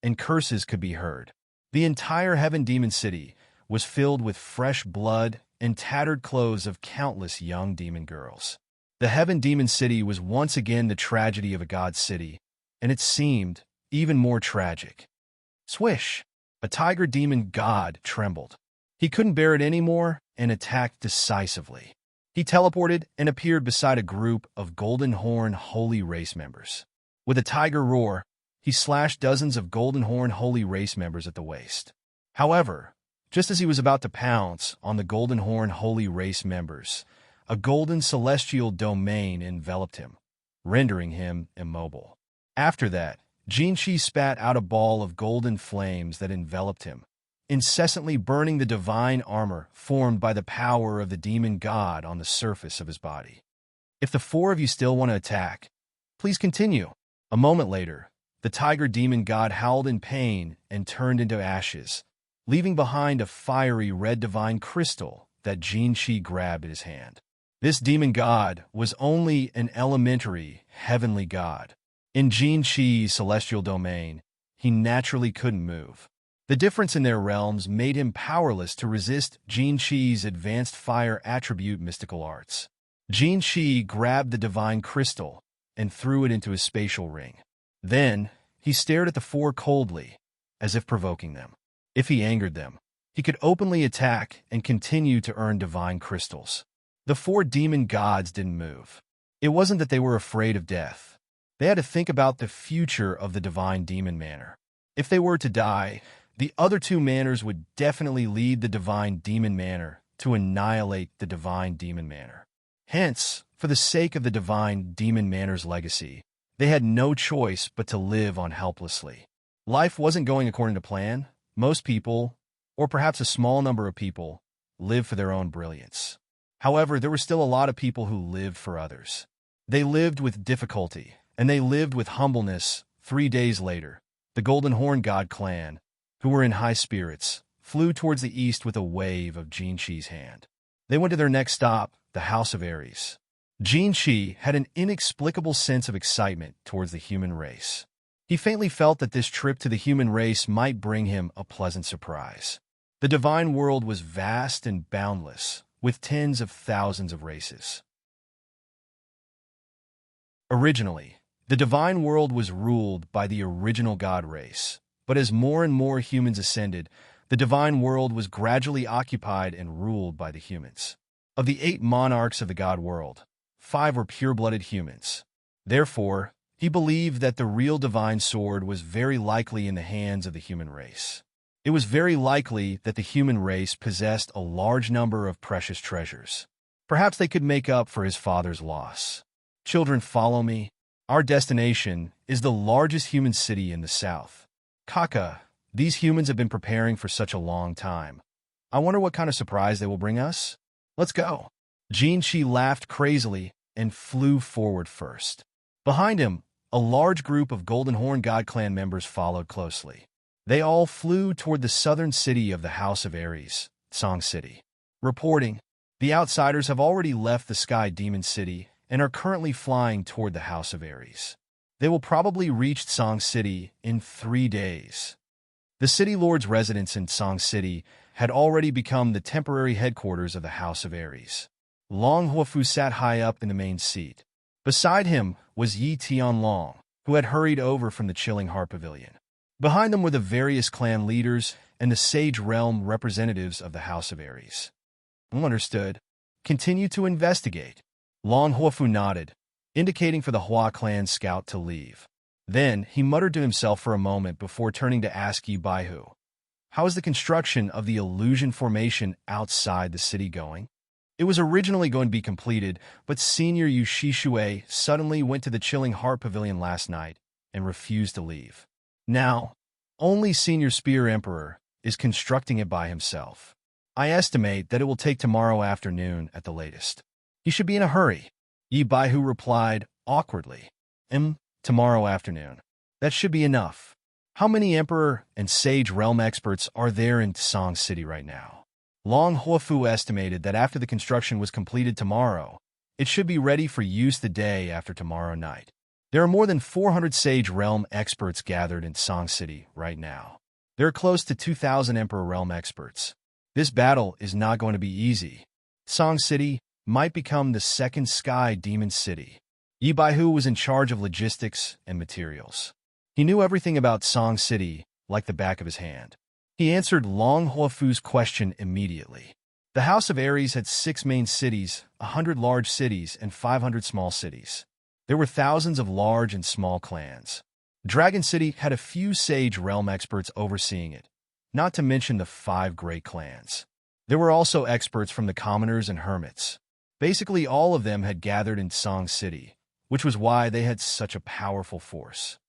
[SPEAKER 1] and curses could be heard. The entire Heaven Demon City was filled with fresh blood and tattered clothes of countless young demon girls. The Heaven Demon City was once again the tragedy of a god city, and it seemed even more tragic. Swish! A tiger demon god trembled. He couldn't bear it anymore and attacked decisively. He teleported and appeared beside a group of Golden Horn Holy Race members. With a tiger roar, he slashed dozens of Golden Horn Holy Race members at the waist. However, just as he was about to pounce on the Golden Horn Holy Race members, a golden celestial domain enveloped him, rendering him immobile. After that, Jin Shi spat out a ball of golden flames that enveloped him, incessantly burning the divine armor formed by the power of the demon god on the surface of his body. If the 4 of you still want to attack, please continue. A moment later, the tiger demon god howled in pain and turned into ashes, leaving behind a fiery red divine crystal that Jin Shi grabbed in his hand. This demon god was only an elementary heavenly god. In Jin Shi's celestial domain, he naturally couldn't move. The difference in their realms made him powerless to resist Jin Shi's advanced fire attribute mystical arts. Jin Shi grabbed the divine crystal and threw it into his spatial ring. Then, he stared at the 4 coldly, as if provoking them. If he angered them, he could openly attack and continue to earn divine crystals. The 4 demon gods didn't move. It wasn't that they were afraid of death. They had to think about the future of the divine demon manor. If they were to die, the other 2 manors would definitely lead the divine demon manor to annihilate the divine demon manor. Hence, for the sake of the divine demon manor's legacy, they had no choice but to live on helplessly. Life wasn't going according to plan. Most people, or perhaps a small number of people, lived for their own brilliance. However, there were still a lot of people who lived for others. They lived with difficulty, and they lived with humbleness. 3 days later, the Golden Horn God clan, who were in high spirits, flew towards the east with a wave of Jin Shi's hand. They went to their next stop, the House of Ares. Jin Shi had an inexplicable sense of excitement towards the human race. He faintly felt that this trip to the human race might bring him a pleasant surprise. The divine world was vast and boundless, with tens of thousands of races. Originally, the divine world was ruled by the original god race, but as more and more humans ascended, the divine world was gradually occupied and ruled by the humans. Of the 8 monarchs of the god world, 5 were pure-blooded humans. Therefore, he believed that the real divine sword was very likely in the hands of the human race. It was very likely that the human race possessed a large number of precious treasures. Perhaps they could make up for his father's loss. Children, follow me. Our destination is the largest human city in the south. Kaka, these humans have been preparing for such a long time. I wonder what kind of surprise they will bring us. Let's go. Jin Shi laughed crazily and flew forward first. Behind him, a large group of Golden Horn God clan members followed closely. They all flew toward the southern city of the House of Ares, Song City. Reporting, the outsiders have already left the Sky Demon City and are currently flying toward the House of Ares. They will probably reach Song City in 3 days. The city lord's residence in Song City had already become the temporary headquarters of the House of Ares. Long Huafu sat high up in the main seat, Beside him was Yi Tianlong, who had hurried over from the chilling heart pavilion. Behind them were the various clan leaders and the sage realm representatives of the House of Aries. Understood. Continue to investigate. Long Huafu nodded, indicating for the Hua clan scout to leave. Then he muttered to himself for a moment before turning to ask Yi Baihu, "How is the construction of the illusion formation outside the city going?" It was originally going to be completed, but Senior Yu Shishui suddenly went to the chilling heart pavilion last night and refused to leave. Now, only Senior Spear Emperor is constructing it by himself. I estimate that it will take tomorrow afternoon at the latest. He should be in a hurry. Yi Baihu replied awkwardly. Tomorrow afternoon. That should be enough. How many Emperor and Sage Realm experts are there in Song City right now? Long Huafu estimated that after the construction was completed tomorrow, it should be ready for use the day after tomorrow night. There are more than 400 Sage Realm experts gathered in Song City right now. There are close to 2,000 Emperor Realm experts. This battle is not going to be easy. Song City might become the second Sky Demon City. Yi Baihu was in charge of logistics and materials. He knew everything about Song City like the back of his hand. He answered Long Huafu's question immediately. The House of Aries had 6 main cities, 100 large cities, and 500 small cities. There were thousands of large and small clans. Dragon City had a few Sage Realm experts overseeing it, not to mention the 5 great clans. There were also experts from the commoners and hermits. Basically, all of them had gathered in Song City, which was why they had such a powerful force.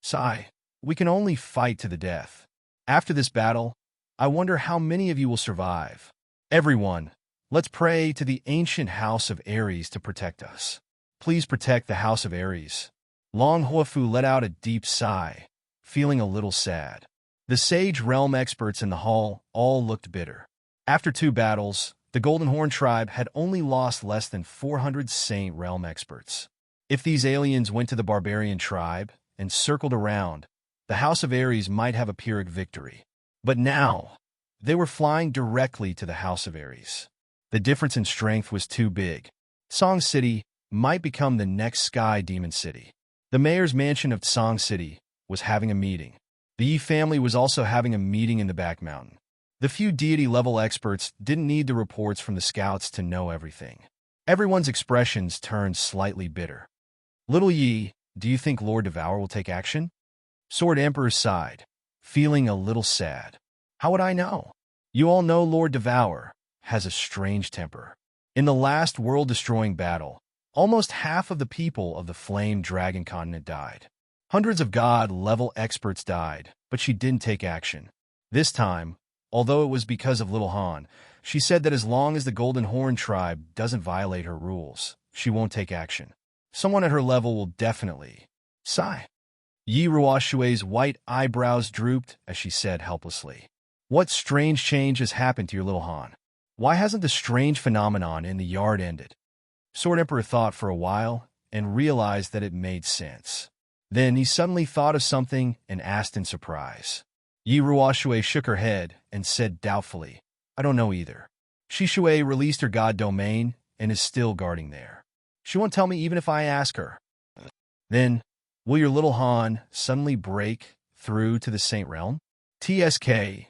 [SPEAKER 1] Sigh. We can only fight to the death. After this battle, I wonder how many of you will survive. Everyone, let's pray to the ancient House of Aries to protect us. Please protect the House of Aries. Long Huafu let out a deep sigh, feeling a little sad. The Sage Realm experts in the hall all looked bitter. After 2 battles, the Golden Horn tribe had only lost less than 400 Saint Realm experts. If these aliens went to the barbarian tribe and circled around, the House of Aries might have a Pyrrhic victory. But now, they were flying directly to the House of Aries. The difference in strength was too big. Song City might become the next Sky Demon City. The mayor's mansion of Song City was having a meeting. The Yi family was also having a meeting in the back mountain. The few deity-level experts didn't need the reports from the scouts to know everything. Everyone's expressions turned slightly bitter. Little Yi, do you think Lord Devour will take action? Sword Emperor sighed, feeling a little sad. How would I know? You all know Lord Devour has a strange temper. In the last world-destroying battle, almost half of the people of the Flame Dragon continent died. Hundreds of God-level experts died, but she didn't take action. This time, although it was because of Little Han, she said that as long as the Golden Horn tribe doesn't violate her rules, she won't take action. Someone at her level will definitely. Sigh. Yi Ruoshui's white eyebrows drooped as she said helplessly, "What strange change has happened to your Little Han? Why hasn't the strange phenomenon in the yard ended?" Sword Emperor thought for a while and realized that it made sense. Then he suddenly thought of something and asked in surprise. Yi Ruoshui shook her head and said doubtfully, "I don't know either. Shishui released her god domain and is still guarding there. She won't tell me even if I ask her." Then, will your Little Han suddenly break through to the Saint Realm? TSK.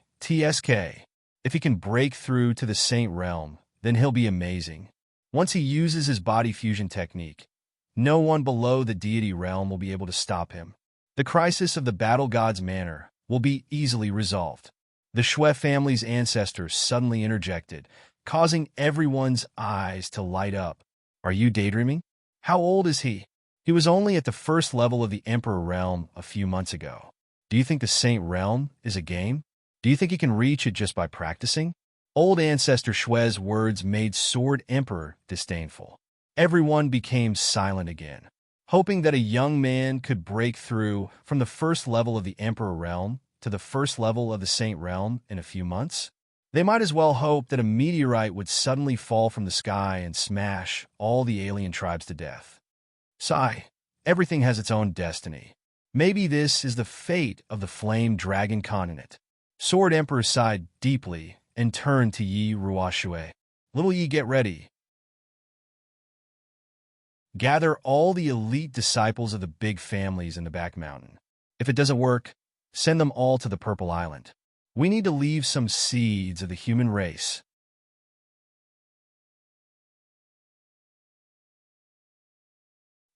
[SPEAKER 1] If he can break through to the Saint Realm, then he'll be amazing. Once he uses his body fusion technique, no one below the deity realm will be able to stop him. The crisis of the Battle God's Manor will be easily resolved. The Shui family's ancestors suddenly interjected, causing everyone's eyes to light up. Are you daydreaming? How old is he? He was only at the first level of the Emperor Realm a few months ago. Do you think the Saint Realm is a game? Do you think he can reach it just by practicing? Old Ancestor Shui's words made Sword Emperor disdainful. Everyone became silent again, hoping that a young man could break through from the first level of the Emperor Realm to the first level of the Saint Realm in a few months. They might as well hope that a meteorite would suddenly fall from the sky and smash all the alien tribes to death. Sigh. Everything has its own destiny. Maybe this is the fate of the Flame Dragon continent. Sword Emperor sighed deeply and turned to Yi Ruoshui. Little Yi, get ready. Gather all the elite disciples of the big families in the back mountain. If it doesn't work, send them all to the Purple Island. We need to leave some seeds of the human race.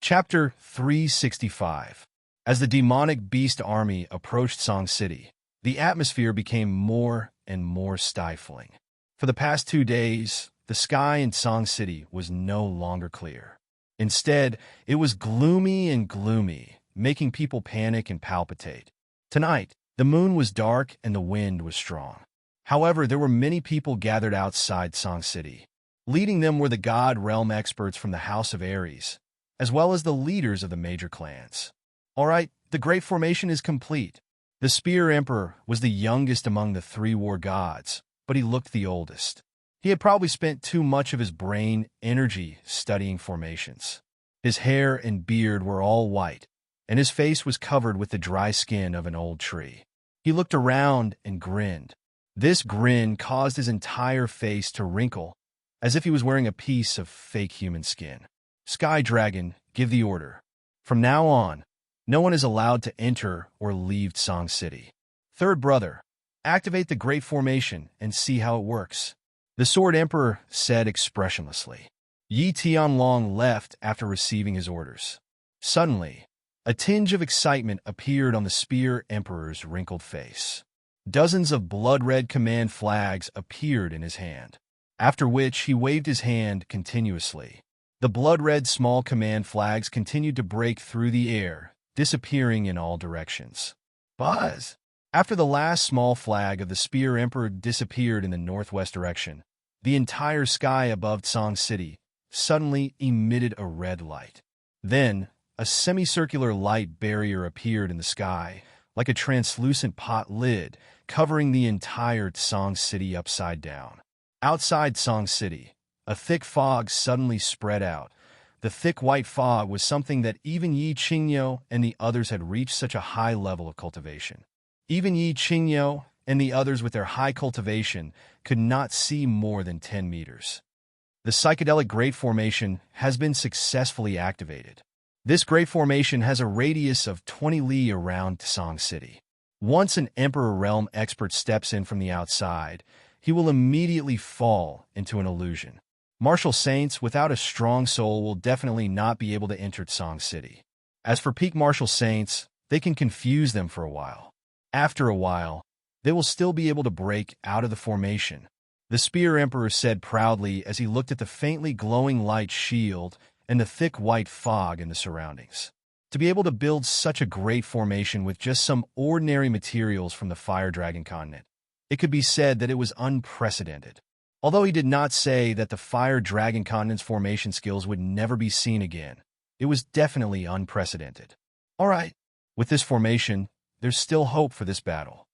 [SPEAKER 1] Chapter 365. As the demonic beast army approached Song City, the atmosphere became more and more stifling. For the past 2 days, the sky in Song City was no longer clear. Instead, it was gloomy and gloomy, making people panic and palpitate. Tonight, the moon was dark and the wind was strong. However, there were many people gathered outside Song City. Leading them were the God Realm experts from the House of Ares, as well as the leaders of the major clans. All right, the Great Formation is complete. The Spear Emperor was the youngest among the 3 war gods, but he looked the oldest. He had probably spent too much of his brain energy studying formations. His hair and beard were all white, and his face was covered with the dry skin of an old tree. He looked around and grinned. This grin caused his entire face to wrinkle, as if he was wearing a piece of fake human skin. Sky Dragon, give the order. From now on, no one is allowed to enter or leave Song City. Third brother, activate the Great Formation and see how it works. The Sword Emperor said expressionlessly. Yi Tianlong left after receiving his orders. Suddenly, a tinge of excitement appeared on the Spear Emperor's wrinkled face. Dozens of blood-red command flags appeared in his hand, after which he waved his hand continuously. The blood-red small command flags continued to break through the air, disappearing in all directions. Buzz! After the last small flag of the Spear Emperor disappeared in the northwest direction, the entire sky above Song City suddenly emitted a red light. Then, a semicircular light barrier appeared in the sky, like a translucent pot lid, covering the entire Song City upside down. Outside Song City, a thick fog suddenly spread out. The thick white fog was something that even Yi Qingyo and the others had reached such a high level of cultivation. Even Yi Qingyo and the others with their high cultivation could not see more than 10 meters. The psychedelic Great Formation has been successfully activated. This Great Formation has a radius of 20 li around Song City. Once an Emperor Realm expert steps in from the outside, he will immediately fall into an illusion. Martial Saints without a strong soul will definitely not be able to enter Song City. As for peak Martial Saints, they can confuse them for a while. After a while, they will still be able to break out of the formation. The Spear Emperor said proudly as he looked at the faintly glowing light shield and the thick white fog in the surroundings. To be able to build such a great formation with just some ordinary materials from the Fire Dragon continent, it could be said that it was unprecedented. Although he did not say that the Fire Dragon continent's formation skills would never be seen again, it was definitely unprecedented. All right, with this formation, there's still hope for this battle.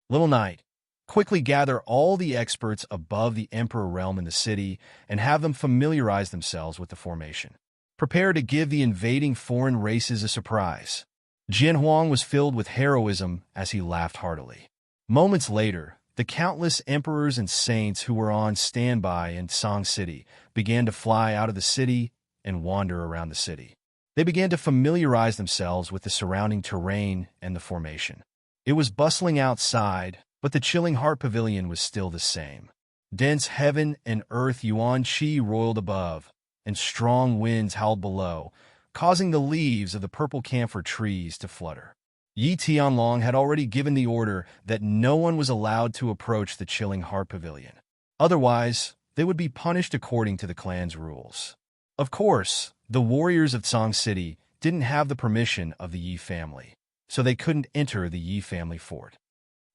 [SPEAKER 1] Little Knight, quickly gather all the experts above the Emperor Realm in the city and have them familiarize themselves with the formation. Prepare to give the invading foreign races a surprise. Jian Huang was filled with heroism as he laughed heartily. Moments later, the countless emperors and saints who were on standby in Song City began to fly out of the city and wander around the city. They began to familiarize themselves with the surrounding terrain and the formation. It was bustling outside, but the chilling heart pavilion was still the same. Dense heaven and earth yuan qi roiled above, and strong winds howled below, causing the leaves of the purple camphor trees to flutter. Yi Tianlong had already given the order that no one was allowed to approach the chilling heart pavilion. Otherwise, they would be punished according to the clan's rules. Of course, the warriors of Song City didn't have the permission of the Yi family, so they couldn't enter the Yi family fort.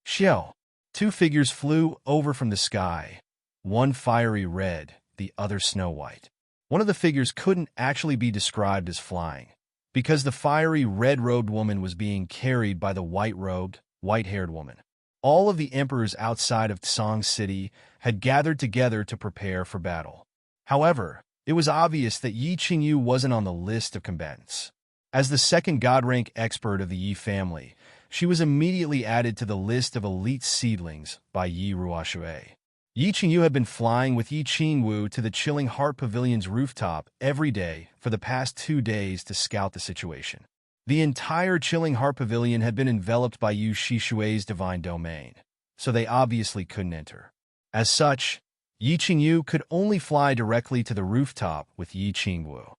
[SPEAKER 1] Xiao. 2 figures flew over from the sky, one fiery red, the other snow white. One of the figures couldn't actually be described as flying, because the fiery red-robed woman was being carried by the white-robed, white-haired woman. All of the emperors outside of Song City had gathered together to prepare for battle. However, it was obvious that Yi Qingyu wasn't on the list of combatants. As the second god-rank expert of the Yi family, she was immediately added to the list of elite seedlings by Yi Ruoxue. Yi Qingyu had been flying with Yi Qingwu to the Chilling Heart Pavilion's rooftop every day for the past 2 days to scout the situation. The entire Chilling Heart Pavilion had been enveloped by Yu Shishui's divine domain, so they obviously couldn't enter. As such, Yi Qingyu could only fly directly to the rooftop with Yi Qingwu.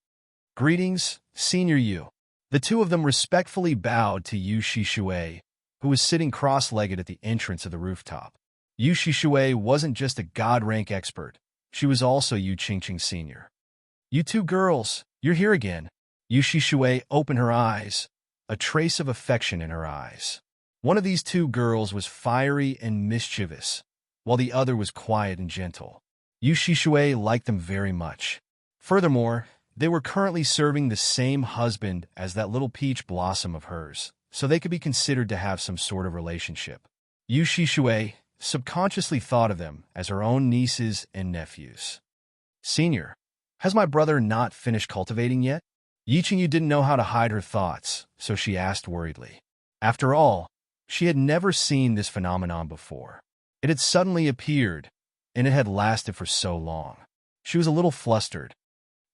[SPEAKER 1] "Greetings, Senior Yu." The two of them respectfully bowed to Yu Shishui, who was sitting cross-legged at the entrance of the rooftop. Yu Shishui wasn't just a god-rank expert. She was also Yu Qingqing Sr. "You two girls, you're here again." Yu Shishui opened her eyes, a trace of affection in her eyes. One of these two girls was fiery and mischievous, while the other was quiet and gentle. Yu Shishui liked them very much. Furthermore, they were currently serving the same husband as that little peach blossom of hers, so they could be considered to have some sort of relationship. Yu Shishui subconsciously thought of them as her own nieces and nephews. "Senior, has my brother not finished cultivating yet?" Yi Qingyu didn't know how to hide her thoughts, so she asked worriedly. After all, she had never seen this phenomenon before. It had suddenly appeared, and it had lasted for so long. She was a little flustered.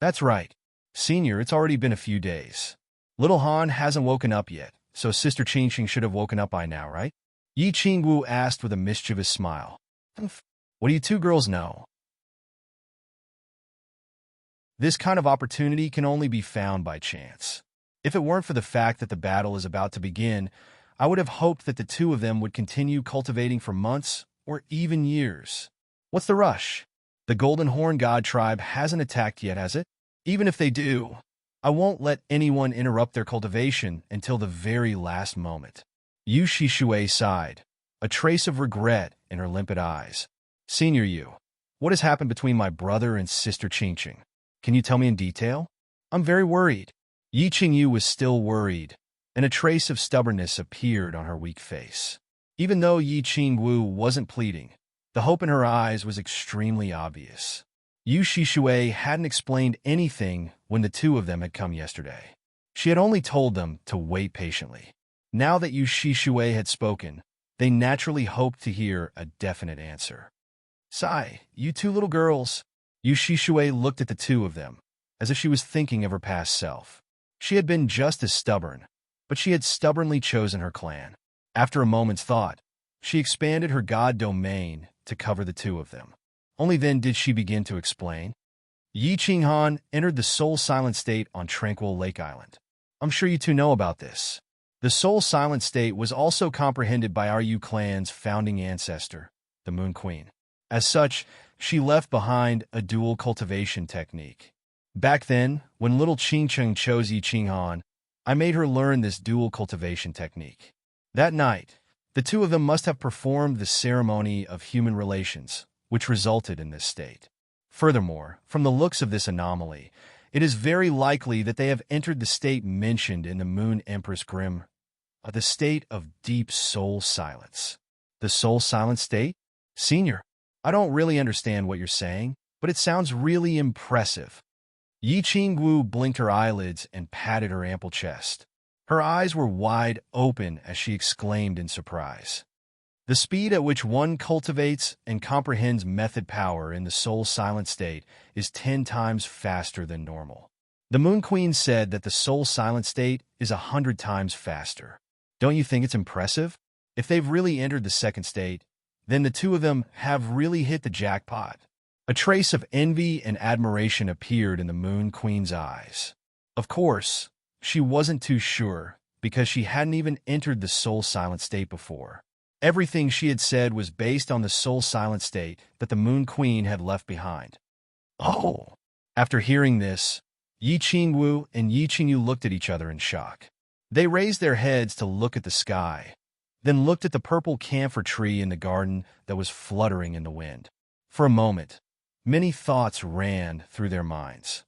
[SPEAKER 1] "That's right. Senior, it's already been a few days. Little Han hasn't woken up yet, so Sister Qingqing should have woken up by now, right?" Yi Qingwu asked with a mischievous smile. "What do you two girls know? This kind of opportunity can only be found by chance. If it weren't for the fact that the battle is about to begin, I would have hoped that the two of them would continue cultivating for months or even years. What's the rush? The Golden Horn God tribe hasn't attacked yet, has it? Even if they do, I won't let anyone interrupt their cultivation until the very last moment." Yu Shishui sighed, a trace of regret in her limpid eyes. "Senior Yu, what has happened between my brother and Sister Qingqing? Can you tell me in detail? I'm very worried." Yi Qingyu was still worried, and a trace of stubbornness appeared on her weak face. Even though Yi Qingwu wasn't pleading, the hope in her eyes was extremely obvious. Yu Shishui hadn't explained anything when the two of them had come yesterday. She had only told them to wait patiently. Now that Yu Shishui had spoken, they naturally hoped to hear a definite answer. "Sigh, you two little girls." Yu Shishui looked at the two of them, as if she was thinking of her past self. She had been just as stubborn, but she had stubbornly chosen her clan. After a moment's thought, she expanded her god domain to cover the two of them. Only then did she begin to explain. "Yi Qinghan entered the Soul Silent State on Tranquil Lake Island. I'm sure you two know about this. The Soul Silent State was also comprehended by our Yu clan's founding ancestor, the Moon Queen. As such, she left behind a dual cultivation technique. Back then, when little Qingqing chose Yi Qinghan, I made her learn this dual cultivation technique. That night, the two of them must have performed the ceremony of human relations, which resulted in this state. Furthermore, from the looks of this anomaly, it is very likely that they have entered the state mentioned in the Moon Empress Grimm, the state of deep soul silence." "The soul silent state? Senior, I don't really understand what you're saying, but it sounds really impressive." Yi Qingwu blinked her eyelids and patted her ample chest. Her eyes were wide open as she exclaimed in surprise. "The speed at which one cultivates and comprehends method power in the soul silent state is 10 times faster than normal. The Moon Queen said that the soul silent state is 100 times faster. Don't you think it's impressive? If they've really entered the second state, then the two of them have really hit the jackpot." A trace of envy and admiration appeared in the Moon Queen's eyes. Of course, she wasn't too sure, because she hadn't even entered the soul silent state before. Everything she had said was based on the soul silent state that the Moon Queen had left behind. "Oh!" After hearing this, Yi Qingwu and Yi Qingyu looked at each other in shock. They raised their heads to look at the sky, then looked at the purple camphor tree in the garden that was fluttering in the wind. For a moment, many thoughts ran through their minds.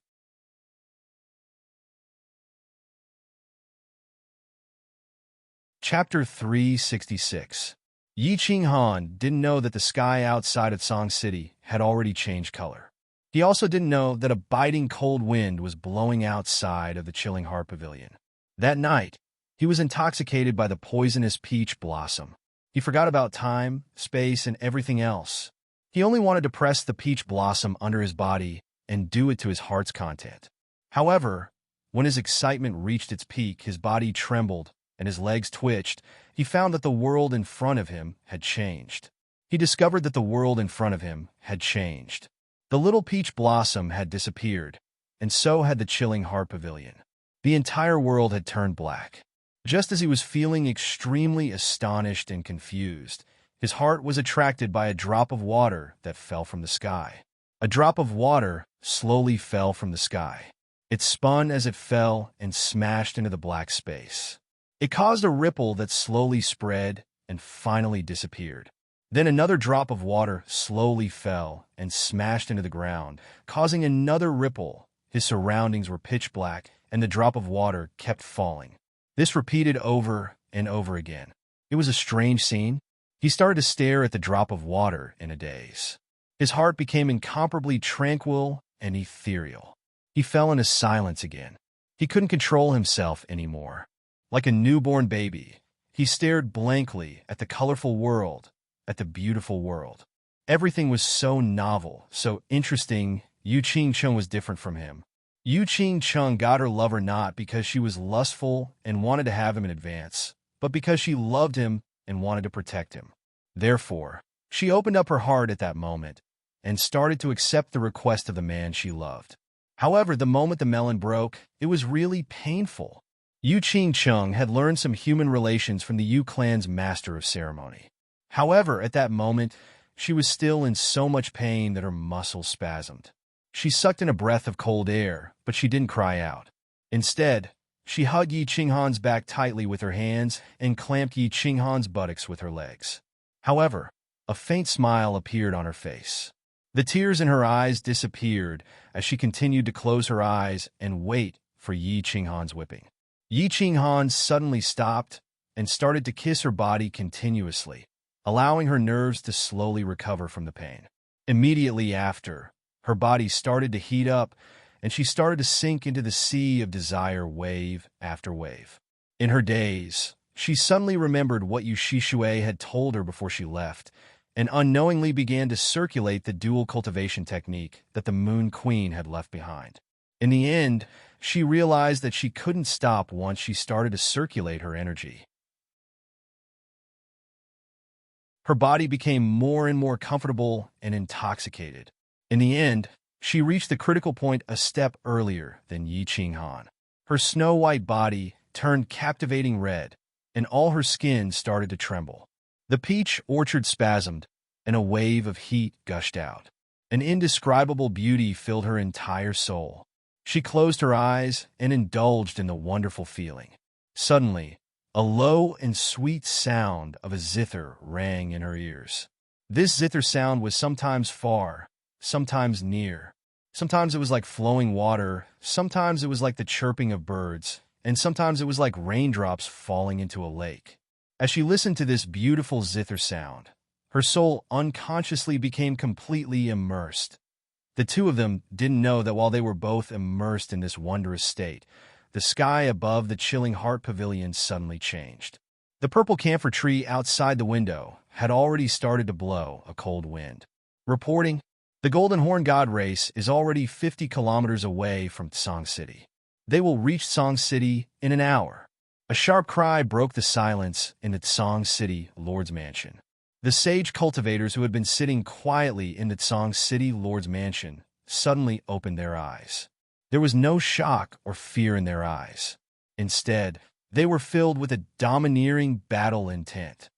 [SPEAKER 1] Chapter 366. Yi Qinghan didn't know that the sky outside of Song City had already changed color. He also didn't know that a biting cold wind was blowing outside of the Chilling Heart Pavilion. That night, he was intoxicated by the poisonous peach blossom. He forgot about time, space, and everything else. He only wanted to press the peach blossom under his body and do it to his heart's content. However, when his excitement reached its peak, his body trembled and his legs twitched. He found that the world in front of him had changed. He discovered that the world in front of him had changed. The little peach blossom had disappeared, and so had the chilling heart pavilion. The entire world had turned black. Just as he was feeling extremely astonished and confused, his heart was attracted by a drop of water that fell from the sky. A drop of water slowly fell from the sky. It spun as it fell and smashed into the black space. It caused a ripple that slowly spread and finally disappeared. Then another drop of water slowly fell and smashed into the ground, causing another ripple. His surroundings were pitch black, and the drop of water kept falling. This repeated over and over again. It was a strange scene. He started to stare at the drop of water in a daze. His heart became incomparably tranquil and ethereal. He fell into silence again. He couldn't control himself anymore. Like a newborn baby, he stared blankly at the colorful world, at the beautiful world. Everything was so novel, so interesting. Yu Ching-chung was different from him. Yu Ching-chung got her lover not because she was lustful and wanted to have him in advance, but because she loved him and wanted to protect him. Therefore, she opened up her heart at that moment and started to accept the request of the man she loved. However, the moment the melon broke, it was really painful. Yu Ching-chung had learned some human relations from the Yu clan's master of ceremony. However, at that moment, she was still in so much pain that her muscles spasmed. She sucked in a breath of cold air, but she didn't cry out. Instead, she hugged Yi Qinghan's back tightly with her hands and clamped Yi Qinghan's buttocks with her legs. However, a faint smile appeared on her face. The tears in her eyes disappeared as she continued to close her eyes and wait for Yi Qinghan's whipping. Yi Qinghan suddenly stopped and started to kiss her body continuously, allowing her nerves to slowly recover from the pain. Immediately after, her body started to heat up, and she started to sink into the sea of desire wave after wave. In her daze, she suddenly remembered what Yu Shishui had told her before she left, and unknowingly began to circulate the dual cultivation technique that the Moon Queen had left behind. In the end, she realized that she couldn't stop once she started to circulate her energy. Her body became more and more comfortable and intoxicated. In the end, she reached the critical point a step earlier than Yi Qinghan. Her snow-white body turned captivating red, and all her skin started to tremble. The peach orchard spasmed, and a wave of heat gushed out. An indescribable beauty filled her entire soul. She closed her eyes and indulged in the wonderful feeling. Suddenly, a low and sweet sound of a zither rang in her ears. This zither sound was sometimes far, sometimes near. Sometimes it was like flowing water, sometimes it was like the chirping of birds, and sometimes it was like raindrops falling into a lake. As she listened to this beautiful zither sound, her soul unconsciously became completely immersed. The two of them didn't know that while they were both immersed in this wondrous state, the sky above the chilling heart pavilion suddenly changed. The purple camphor tree outside the window had already started to blow a cold wind. Reporting, the Golden Horn God race is already 50 kilometers away from Tsang City. They will reach Tsang City in an hour. A sharp cry broke the silence in the Tsang City Lord's Mansion. The sage cultivators who had been sitting quietly in the Tsang City Lord's Mansion suddenly opened their eyes. There was no shock or fear in their eyes. Instead, they were filled with a domineering battle intent.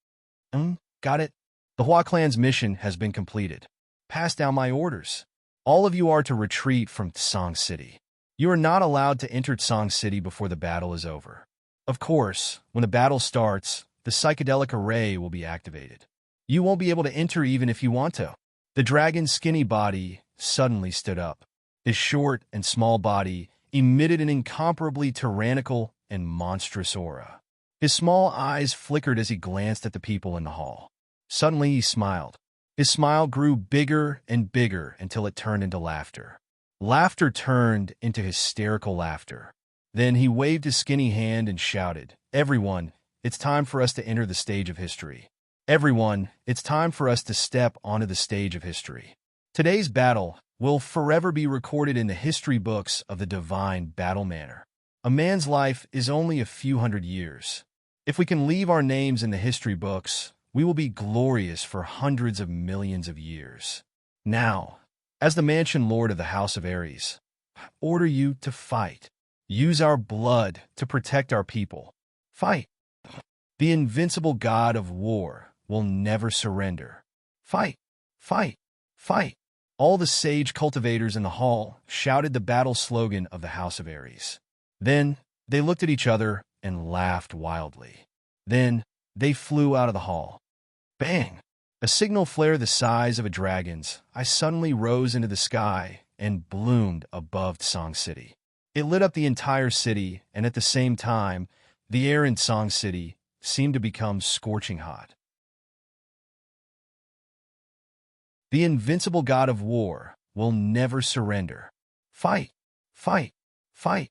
[SPEAKER 1] Got it? The Hua clan's mission has been completed. Pass down my orders. All of you are to retreat from Tsang City. You are not allowed to enter Tsang City before the battle is over. Of course, when the battle starts, the psychedelic array will be activated. You won't be able to enter even if you want to. The dragon's skinny body suddenly stood up. His short and small body emitted an incomparably tyrannical and monstrous aura. His small eyes flickered as he glanced at the people in the hall. Suddenly he smiled. His smile grew bigger and bigger until it turned into laughter. Laughter turned into hysterical laughter. Then he waved his skinny hand and shouted, "Everyone, it's time for us to enter the stage of history. Everyone, it's time for us to step onto the stage of history. Today's battle will forever be recorded in the history books of the divine battle manner. A man's life is only a few hundred years. If we can leave our names in the history books, we will be glorious for hundreds of millions of years. Now, as the mansion lord of the House of Aries, I order you to fight. Use our blood to protect our people. Fight. The invincible god of war will never surrender. Fight. Fight. Fight. All the sage cultivators in the hall shouted the battle slogan of the House of Aries. Then they looked at each other and laughed wildly. Then they flew out of the hall. Bang! A signal flare the size of a dragon's, I suddenly rose into the sky and bloomed above Song City. It lit up the entire city, and at the same time, the air in Song City seemed to become scorching hot. The invincible god of war will never surrender. Fight! Fight! Fight!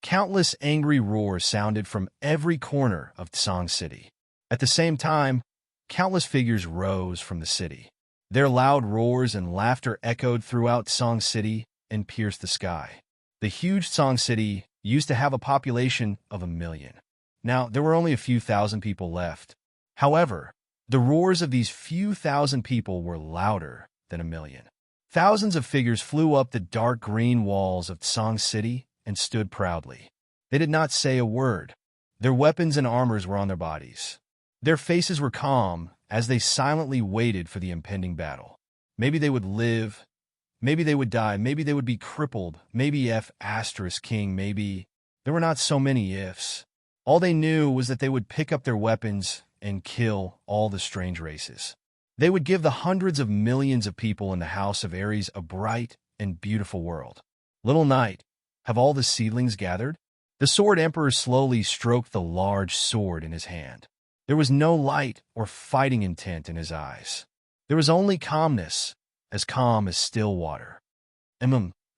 [SPEAKER 1] Countless angry roars sounded from every corner of Song City. At the same time, countless figures rose from the city. Their loud roars and laughter echoed throughout Song City and pierced the sky. The huge Song City used to have a population of 1 million. Now, there were only a few thousand people left. However, the roars of these few thousand people were louder than 1 million. Thousands of figures flew up the dark green walls of Song City and stood proudly. They did not say a word. Their weapons and armors were on their bodies. Their faces were calm as they silently waited for the impending battle. Maybe they would live, maybe they would die, maybe they would be crippled, maybe King, maybe. There were not so many ifs. All they knew was that they would pick up their weapons and kill all the strange races. They would give the hundreds of millions of people in the House of Aries a bright and beautiful world. Little Knight, have all the seedlings gathered? The Sword Emperor slowly stroked the large sword in his hand. There was no light or fighting intent in his eyes. There was only calmness, as calm as still water.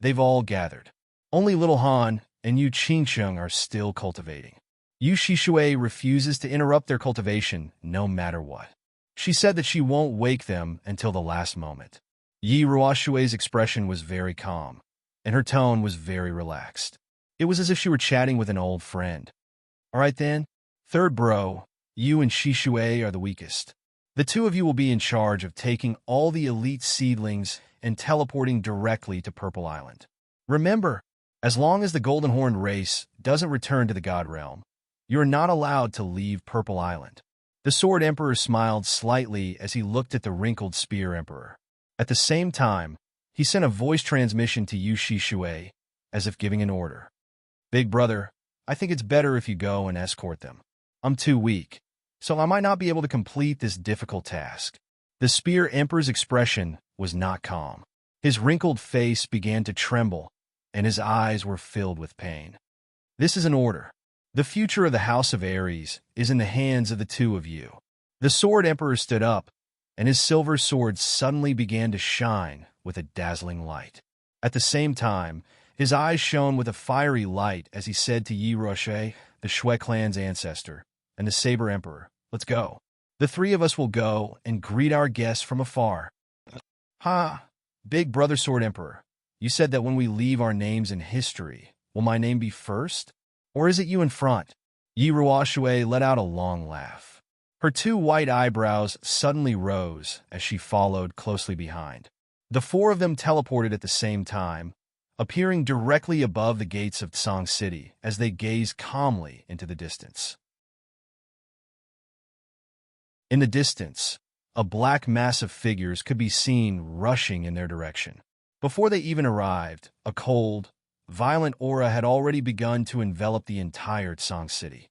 [SPEAKER 1] They've all gathered. Only Little Han and Yu Qingsheng are still cultivating. Yu Shishui refuses to interrupt their cultivation no matter what. She said that she won't wake them until the last moment. Yi Ruoshui's expression was very calm, and her tone was very relaxed. It was as if she were chatting with an old friend. All right then, third bro, you and Shishui are the weakest. The two of you will be in charge of taking all the elite seedlings and teleporting directly to Purple Island. Remember, as long as the Golden Horn race doesn't return to the God Realm, you are not allowed to leave Purple Island. The Sword Emperor smiled slightly as he looked at the wrinkled Spear Emperor. At the same time, he sent a voice transmission to Yu Shishui, as if giving an order. Big brother, I think it's better if you go and escort them. I'm too weak, so I might not be able to complete this difficult task. The Spear Emperor's expression was not calm. His wrinkled face began to tremble, and his eyes were filled with pain. This is an order. The future of the House of Aries is in the hands of the two of you. The Sword Emperor stood up, and his silver sword suddenly began to shine with a dazzling light. At the same time, his eyes shone with a fiery light as he said to Yi Ruoshui, the Shui clan's ancestor, and the Saber Emperor, let's go. The three of us will go and greet our guests from afar. Ha! Big brother Sword Emperor, you said that when we leave our names in history, will my name be first? Or is it you in front? Yi Ruoshui let out a long laugh. Her two white eyebrows suddenly rose as she followed closely behind. The four of them teleported at the same time, appearing directly above the gates of Song City as they gazed calmly into the distance. In the distance, a black mass of figures could be seen rushing in their direction. Before they even arrived, a cold, violent aura had already begun to envelop the entire Song City.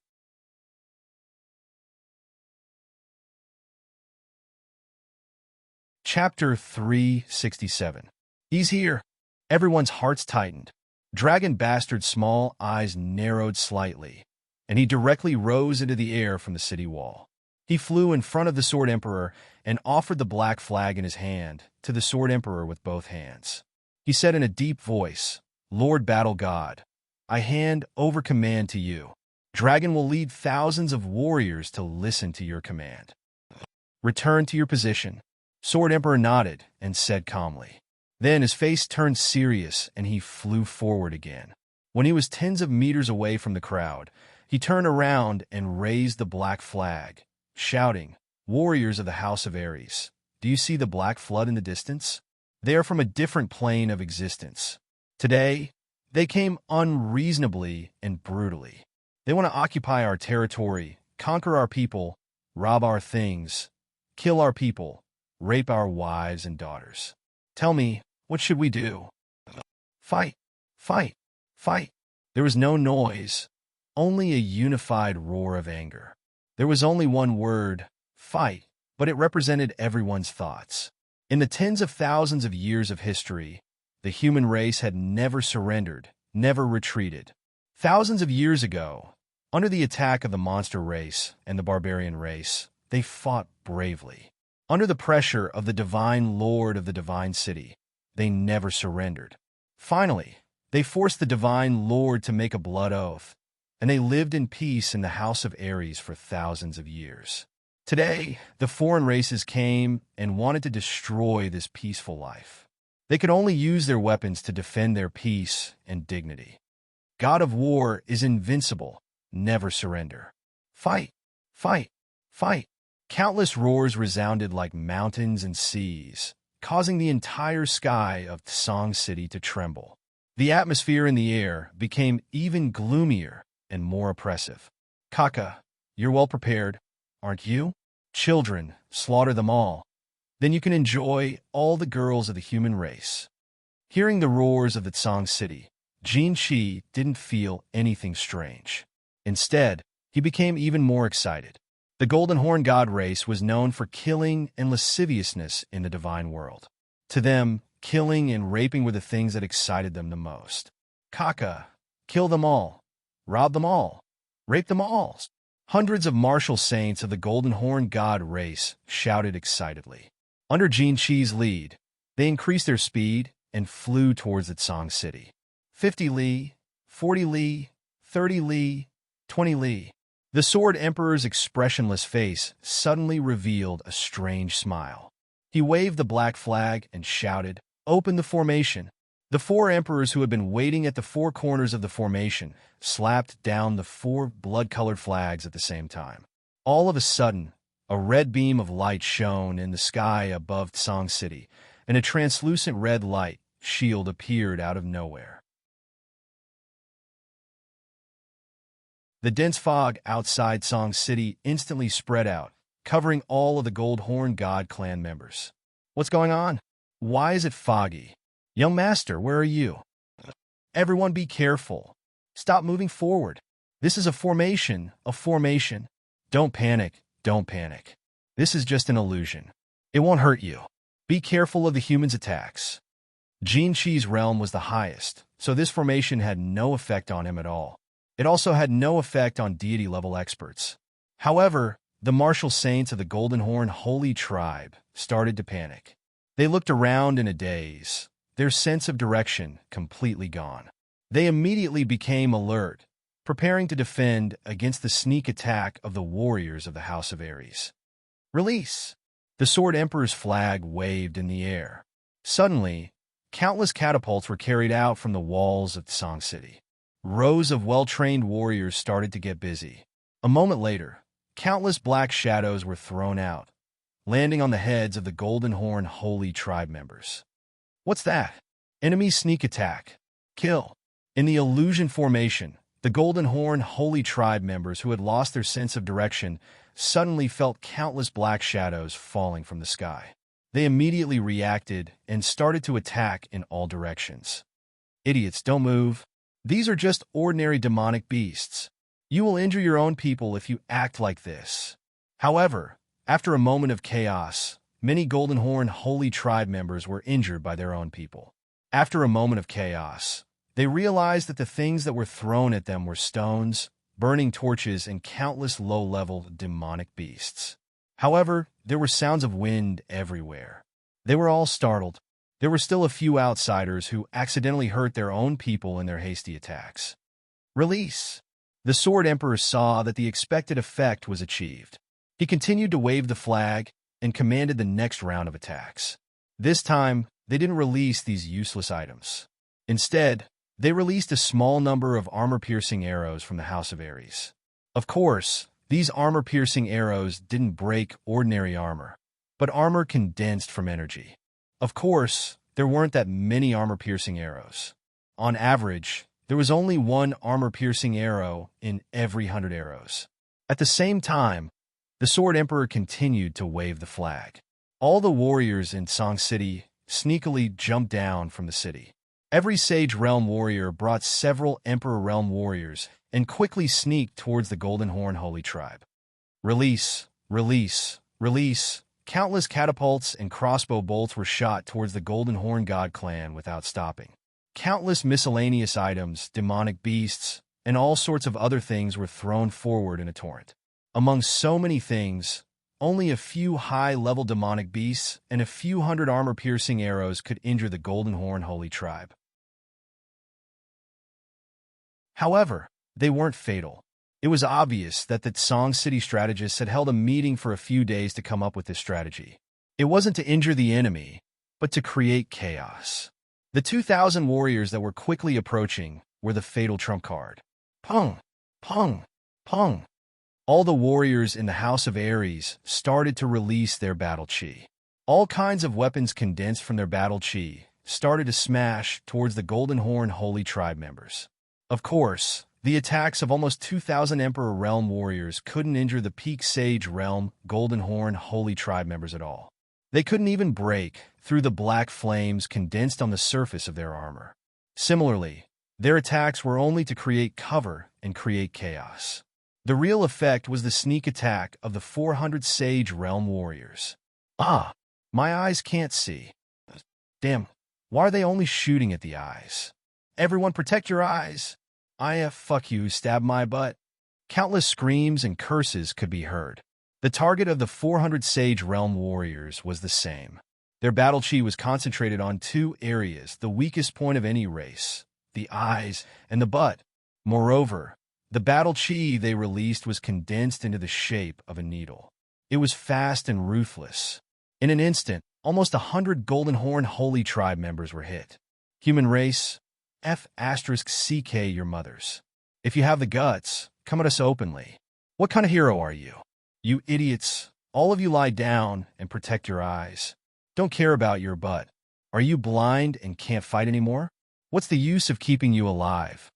[SPEAKER 1] Chapter 367. He's here. Everyone's hearts tightened. Dragon Bastard's small eyes narrowed slightly, and he directly rose into the air from the city wall. He flew in front of the Sword Emperor and offered the black flag in his hand to the Sword Emperor with both hands. He said in a deep voice, Lord Battle God, I hand over command to you. Dragon will lead thousands of warriors to listen to your command. Return to your position. Sword Emperor nodded and said calmly. Then his face turned serious and he flew forward again. When he was tens of meters away from the crowd, he turned around and raised the black flag, shouting, "Warriors of the House of Ares, do you see the black flood in the distance? They are from a different plane of existence. Today, they came unreasonably and brutally. They want to occupy our territory, conquer our people, rob our things, kill our people, rape our wives and daughters. Tell me, what should we do?" Fight, fight, fight. There was no noise, only a unified roar of anger. There was only one word, fight, but it represented everyone's thoughts. In the tens of thousands of years of history, the human race had never surrendered, never retreated. Thousands of years ago, under the attack of the monster race and the barbarian race, they fought bravely. Under the pressure of the divine lord of the divine city, they never surrendered. Finally, they forced the divine lord to make a blood oath, and they lived in peace in the House of Ares for thousands of years. Today, the foreign races came and wanted to destroy this peaceful life. They could only use their weapons to defend their peace and dignity. God of War is invincible, never surrender. Fight, fight, fight. Countless roars resounded like mountains and seas, causing the entire sky of Song City to tremble. The atmosphere in the air became even gloomier and more oppressive. Kaka, you're well prepared, aren't you? Children, slaughter them all. Then you can enjoy all the girls of the human race. Hearing the roars of the Song City, Jin Shi didn't feel anything strange. Instead, he became even more excited. The Golden Horn God race was known for killing and lasciviousness in the divine world. To them, killing and raping were the things that excited them the most. Kaka, kill them all, rob them all, rape them all. Hundreds of martial saints of the Golden Horn God race shouted excitedly. Under Jin Shi's lead, they increased their speed and flew towards the Song City. 50 li, 40 li, 30 li, 20 li. The Sword Emperor's expressionless face suddenly revealed a strange smile. He waved the black flag and shouted, "Open the formation." The four emperors who had been waiting at the four corners of the formation slapped down the four blood-colored flags at the same time. All of a sudden, a red beam of light shone in the sky above Song City, and a translucent red light shield appeared out of nowhere. The dense fog outside Song City instantly spread out, covering all of the Gold Horn God clan members. What's going on? Why is it foggy? Young master, where are you? Everyone be careful. Stop moving forward. This is a formation, a formation. Don't panic, don't panic. This is just an illusion. It won't hurt you. Be careful of the humans' attacks. Jin Shi's realm was the highest, so this formation had no effect on him at all. It also had no effect on deity-level experts. However, the martial saints of the Golden Horn Holy Tribe started to panic. They looked around in a daze, their sense of direction completely gone. They immediately became alert, preparing to defend against the sneak attack of the warriors of the House of Ares. Release! The Sword Emperor's flag waved in the air. Suddenly, countless catapults were carried out from the walls of Song City. Rows of well-trained warriors started to get busy. A moment later, countless black shadows were thrown out, landing on the heads of the Golden Horn Holy Tribe members. What's that? Enemy sneak attack. Kill. In the illusion formation, the Golden Horn Holy Tribe members who had lost their sense of direction suddenly felt countless black shadows falling from the sky. They immediately reacted and started to attack in all directions. Idiots, don't move. These are just ordinary demonic beasts. You will injure your own people if you act like this. However, after a moment of chaos, many Golden Horn Holy Tribe members were injured by their own people. After a moment of chaos, they realized that the things that were thrown at them were stones, burning torches, and countless low-level demonic beasts. However, there were sounds of wind everywhere. They were all startled. There were still a few outsiders who accidentally hurt their own people in their hasty attacks. Release! The Sword Emperor saw that the expected effect was achieved. He continued to wave the flag, and commanded the next round of attacks. This time, they didn't release these useless items. Instead, they released a small number of armor-piercing arrows from the House of Ares. Of course, these armor-piercing arrows didn't break ordinary armor, but armor condensed from energy. Of course, there weren't that many armor-piercing arrows. On average, there was only one armor-piercing arrow in every 100 arrows. At the same time, the Sword Emperor continued to wave the flag. All the warriors in Song City sneakily jumped down from the city. Every Sage Realm warrior brought several Emperor Realm warriors and quickly sneaked towards the Golden Horn Holy Tribe. Release, release, release. Countless catapults and crossbow bolts were shot towards the Golden Horn God clan without stopping. Countless miscellaneous items, demonic beasts, and all sorts of other things were thrown forward in a torrent. Among so many things, only a few high-level demonic beasts and a few hundred armor-piercing arrows could injure the Golden Horn Holy Tribe. However, they weren't fatal. It was obvious that the Song City strategists had held a meeting for a few days to come up with this strategy. It wasn't to injure the enemy, but to create chaos. The 2,000 warriors that were quickly approaching were the fatal trump card. Pung! Pung! Pung! All the warriors in the House of Ares started to release their battle chi. All kinds of weapons condensed from their battle chi started to smash towards the Golden Horn Holy Tribe members. Of course, the attacks of almost 2,000 Emperor Realm warriors couldn't injure the Peak Sage Realm Golden Horn Holy Tribe members at all. They couldn't even break through the black flames condensed on the surface of their armor. Similarly, their attacks were only to create cover and create chaos. The real effect was the sneak attack of the 400 Sage Realm warriors. Ah, my eyes can't see. Damn, why are they only shooting at the eyes? Everyone protect your eyes. Fuck you, stab my butt. Countless screams and curses could be heard. The target of the 400 Sage Realm warriors was the same. Their battle chi was concentrated on two areas, the weakest point of any race, the eyes and the butt. Moreover, the battle chi they released was condensed into the shape of a needle. It was fast and ruthless. In an instant, almost 100 Golden Horn Holy Tribe members were hit. Human race, F***CK your mothers. If you have the guts, come at us openly. What kind of hero are you? You idiots, all of you lie down and protect your eyes. Don't care about your butt. Are you blind and can't fight anymore? What's the use of keeping you alive?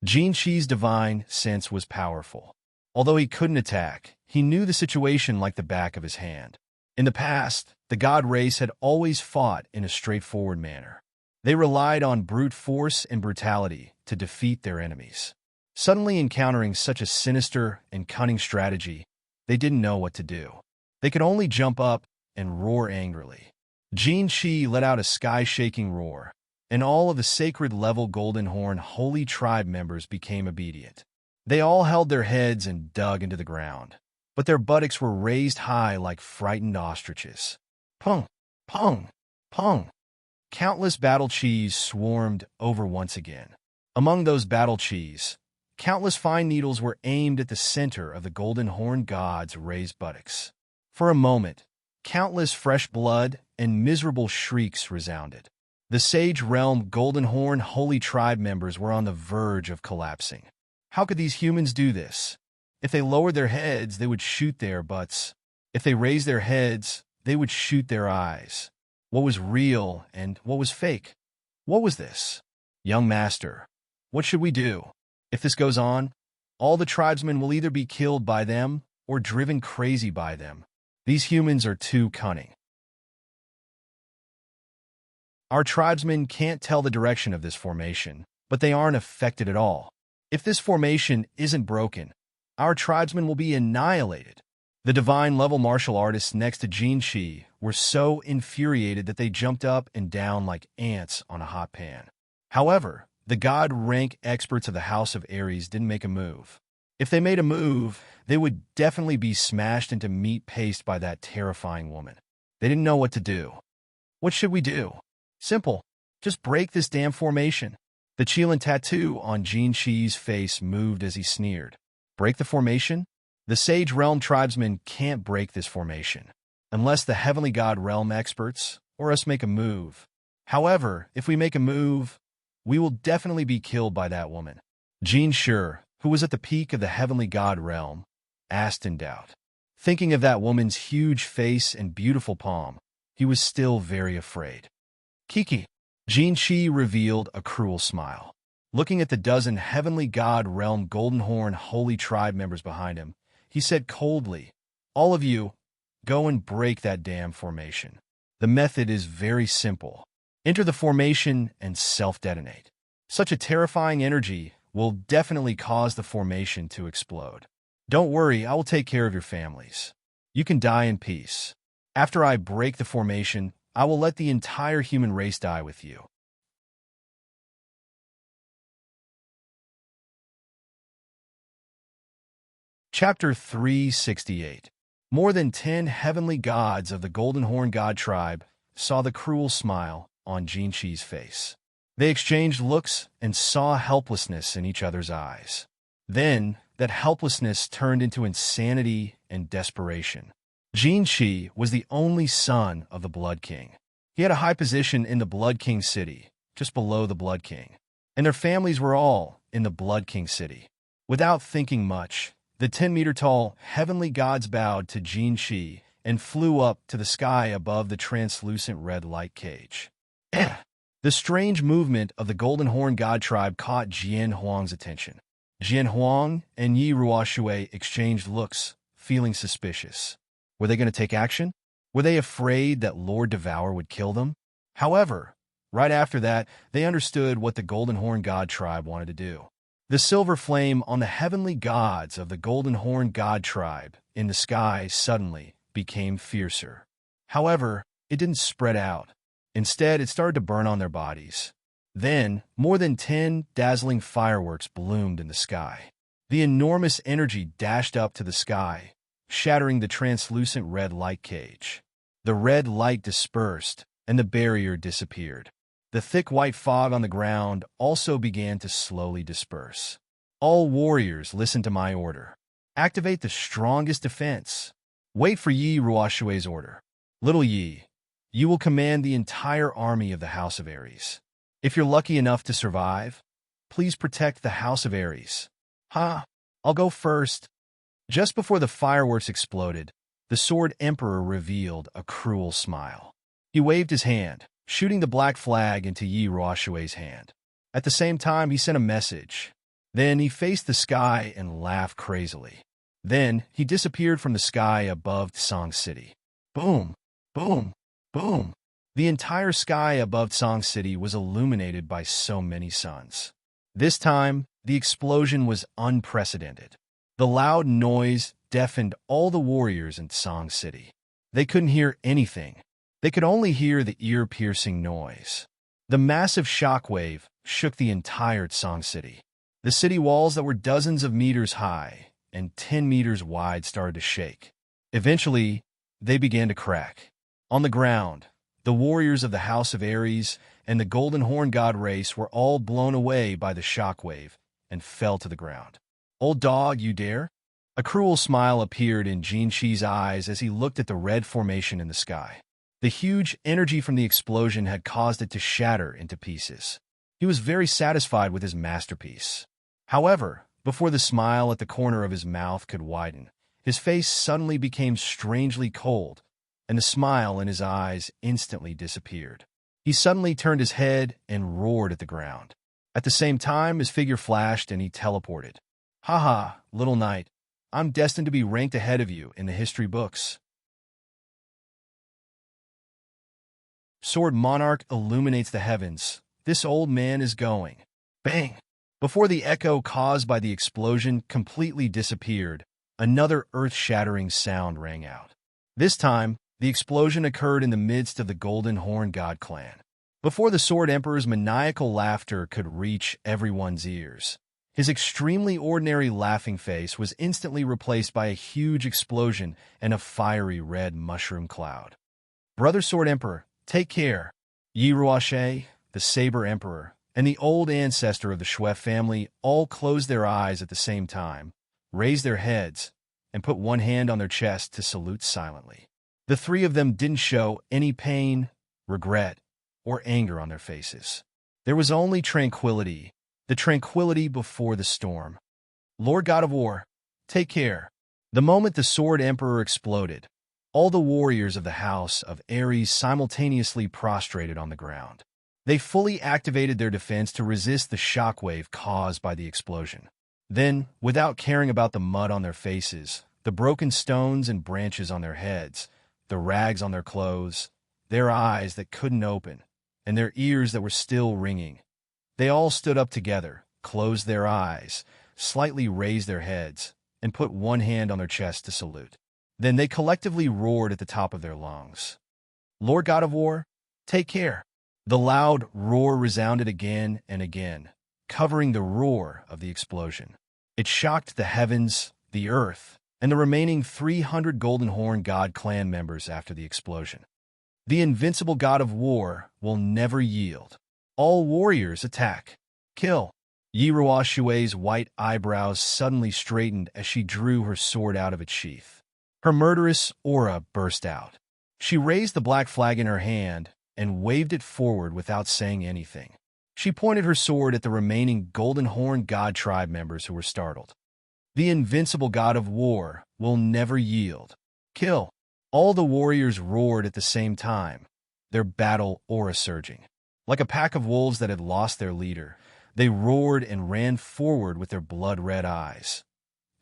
[SPEAKER 1] Jin Shi's divine sense was powerful. Although he couldn't attack, he knew the situation like the back of his hand. In the past, the god race had always fought in a straightforward manner. They relied on brute force and brutality to defeat their enemies. Suddenly encountering such a sinister and cunning strategy, they didn't know what to do. They could only jump up and roar angrily. Jin Shi let out a sky-shaking roar, and all of the sacred-level Golden Horn Holy Tribe members became obedient. They all held their heads and dug into the ground, but their buttocks were raised high like frightened ostriches. Pung! Pung! Pung! Countless battle chis swarmed over once again. Among those battle chis, countless fine needles were aimed at the center of the Golden Horn God's raised buttocks. For a moment, countless fresh blood and miserable shrieks resounded. The Sage Realm Golden Horn Holy Tribe members were on the verge of collapsing. How could these humans do this? If they lowered their heads, they would shoot their butts. If they raised their heads, they would shoot their eyes. What was real and what was fake? What was this? Young master, what should we do? If this goes on, all the tribesmen will either be killed by them or driven crazy by them. These humans are too cunning. Our tribesmen can't tell the direction of this formation, but they aren't affected at all. If this formation isn't broken, our tribesmen will be annihilated. The divine-level martial artists next to Jin Shi were so infuriated that they jumped up and down like ants on a hot pan. However, the god-rank experts of the House of Ares didn't make a move. If they made a move, they would definitely be smashed into meat paste by that terrifying woman. They didn't know what to do. What should we do? Simple. Just break this damn formation. The Qilin tattoo on Jin Shi's face moved as he sneered. Break the formation? The Sage Realm tribesmen can't break this formation. unless the Heavenly God Realm experts or us make a move. However, if we make a move, we will definitely be killed by that woman. Jean Sure, who was at the peak of the Heavenly God Realm, asked in doubt. Thinking of that woman's huge face and beautiful palm, he was still very afraid. Kiki. Jean Shi revealed a cruel smile. Looking at the dozen Heavenly God Realm Golden Horn Holy Tribe members behind him, he said coldly, "All of you, go and break that damn formation. The method is very simple. Enter the formation and self-detonate. Such a terrifying energy will definitely cause the formation to explode. Don't worry, I will take care of your families. You can die in peace. After I break the formation, I will let the entire human race die with you." Chapter 368. More than 10 heavenly gods of the Golden Horn God tribe saw the cruel smile on Jin Shi's face. They exchanged looks and saw helplessness in each other's eyes. Then, that helplessness turned into insanity and desperation. Jin Shi was the only son of the Blood King. He had a high position in the Blood King city, just below the Blood King, and their families were all in the Blood King city. Without thinking much, the 10-meter-tall heavenly gods bowed to Jin Shi and flew up to the sky above the translucent red light cage. The strange movement of the Golden Horn God tribe caught Jian Huang's attention. Jian Huang and Yi Ruoshui exchanged looks, feeling suspicious. Were they going to take action? Were they afraid that Lord Devour would kill them? However, right after that, they understood what the Golden Horn God tribe wanted to do. The silver flame on the heavenly gods of the Golden Horn God tribe in the sky suddenly became fiercer. However, it didn't spread out. Instead, it started to burn on their bodies. Then, more than 10 dazzling fireworks bloomed in the sky. The enormous energy dashed up to the sky, shattering the translucent red light cage. The red light dispersed, and the barrier disappeared. The thick white fog on the ground also began to slowly disperse. All warriors, listen to my order. Activate the strongest defense. Wait for Yi Ruoshui's order. Little Yi, you will command the entire army of the House of Aries. If you're lucky enough to survive, please protect the House of Aries. I'll go first. Just before the fireworks exploded, the Sword Emperor revealed a cruel smile. He waved his hand, shooting the black flag into Yi Ruoshui's hand. At the same time, he sent a message. Then he faced the sky and laughed crazily. Then he disappeared from the sky above Tsang City. Boom! Boom! Boom! The entire sky above Tsang City was illuminated by so many suns. This time, the explosion was unprecedented. The loud noise deafened all the warriors in Tsang City. They couldn't hear anything. They could only hear the ear-piercing noise. The massive shockwave shook the entire Tsang City. The city walls that were dozens of meters high and 10 meters wide started to shake. Eventually, they began to crack. On the ground, the warriors of the House of Aries and the Golden Horn God race were all blown away by the shockwave and fell to the ground. "Old dog, you dare?" A cruel smile appeared in Jin Shi's eyes as he looked at the red formation in the sky. The huge energy from the explosion had caused it to shatter into pieces. He was very satisfied with his masterpiece. However, before the smile at the corner of his mouth could widen, his face suddenly became strangely cold, and the smile in his eyes instantly disappeared. He suddenly turned his head and roared at the ground. At the same time, his figure flashed and he teleported. "Haha, little knight, I'm destined to be ranked ahead of you in the history books." Sword Monarch illuminates the heavens. This old man is going. Bang! Before the echo caused by the explosion completely disappeared, another earth-shattering sound rang out. This time, the explosion occurred in the midst of the Golden Horn God clan. Before the Sword Emperor's maniacal laughter could reach everyone's ears, his extremely ordinary laughing face was instantly replaced by a huge explosion and a fiery red mushroom cloud. "Brother Sword Emperor, take care." Yi Ruoshui, the Saber Emperor, and the old ancestor of the Shui family all closed their eyes at the same time, raised their heads, and put one hand on their chest to salute silently. The three of them didn't show any pain, regret, or anger on their faces. There was only tranquility, the tranquility before the storm. Lord God of War, take care. The moment the Sword Emperor exploded, all the warriors of the House of Ares simultaneously prostrated on the ground. They fully activated their defense to resist the shockwave caused by the explosion. Then, without caring about the mud on their faces, the broken stones and branches on their heads, the rags on their clothes, their eyes that couldn't open, and their ears that were still ringing, they all stood up together, closed their eyes, slightly raised their heads, and put one hand on their chest to salute. Then they collectively roared at the top of their lungs. Lord God of War, take care. The loud roar resounded again and again, covering the roar of the explosion. It shocked the heavens, the earth, and the remaining 300 Golden Horn God clan members after the explosion. The invincible God of War will never yield. All warriors attack. Kill. Yi Ruoshui's white eyebrows suddenly straightened as she drew her sword out of its sheath. Her murderous aura burst out. She raised the black flag in her hand and waved it forward without saying anything. She pointed her sword at the remaining Golden Horn God tribe members who were startled. The invincible God of War will never yield. Kill. All the warriors roared at the same time, their battle aura surging. Like a pack of wolves that had lost their leader, they roared and ran forward with their blood-red eyes.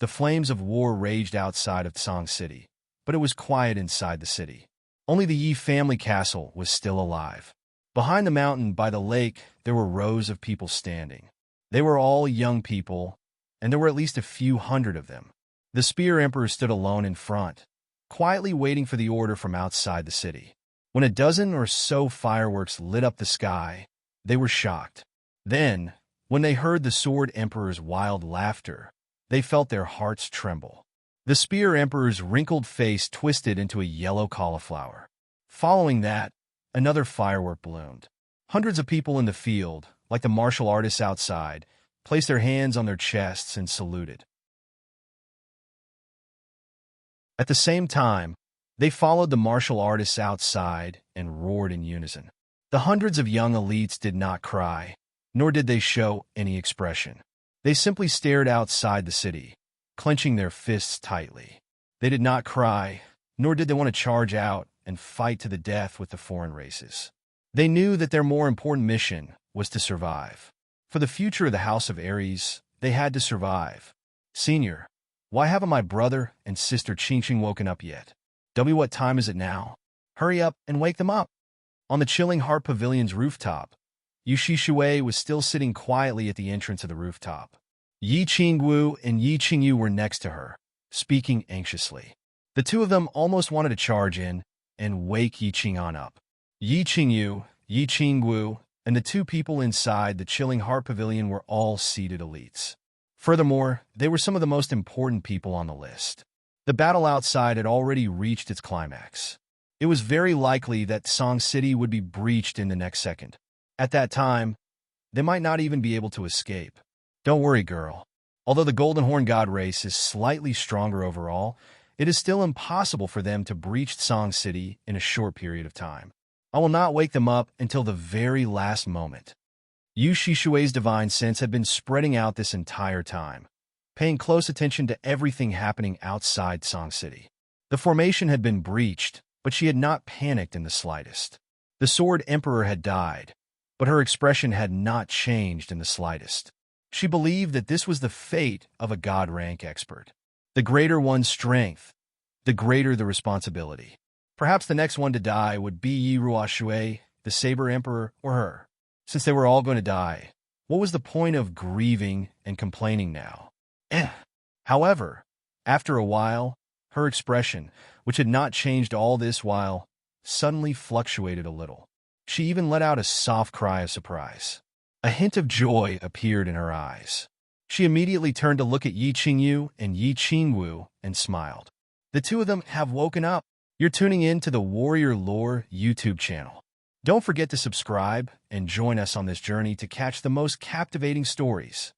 [SPEAKER 1] The flames of war raged outside of Song City, but it was quiet inside the city. Only the Yi family castle was still alive. Behind the mountain by the lake, there were rows of people standing. They were all young people, and there were at least a few hundred of them. The Spear Emperor stood alone in front, quietly waiting for the order from outside the city. When a dozen or so fireworks lit up the sky, they were shocked. Then, when they heard the Sword Emperor's wild laughter, they felt their hearts tremble. The Spear Emperor's wrinkled face twisted into a yellow cauliflower. Following that, another firework bloomed. Hundreds of people in the field, like the martial artists outside, placed their hands on their chests and saluted. At the same time, they followed the martial artists outside and roared in unison. The hundreds of young elites did not cry, nor did they show any expression. They simply stared outside the city, clenching their fists tightly. They did not cry, nor did they want to charge out and fight to the death with the foreign races. They knew that their more important mission was to survive. For the future of the House of Ares, they had to survive. Senior, why haven't my brother and sister Qingqing woken up yet? What time is it now? Hurry up and wake them up. On the Chilling Heart Pavilion's rooftop, Yu Shishui was still sitting quietly at the entrance of the rooftop. Yi Qingwu and Yi Qingyu were next to her, speaking anxiously. The two of them almost wanted to charge in and wake Yi Qing'an up. Yi Qingyu, Yi Qingwu, and the two people inside the Chilling Heart Pavilion were all seated elites. Furthermore, they were some of the most important people on the list. The battle outside had already reached its climax. It was very likely that Song City would be breached in the next second. At that time, they might not even be able to escape. Don't worry, girl. Although the Golden Horn God race is slightly stronger overall, it is still impossible for them to breach Song City in a short period of time. I will not wake them up until the very last moment. Yu Shishui's divine sense had been spreading out this entire time, paying close attention to everything happening outside Song City. The formation had been breached, but she had not panicked in the slightest. The Sword Emperor had died, but her expression had not changed in the slightest. She believed that this was the fate of a God rank expert. The greater one's strength, the greater the responsibility. Perhaps the next one to die would be Yi Ruoshui, the Saber Emperor, or her. Since they were all going to die, what was the point of grieving and complaining now? However, after a while, her expression, which had not changed all this while, suddenly fluctuated a little. She even let out a soft cry of surprise. A hint of joy appeared in her eyes. She immediately turned to look at Yi Qingyu and Yi Qingwu and smiled. The two of them have woken up. You're tuning in to the Warrior Lore YouTube channel. Don't forget to subscribe and join us on this journey to catch the most captivating stories.